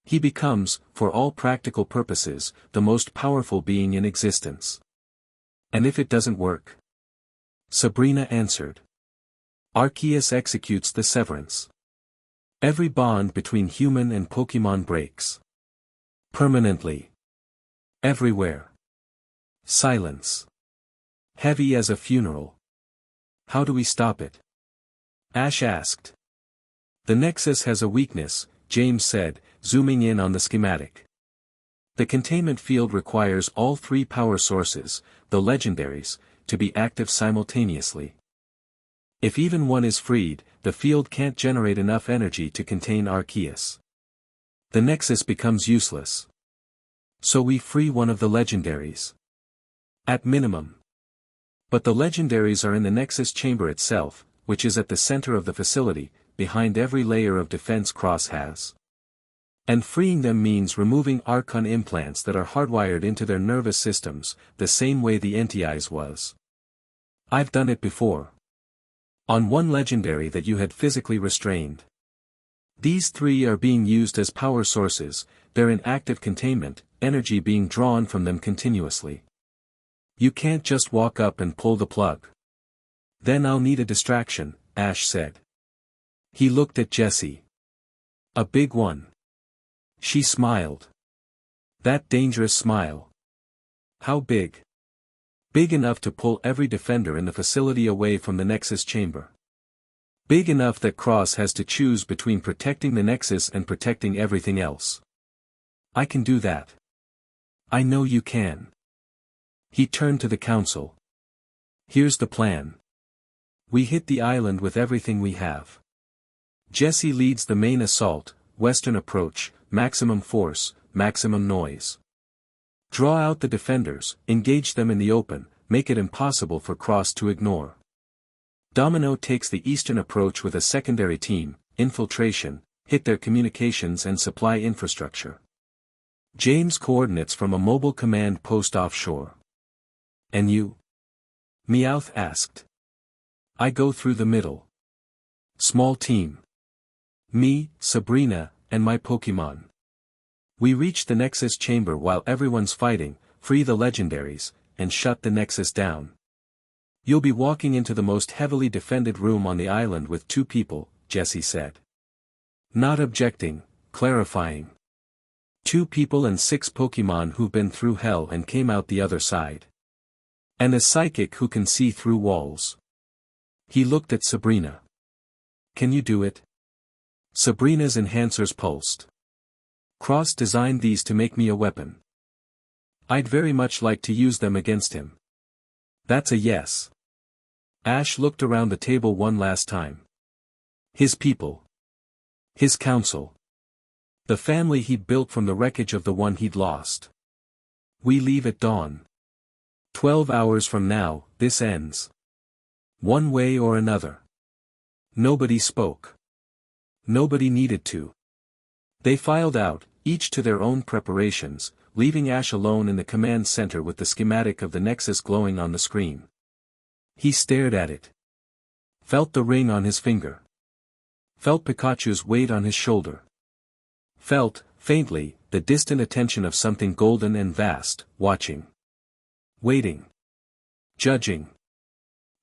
He becomes, for all practical purposes, the most powerful being in existence. And if it doesn't work? Sabrina answered. Archus executes the severance. Every bond between human and Pokémon breaks. Permanently. Everywhere. Silence. Heavy as a funeral. How do we stop it? Ash asked. The Nexus has a weakness, James said, zooming in on the schematic. The containment field requires all three power sources, the legendaries, to be active simultaneously. If even one is freed, the field can't generate enough energy to contain Archus. The nexus becomes useless. So we free one of the legendaries. At minimum. But the legendaries are in the nexus chamber itself, which is at the center of the facility, behind every layer of defense Cross has. And freeing them means removing archon implants that are hardwired into their nervous systems, the same way the NTI's was. I've done it before. On one legendary that you had physically restrained. These three are being used as power sources, they're in active containment, energy being drawn from them continuously. You can't just walk up and pull the plug. Then I'll need a distraction, Ash said. He looked at Jessie. A big one. She smiled. That dangerous smile. How big? Big enough to pull every defender in the facility away from the Nexus chamber. Big enough that Cross has to choose between protecting the Nexus and protecting everything else. I can do that. I know you can. He turned to the council. Here's the plan. We hit the island with everything we have. Jessie leads the main assault, western approach, maximum force, maximum noise. Draw out the defenders, engage them in the open, make it impossible for Cross to ignore. Domino takes the eastern approach with a secondary team, infiltration, hit their communications and supply infrastructure. James coordinates from a mobile command post offshore. And you? Meowth asked. I go through the middle. Small team. Me, Sabrina, and my Pokemon. We reach the Nexus chamber while everyone's fighting, free the legendaries, and shut the Nexus down. You'll be walking into the most heavily defended room on the island with 2 people, Jessie said. Not objecting, clarifying. 2 people and 6 Pokemon who've been through hell and came out the other side. And a psychic who can see through walls. He looked at Sabrina. Can you do it? Sabrina's enhancers pulsed. Cross designed these to make me a weapon. I'd very much like to use them against him. That's a yes. Ash looked around the table one last time. His people. His council. The family he'd built from the wreckage of the one he'd lost. We leave at dawn. 12 hours from now, this ends. One way or another. Nobody spoke. Nobody needed to. They filed out, each to their own preparations, leaving Ash alone in the command center with the schematic of the Nexus glowing on the screen. He stared at it. Felt the ring on his finger. Felt Pikachu's weight on his shoulder. Felt, faintly, the distant attention of something golden and vast, watching. Waiting. Judging.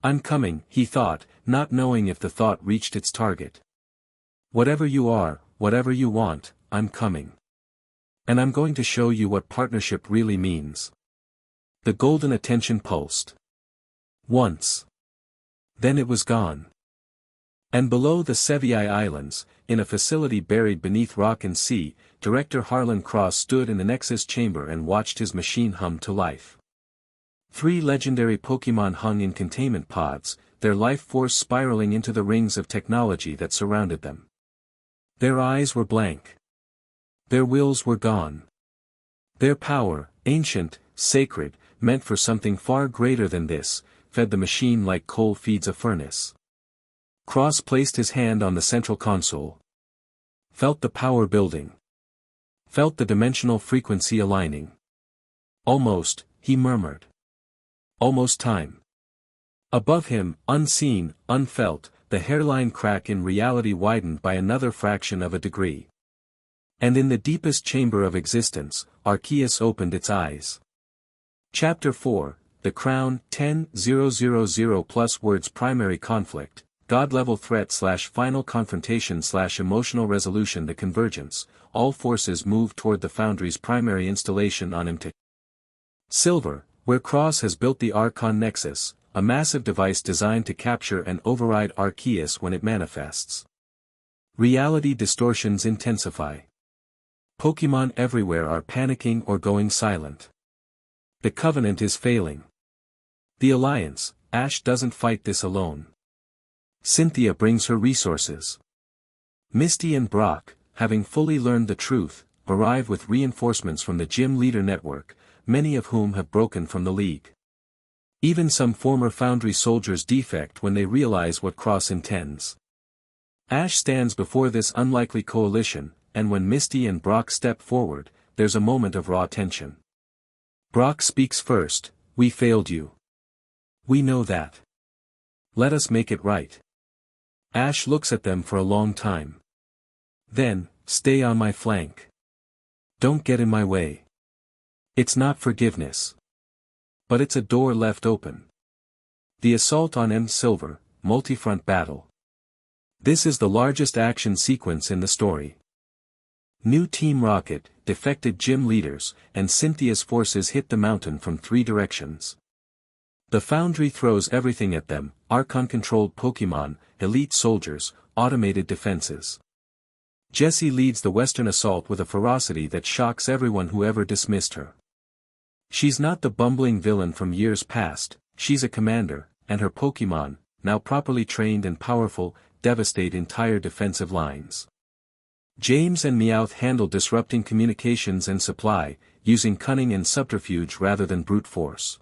I'm coming, he thought, not knowing if the thought reached its target. Whatever you are, whatever you want, I'm coming. And I'm going to show you what partnership really means. The golden attention pulsed. Once. Then it was gone. And below the Sevier Islands, in a facility buried beneath rock and sea, Director Harlan Cross stood in the Nexus chamber and watched his machine hum to life. 3 legendary Pokemon hung in containment pods, their life force spiraling into the rings of technology that surrounded them. Their eyes were blank. Their wills were gone. Their power, ancient, sacred, meant for something far greater than this, fed the machine like coal feeds a furnace. Cross placed his hand on the central console. Felt the power building. Felt the dimensional frequency aligning. Almost, he murmured. Almost time. Above him, unseen, unfelt, the hairline crack in reality widened by another fraction of a degree. And in the deepest chamber of existence, Archus opened its eyes. Chapter 4, The Crown, 10,000 plus words primary conflict, God-level threat / final confrontation / emotional resolution. The convergence, all forces move toward the foundry's primary installation on Mt. Silver, where Cross has built the Archon Nexus, a massive device designed to capture and override Archus when it manifests. Reality distortions intensify. Pokemon everywhere are panicking or going silent. The Covenant is failing. The Alliance, Ash doesn't fight this alone. Cynthia brings her resources. Misty and Brock, having fully learned the truth, arrive with reinforcements from the Gym Leader Network, many of whom have broken from the League. Even some former Foundry soldiers defect when they realize what Cross intends. Ash stands before this unlikely coalition, and when Misty and Brock step forward, there's a moment of raw tension. Brock speaks first, "We failed you. We know that. Let us make it right." Ash looks at them for a long time. Then, "Stay on my flank. Don't get in my way." It's not forgiveness. But it's a door left open. The assault on M. Silver, multi-front battle. This is the largest action sequence in the story. New Team Rocket, defected gym leaders, and Cynthia's forces hit the mountain from 3 directions. The Foundry throws everything at them: Archon-controlled Pokemon, elite soldiers, automated defenses. Jessie leads the Western assault with a ferocity that shocks everyone who ever dismissed her. She's not the bumbling villain from years past, she's a commander, and her Pokemon, now properly trained and powerful, devastate entire defensive lines. James and Meowth handle disrupting communications and supply, using cunning and subterfuge rather than brute force.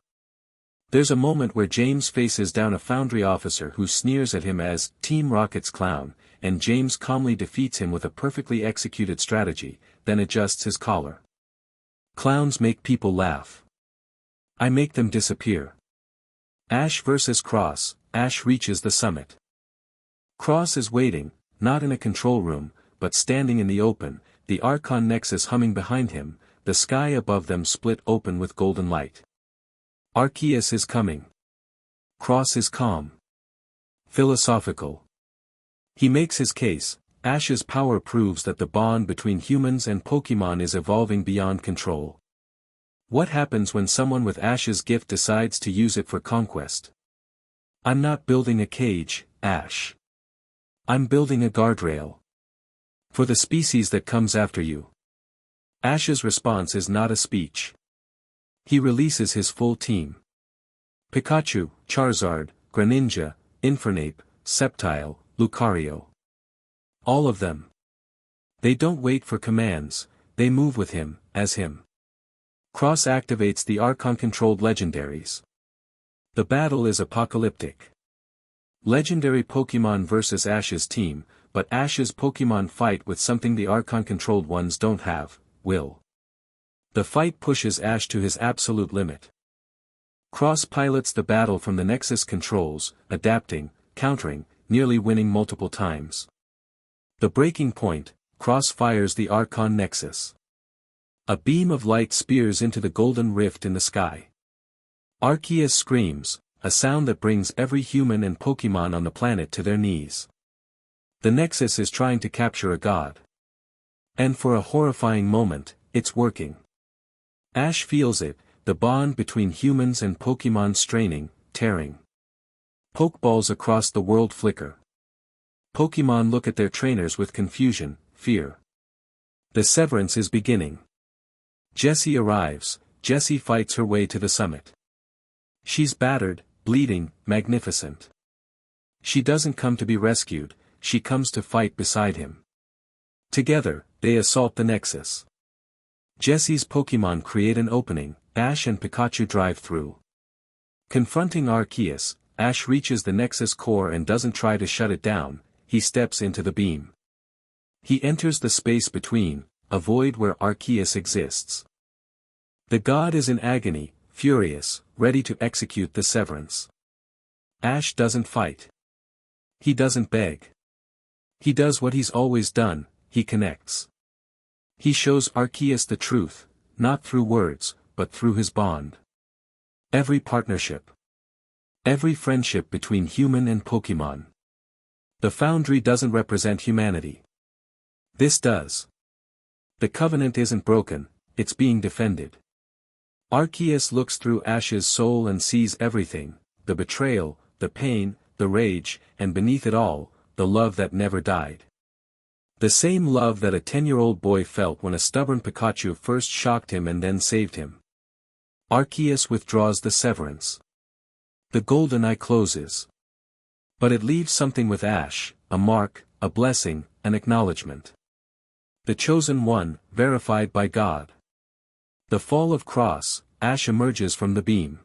There's a moment where James faces down a Foundry officer who sneers at him as Team Rocket's clown, and James calmly defeats him with a perfectly executed strategy, then adjusts his collar. Clowns make people laugh. I make them disappear. Ash vs. Cross. Ash reaches the summit. Cross is waiting, not in a control room, but standing in the open, the Archon Nexus humming behind him, the sky above them split open with golden light. Arceus is coming. Cross is calm. Philosophical. He makes his case. Ash's power proves that the bond between humans and Pokemon is evolving beyond control. What happens when someone with Ash's gift decides to use it for conquest? I'm not building a cage, Ash. I'm building a guardrail. For the species that comes after you. Ash's response is not a speech. He releases his full team. Pikachu, Charizard, Greninja, Infernape, Sceptile, Lucario. All of them. They don't wait for commands, they move with him, as him. Cross activates the Archon-controlled legendaries. The battle is apocalyptic. Legendary Pokemon versus Ash's team, but Ash's Pokemon fight with something the Archon-controlled ones don't have: will. The fight pushes Ash to his absolute limit. Cross pilots the battle from the Nexus controls, adapting, countering, nearly winning multiple times. The breaking point, Cross fires the Archon Nexus. A beam of light spears into the golden rift in the sky. Arceus screams, a sound that brings every human and Pokemon on the planet to their knees. The Nexus is trying to capture a god. And for a horrifying moment, it's working. Ash feels it, the bond between humans and Pokemon straining, tearing. Pokeballs across the world flicker. Pokemon look at their trainers with confusion, fear. The severance is beginning. Jessie arrives. Jessie fights her way to the summit. She's battered, bleeding, magnificent. She doesn't come to be rescued, she comes to fight beside him. Together, they assault the Nexus. Jessie's Pokemon create an opening, Ash and Pikachu drive through. Confronting Arceus, Ash reaches the Nexus core and doesn't try to shut it down, he steps into the beam. He enters the space between, a void where Arceus exists. The god is in agony, furious, ready to execute the severance. Ash doesn't fight. He doesn't beg. He does what he's always done, he connects. He shows Arceus the truth, not through words, but through his bond. Every partnership. Every friendship between human and Pokemon. The Foundry doesn't represent humanity. This does. The Covenant isn't broken, it's being defended. Arceus looks through Ash's soul and sees everything, the betrayal, the pain, the rage, and beneath it all, the love that never died. The same love that a 10-year-old boy felt when a stubborn Pikachu first shocked him and then saved him. Archus withdraws the severance. The golden eye closes. But it leaves something with Ash, a mark, a blessing, an acknowledgement. The chosen one, verified by God. The fall of Cross, Ash emerges from the beam.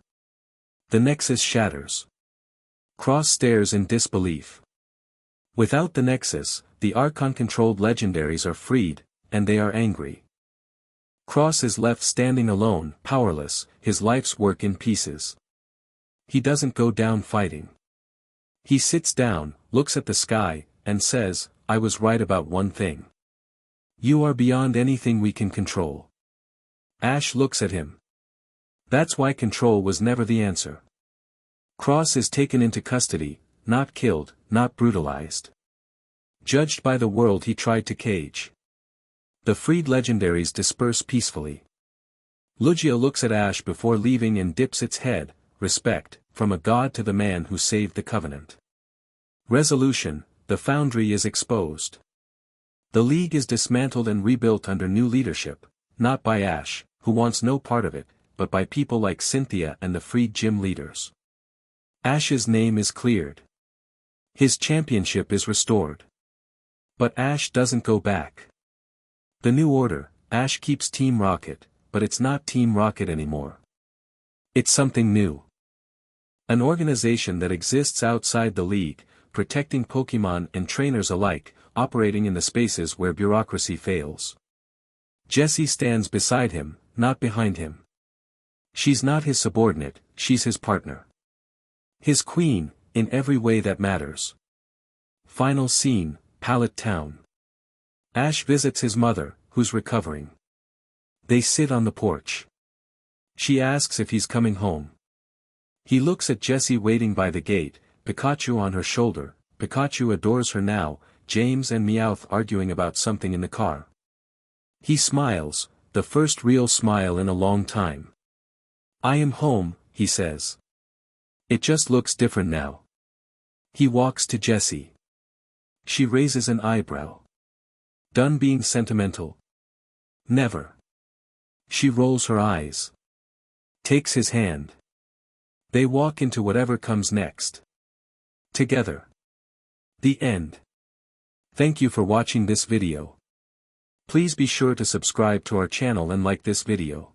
The nexus shatters. Cross stares in disbelief. Without the nexus, the archon-controlled legendaries are freed, and they are angry. Cross is left standing alone, powerless, his life's work in pieces. He doesn't go down fighting. He sits down, looks at the sky, and says, "I was right about one thing. You are beyond anything we can control." Ash looks at him. That's why control was never the answer. Cross is taken into custody, not killed, not brutalized. Judged by the world he tried to cage. The freed legendaries disperse peacefully. Lugia looks at Ash before leaving and dips its head, respect, from a god to the man who saved the Covenant. Resolution, the foundry is exposed. The League is dismantled and rebuilt under new leadership, not by Ash, who wants no part of it, but by people like Cynthia and the freed gym leaders. Ash's name is cleared. His championship is restored. But Ash doesn't go back. The new order, Ash keeps Team Rocket, but it's not Team Rocket anymore. It's something new. An organization that exists outside the League, protecting Pokémon and trainers alike, operating in the spaces where bureaucracy fails. Jessie stands beside him, not behind him. She's not his subordinate, she's his partner. His queen, in every way that matters. Final scene, Pallet Town. Ash visits his mother, who's recovering. They sit on the porch. She asks if he's coming home. He looks at Jessie waiting by the gate, Pikachu on her shoulder. Pikachu adores her now, James and Meowth arguing about something in the car. He smiles, the first real smile in a long time. "I am home," he says. "It just looks different now." He walks to Jessie. She raises an eyebrow. "Done being sentimental?" "Never." She rolls her eyes. Takes his hand. They walk into whatever comes next. Together. The end. Thank you for watching this video. Please be sure to subscribe to our channel and like this video.